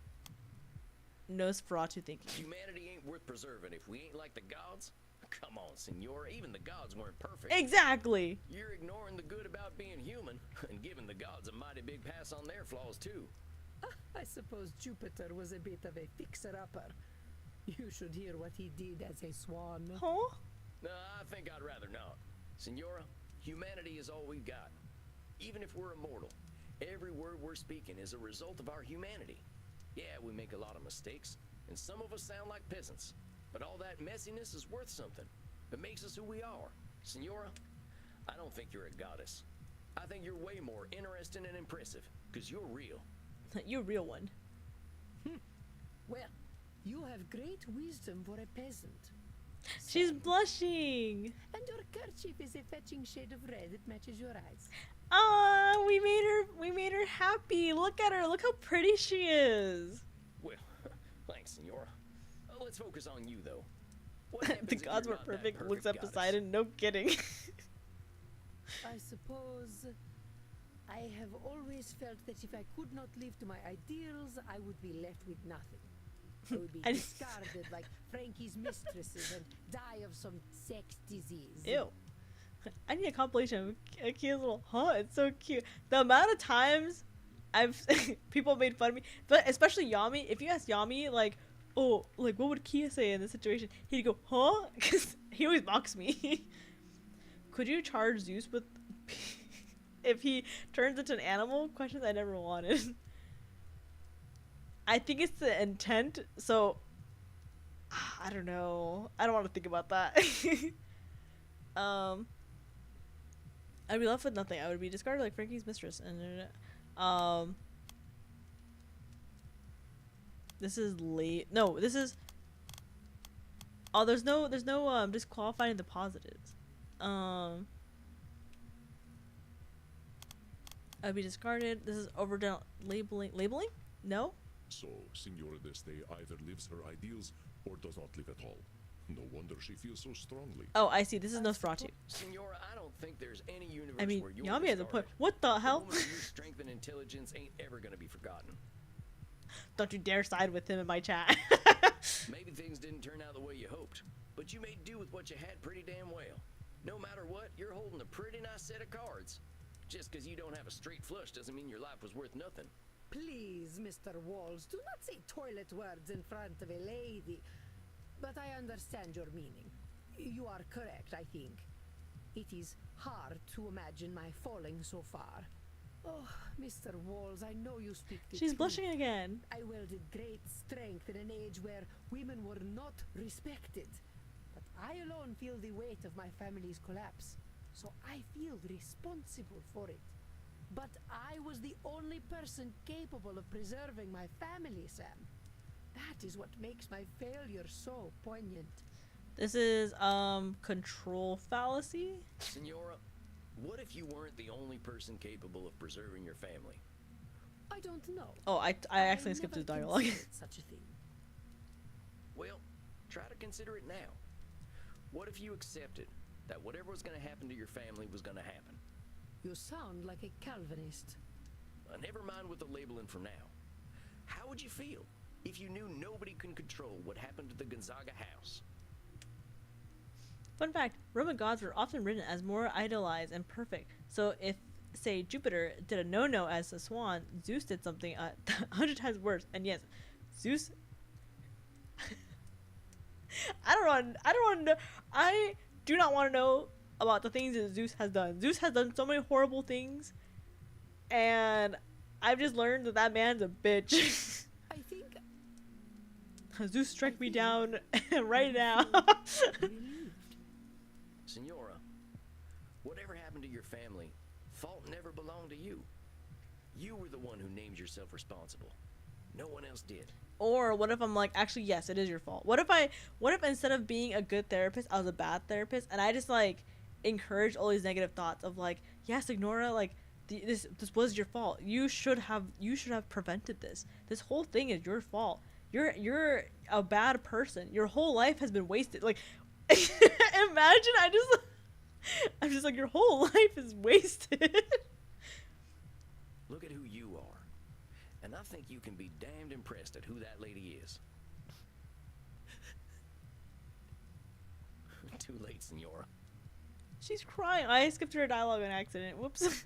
Nosferatu thinking. Humanity ain't worth preserving if we ain't like the gods. Come on, Senora, even the gods weren't perfect. Exactly. You're ignoring the good about being human and giving the gods a mighty big pass on their flaws too. I suppose Jupiter was a bit of a fixer-upper. You should hear what he did as a swan. Huh? No, I think I'd rather not. Senora, humanity is all we've got. Even if we're immortal, every word we're speaking is a result of our humanity. Yeah, we make a lot of mistakes, and some of us sound like peasants. But all that messiness is worth something. It makes us who we are. Senora, I don't think you're a goddess. I think you're way more interesting and impressive, because you're real. You're a real one. Well, you have great wisdom for a peasant. She's blushing. And your kerchief is a fetching shade of red that matches your eyes. Ah, we made her happy. Look at her. Look how pretty she is. Well, thanks, Senora. Let's focus on you, though. What happens The if gods you're were not that perfect. Looks up goddess? Poseidon. No kidding. I suppose I have always felt that if I could not live to my ideals, I would be left with nothing. I would be discarded like Frankie's mistresses and die of some sex disease. Ew. I need a compilation of a cute little, it's so cute. The amount of times people made fun of me, but especially Yami. If you ask Yami, like, oh, like, what would Kia say in this situation? He'd go, because he always mocks me. Could you charge Zeus with if he turns into an animal? Questions I never wanted. I think it's the intent, so I don't know. I don't want to think about that. I'd be left with nothing. I would be discarded like Frankie's mistress. And this is late. No, this is. Oh, there's no disqualifying the positives. I'd be discarded. This is overdone labeling. No. So, Signora d'Este either lives her ideals or does not live at all. No wonder she feels so strongly. Oh, I see. This is Nosferatu. Senora, I don't think there's any universe I mean, where you're Yami has a point. discarded. What the A hell? woman of your strength and intelligence ain't ever gonna be forgotten. Don't you dare side with him in my chat. Maybe things didn't turn out the way you hoped, but you made do with what you had pretty damn well. No matter what, you're holding a pretty nice set of cards. Just because you don't have a straight flush doesn't mean your life was worth nothing. Please, Mr. Walls, do not say toilet words in front of a lady. But I understand your meaning. You are correct, I think. It is hard to imagine my falling so far. Oh, Mr. Walls, I know you speak the She's truth. blushing again. I wielded great strength in an age where women were not respected. But I alone feel the weight of my family's collapse, so I feel responsible for it. But I was the only person capable of preserving my family, Sam. That is what makes my failure so poignant. This is control fallacy. Senora, what if you weren't the only person capable of preserving your family? I don't know. Oh, I accidentally skipped never the dialogue. considered such a thing. Well, try to consider it now. What if you accepted that whatever was going to happen to your family was going to happen? You sound like a Calvinist. Never mind with the labeling for now. How would you feel if you knew nobody can control what happened to the Gonzaga house? Fun fact, Roman gods were often written as more idealized and perfect. So if, say, Jupiter did a no-no as a swan, Zeus did something 100 times worse. And yes, Zeus... I do not want to know about the things that Zeus has done. Zeus has done so many horrible things, and I've just learned that that man's a bitch. I think Zeus strike me down right now. relieved. Senora, whatever happened to your family, fault never belonged to you. You were the one who named yourself responsible. No one else did. Or what if I'm like, actually, yes, it is your fault. What if instead of being a good therapist, I was a bad therapist, and I just like encourage all these negative thoughts of like, yes, Ignora, like this was your fault. You should have prevented this. This whole thing is your fault. You're a bad person. Your whole life has been wasted. Like, imagine I'm just like, your whole life is wasted. Look at who you are. And I think you can be damned impressed at who that lady is. Too late, Senora. She's crying. I skipped her dialogue on accident. Whoops.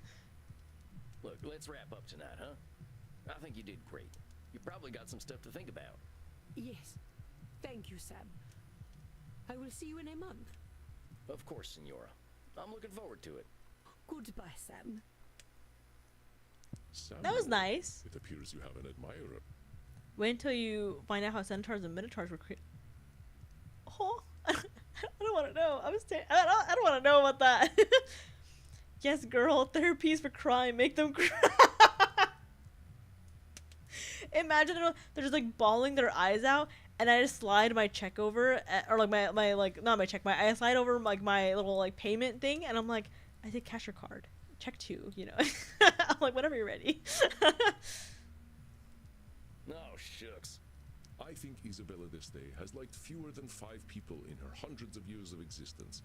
Look, let's wrap up tonight, huh? I think you did great. You probably got some stuff to think about. Yes. Thank you, Sam. I will see you in a month. Of course, Senora. I'm looking forward to it. Goodbye, Sam. That was Samuel, nice. It appears you have an admirer. Wait until you find out how centaurs and minotaurs were created. Oh, I don't want to know. I don't want to know about that. Yes, girl. Therapies for crime. Make them cry. Imagine they're just like bawling their eyes out, and I just slide my check over, or like my like not my check, I slide over like my little like payment thing, and I'm like, I did cash your card. Check 2, you know. I'm like, whenever you're ready. Oh, shucks. I think Isabella d'Este has liked fewer than 5 people in her hundreds of years of existence,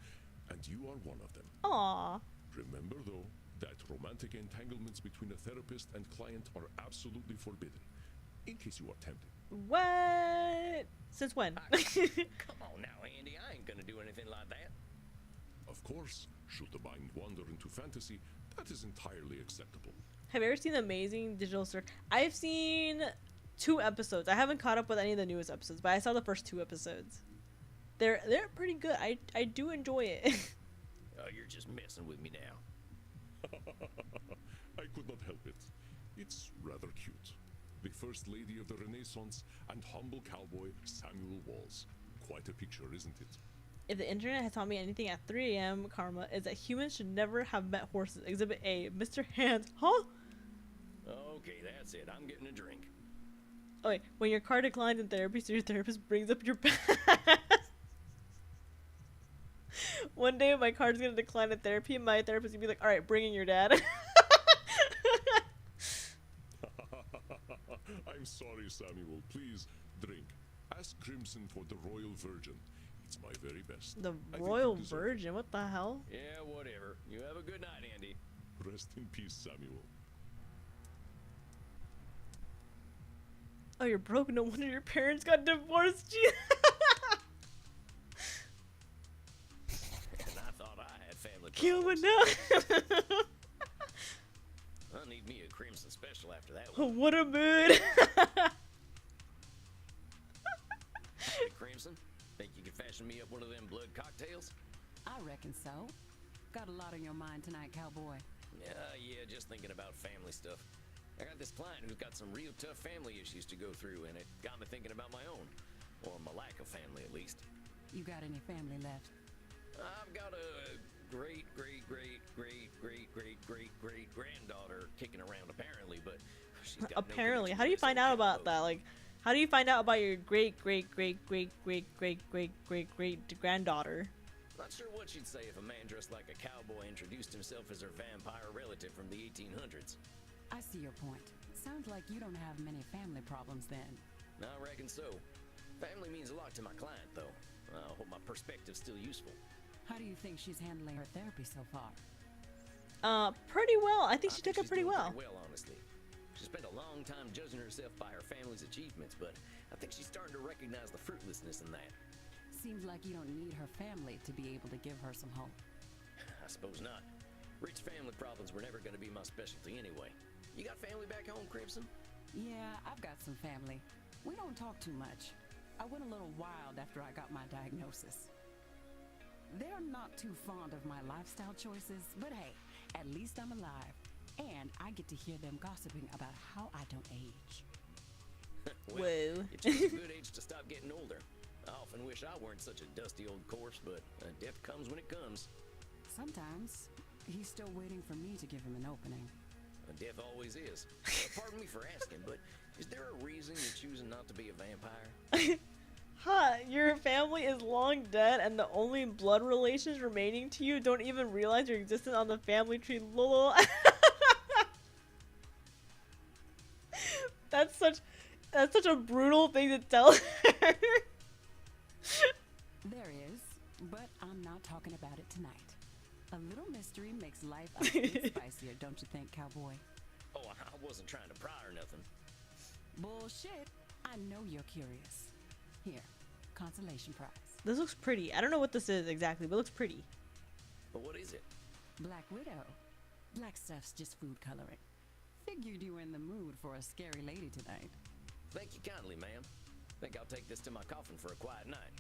and you are one of them. Aww. Remember, though, that romantic entanglements between a therapist and client are absolutely forbidden, in case you are tempted. What? Since when? Come on now, Andy. I ain't gonna do anything like that. Of course, should the mind wander into fantasy, that is entirely acceptable. Have you ever seen the Amazing Digital Search? I've seen 2 episodes. I haven't caught up with any of the newest episodes, but I saw the first 2 episodes. They're pretty good. I do enjoy it. Oh, you're just messing with me now. I could not help it. It's rather cute. The First Lady of the Renaissance and humble cowboy Samuel Walls. Quite a picture, isn't it? If the internet has taught me anything at 3 a.m., karma, is that humans should never have met horses. Exhibit A, Mr. Hands. Huh? Okay, that's it. I'm getting a drink. Oh wait, when your card declines in therapy, so your therapist brings up your past. One day my card's gonna decline in therapy, and my therapist gonna be like, alright, bring in your dad. I'm sorry, Samuel. Please, drink. Ask Crimson for the Royal Virgin. It's my very best. The I think Royal you deserve it. Virgin? What the hell? Yeah, whatever. You have a good night, Andy. Rest in peace, Samuel. Oh, you're broke. No wonder your parents got divorced. Gee. And I thought I had family Kill me problems. now. I'll need me a Crimson special after that one. What a mood. Hey, Crimson, think you could fashion me up one of them blood cocktails? I reckon so. Got a lot on your mind tonight, cowboy. Yeah, just thinking about family stuff. I got this client who's got some real tough family issues to go through, and it got me thinking about my own. Or my lack of family, at least. You got any family left? I've got a great granddaughter kicking around, apparently, but she's got Apparently. no How do you connection find to out the about cowboy. that? Like, how do you find out about your great granddaughter? Not sure what she'd say if a man dressed like a cowboy introduced himself as her vampire relative from the 1800s. I see your point. Sounds like you don't have many family problems then. I reckon so. Family means a lot to my client, though. I hope my perspective's still useful. How do you think she's handling her therapy so far? Pretty well. I think she I took it she's pretty doing well. Pretty well, honestly. She spent a long time judging herself by her family's achievements, but I think she's starting to recognize the fruitlessness in that. Seems like you don't need her family to be able to give her some hope. I suppose not. Rich family problems were never going to be my specialty anyway. You got family back home, Crimson? Yeah, I've got some family. We don't talk too much. I went a little wild after I got my diagnosis. They're not too fond of my lifestyle choices, but hey, at least I'm alive. And I get to hear them gossiping about how I don't age. Well, Whoa. you chose a good age to stop getting older. I often wish I weren't such a dusty old corpse, but death comes when it comes. Sometimes he's still waiting for me to give him an opening. Death always is. Pardon me for asking, but is there a reason you're choosing not to be a vampire? Your family is long dead and the only blood relations remaining to you don't even realize your existence on the family tree. Lol. That's such a brutal thing to tell her. There is, but I'm not talking about it tonight. A little mystery makes life a bit spicier, don't you think, cowboy? Oh, I wasn't trying to pry or nothing. Bullshit. I know you're curious. Here, consolation prize. This looks pretty. I don't know what this is exactly, but it looks pretty. But what is it? Black Widow. Black stuff's just food coloring. Figured you were in the mood for a scary lady tonight. Thank you kindly, ma'am. Think I'll take this to my coffin for a quiet night.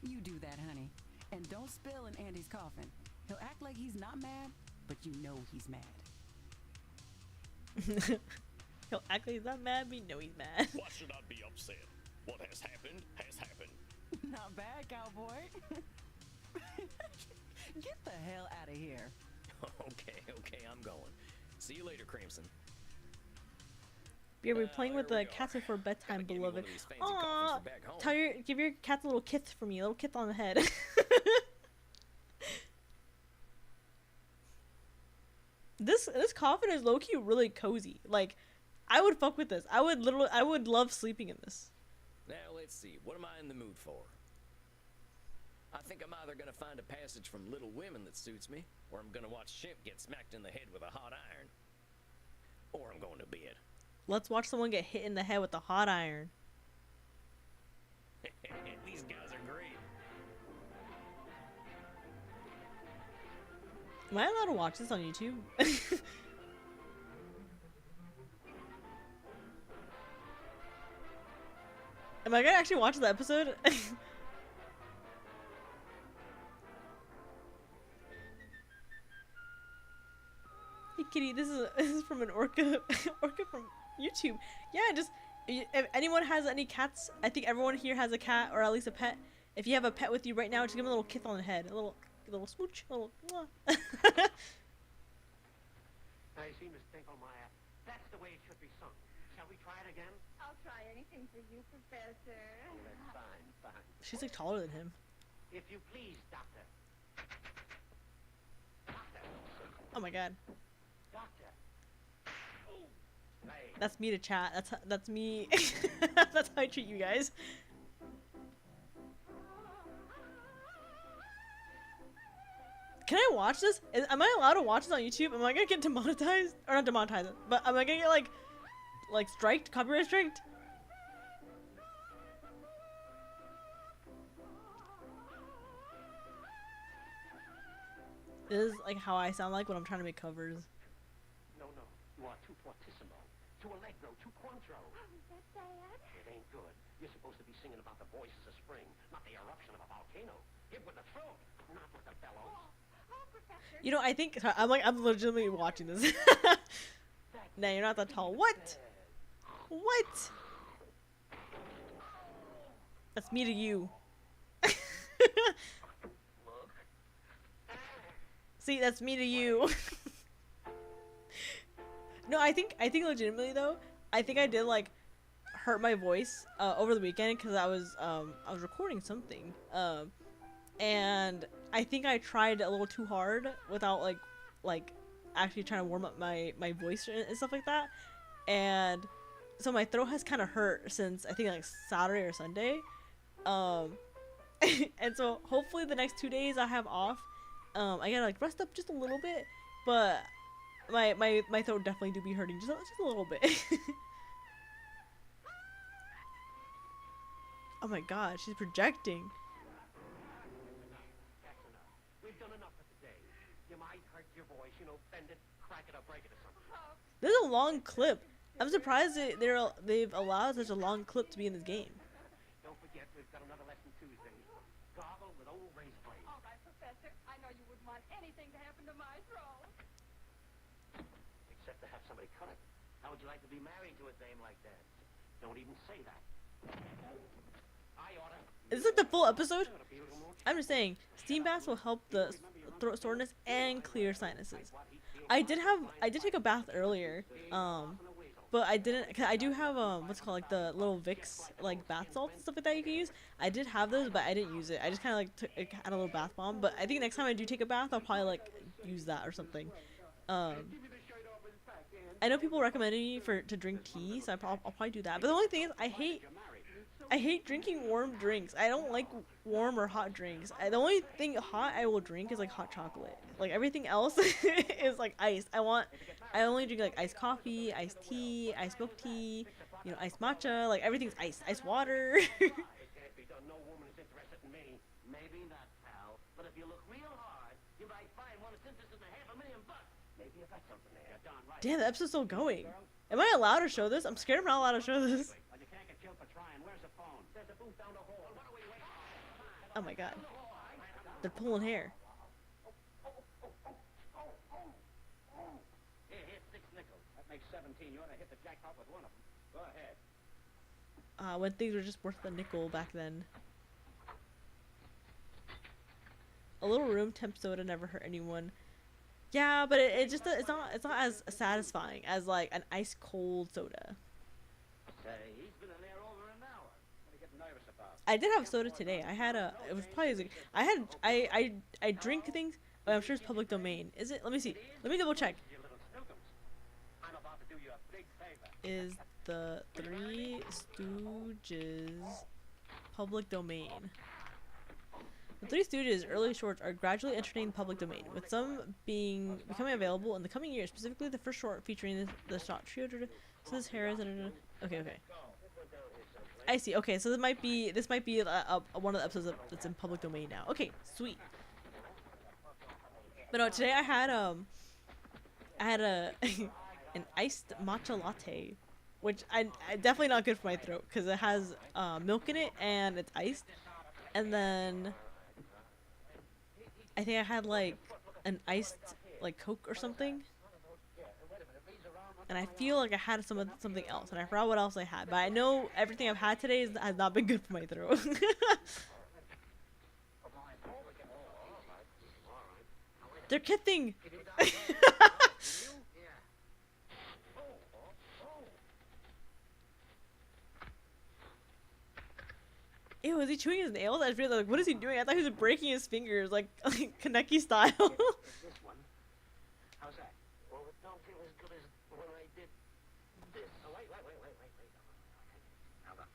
You do that, honey. And don't spill in Andy's coffin. He'll act like he's not mad, but you know he's mad. He'll act like he's not mad, but you know he's mad. Why should I be upset? What has happened has happened. Not bad, cowboy. Get the hell out of here. Okay, I'm going. See you later, Crimson. Yeah, we're playing with there the we cats are. before bedtime, Gotta give me one beloved. of these fancy coffins Aww, for back home. give your cats a little kiss for me, a little kiss on the head. This coffin is low-key really cozy. Like, I would fuck with this. I would love sleeping in this. Now let's see. What am I in the mood for? I think I'm either gonna find a passage from Little Women that suits me, or I'm gonna watch Shemp get smacked in the head with a hot iron. Or I'm going to bed. Let's watch someone get hit in the head with a hot iron. These guys are great. Am I allowed to watch this on YouTube? Am I gonna actually watch the episode? Hey kitty, this is from an orca from YouTube. Yeah, just if anyone has any cats, I think everyone here has a cat or at least a pet. If you have a pet with you right now, just give him a little kiss on the head, a little smooch, a little. Mwah. I see, Miss Tinklemeyer. That's the way it should be sung. Shall we try it again? I'll try anything for you, Professor. Oh, that's fine. She's like taller than him. If you please, Doctor. Doctor. Oh my god. Doctor. Hey. That's me to chat. That's me. That's how I treat you guys. Can I watch this? Am I allowed to watch this on YouTube? Am I gonna get demonetized? Or not demonetized, but am I gonna get like striked? Copyright striked? This is like how I sound like when I'm trying to make covers. No. You are too fortissimo. Too allegro. Too quantro. That's sad. It ain't good. You're supposed to be singing about the voices of spring, not the eruption of a volcano. Give with the throat, not with the bellows. Oh, Professor. You know, I think I'm legitimately watching this. Nah, you're not that tall. What? What? That's me to you. See, that's me to you. No, I think legitimately though, I think I did like hurt my voice over the weekend because I was recording something, and I think I tried a little too hard without like actually trying to warm up my voice and stuff like that, and so my throat has kind of hurt since I think like Saturday or Sunday, and so hopefully the next 2 days I have off. I gotta like rest up just a little bit, but my throat definitely do be hurting just a little bit. Oh my god, she's projecting. voice, you know, bend it, crack it, or break it or something. This is a long clip. I'm surprised they've allowed such a long clip to be in this game. Don't forget, we've got another lesson Tuesday. Goggle with old razor blades. All right, Professor. I know you wouldn't want anything to happen to my throat. Except to have somebody cut it. How would you like to be married to a dame like that? Don't even say that. I oughta. Is this like the full episode? I'm just saying, steam baths will help the throat soreness and clear sinuses. I did take a bath earlier, but I didn't, cause I do have what's called like the little Vicks like bath salts and stuff like that you can use. I did have those, but I didn't use it. I just kind of like had a little bath bomb. But I think next time I do take a bath, I'll probably like use that or something. I know people recommended me to drink tea, so I'll probably do that. But the only thing is, I hate drinking warm drinks. I don't like warm or hot drinks. The only thing hot I will drink is like hot chocolate. Like everything else is like iced. I only drink like iced coffee, iced tea, iced milk tea, you know, iced matcha. Like everything's iced. Iced water. It can't be done. No woman is interested in me. Maybe not, pal. But if you look real hard, you might find one that's interested in $500,000. Maybe you got something there. Darn right. Damn, the episode's still going. Am I allowed to show this? I'm scared I'm not allowed to show this. Well, you can't get killed for trying. Where's the phone? There's a booth down the hall. What are we waiting for? Oh my god. They're pulling hair. Here's 6 nickels. That makes 17. You ought to hit the jackpot with one of them. Go ahead. When things were just worth a nickel back then. A little room temp soda never hurt anyone. Yeah, but it's not as satisfying as like an ice cold soda. Say, he's been in there over an hour. What are you getting nervous about? I did have soda today. It was probably I drink things, but I'm sure it's public domain. Is it? Let me see. Let me double check. You little snookums. I'm about to do you a big favor. Is the Three Stooges public domain? The Three Stooges early shorts are gradually entering the public domain, with some becoming available in the coming years. Specifically, the first short featuring the shot trio. So this hair is okay. I see. Okay, so this might be one of the episodes that's in public domain now. Okay, sweet. But no, today I had an iced matcha latte, which I definitely not good for my throat because it has milk in it and it's iced, and then I think I had like an iced like Coke or something, and I feel like I had something else, and I forgot what else I had. But I know everything I've had today has not been good for my throat. They're kissing. Ew, is he chewing his nails? I feel like, what is he doing? I thought he was breaking his fingers, like Kaneki style. This one. How's that? Well, it don't feel as good as when I did this. Oh, wait. Now look.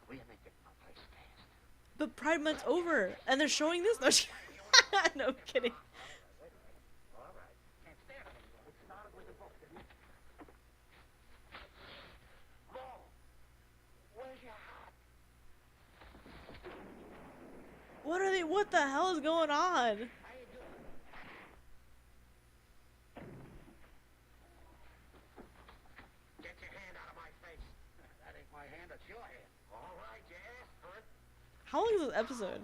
We ain't getting no place fast. But Pride Month's over, and they're showing this. No, no kidding. All right. Can't stand it anymore. It started with a book, didn't it? Whoa. Where's your hat? What the hell is going on? How you doing? Get your hand out of my face. That ain't my hand, that's your hand. All right, you asked for it. How long is this episode?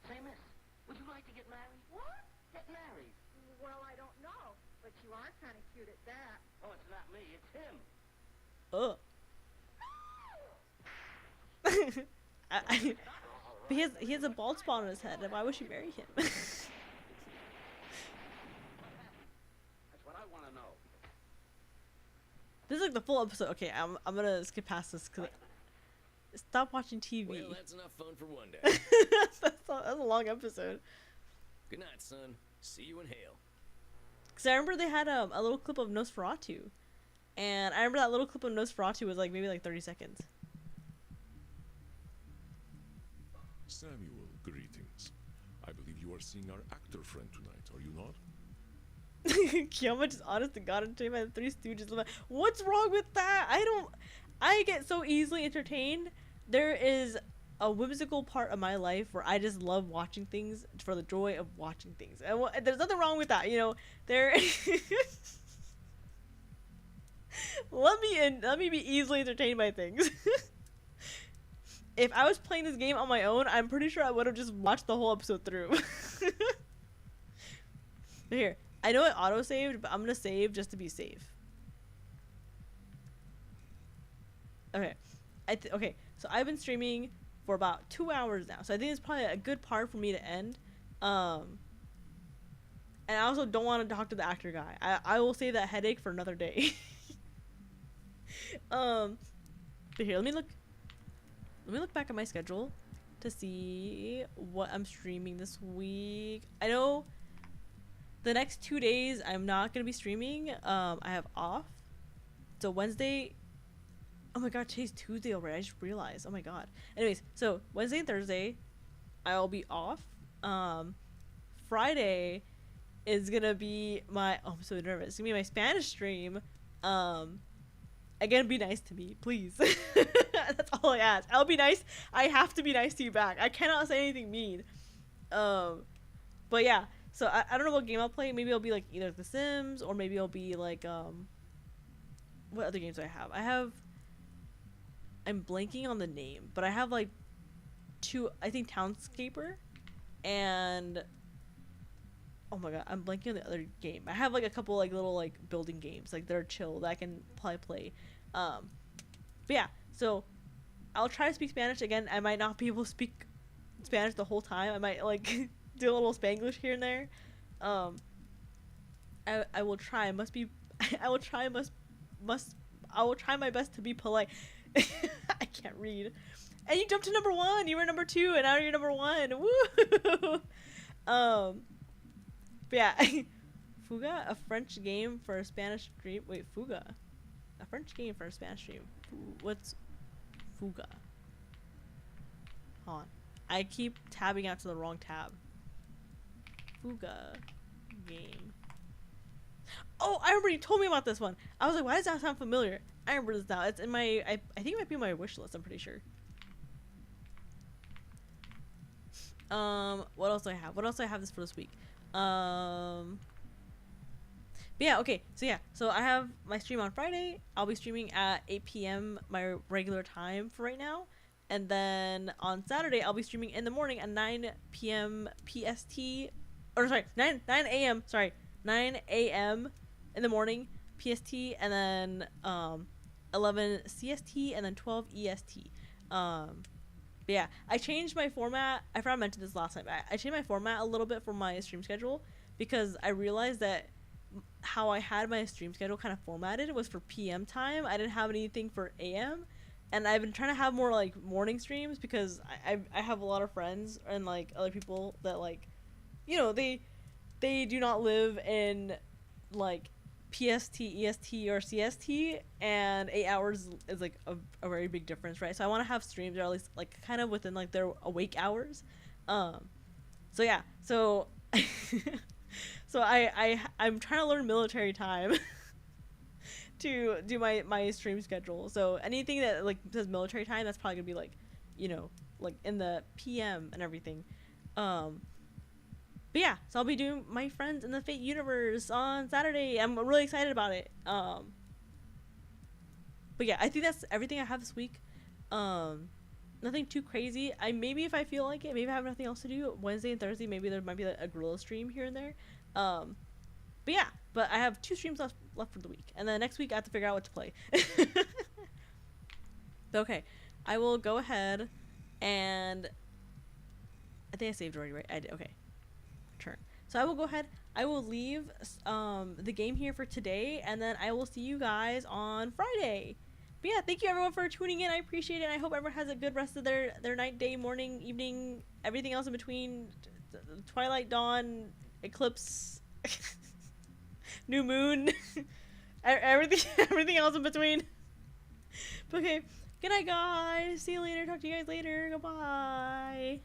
Say, miss, would you like to get married? What? Get married. Well, I don't know. But you are kind of cute at that. Oh, it's not me, it's him. But he has a bald spot on his head, and why would she marry him? That's what I want to know. This is like the full episode. Okay, I'm gonna skip past this because stop watching TV. Well, that's enough fun for one day. that's a long episode. Good night, son. See you in hell. Cause I remember they had a little clip of Nosferatu, and I remember that little clip of Nosferatu was like maybe like 30 seconds. Samuel, greetings. I believe you are seeing our actor friend tonight, are you not? Kiayama just honest to God entertained by the Three Stooges. What's wrong with that? I get so easily entertained. There is a whimsical part of my life where I just love watching things for the joy of watching things. And there's nothing wrong with that, you know. There. Let me be easily entertained by things. If I was playing this game on my own, I'm pretty sure I would have just watched the whole episode through. But here, I know it auto-saved, but I'm gonna save just to be safe. Okay. Okay, so I've been streaming for about 2 hours now, so I think it's probably a good part for me to end. And I also don't want to talk to the actor guy. I will save that headache for another day. But here, let me look back at my schedule to see what I'm streaming this week. I know the next 2 days I'm not gonna be streaming. I have off. So Wednesday. Oh my god, today's Tuesday already. I just realized. Oh my god. Anyways, so Wednesday and Thursday, I'll be off. Friday is gonna be my. Oh, I'm so nervous. It's gonna be my Spanish stream. Again, be nice to me, please. That's all I ask. I'll be nice. I have to be nice to you back. I cannot say anything mean. But yeah. So I don't know what game I'll play. Maybe it'll be like either The Sims or maybe it'll be like what other games do I have? I'm blanking on the name, but I have like 2. I think Townscaper and oh my god, I'm blanking on the other game. I have like a couple like little like building games like that are chill that I can probably play. But yeah, so I'll try to speak Spanish again. I might not be able to speak Spanish the whole time. I might like do a little Spanglish here and there. I will try. I will try my best to be polite. I can't read. And you jumped to number 1. You were number 2, and now you're number 1. Woo! But yeah, Fuga, a French game for a Spanish stream. Wait, Fuga, a French game for a Spanish stream. What's Fuga? Hold on, I keep tabbing out to the wrong tab. Fuga game. Oh, I remember you told me about this one. I was like, why does that sound familiar? I remember this now. It's in my. I think it might be in my wish list. I'm pretty sure. What else do I have? What else do I have this for this week? But yeah, okay. So I have my stream on Friday. I'll be streaming at 8 p.m. my regular time for right now. And then on Saturday, I'll be streaming in the morning at 9 p.m. PST. Or sorry, 9 a.m. Sorry, 9 a.m. in the morning PST, and then 11 CST, and then 12 EST. But yeah, I changed my format. I forgot I mentioned this last time. I changed my format a little bit for my stream schedule because I realized that how I had my stream schedule kind of formatted was for PM time. I didn't have anything for AM, and I've been trying to have more like morning streams because I have a lot of friends and like other people that like, you know, they do not live in like PST, EST, or CST, and 8 hours is like a very big difference, right? So I want to have streams that are at least like kind of within like their awake hours. So yeah, so so I'm trying to learn military time to do my stream schedule. So anything that like says military time, that's probably gonna be like, you know, like in the PM and everything. But yeah, so I'll be doing my friends in the Fate universe on Saturday. I'm really excited about it. But yeah, I think that's everything I have this week. Nothing too crazy. Maybe if I feel like it, maybe I have nothing else to do Wednesday and Thursday. Maybe there might be like a gorilla stream here and there. But yeah, but I have 2 streams left for the week, and then next week I have to figure out what to play. Okay, I will go ahead and I think I saved already, right? I did. Okay. Turn. So I will go ahead. I will leave the game here for today, and then I will see you guys on Friday. But yeah, thank you everyone for tuning in. I appreciate it. And I hope everyone has a good rest of their night, day, morning, evening, everything else in between. Twilight, dawn, eclipse, new moon, everything else in between. Okay, good night guys. See you later. Talk to you guys later. Goodbye.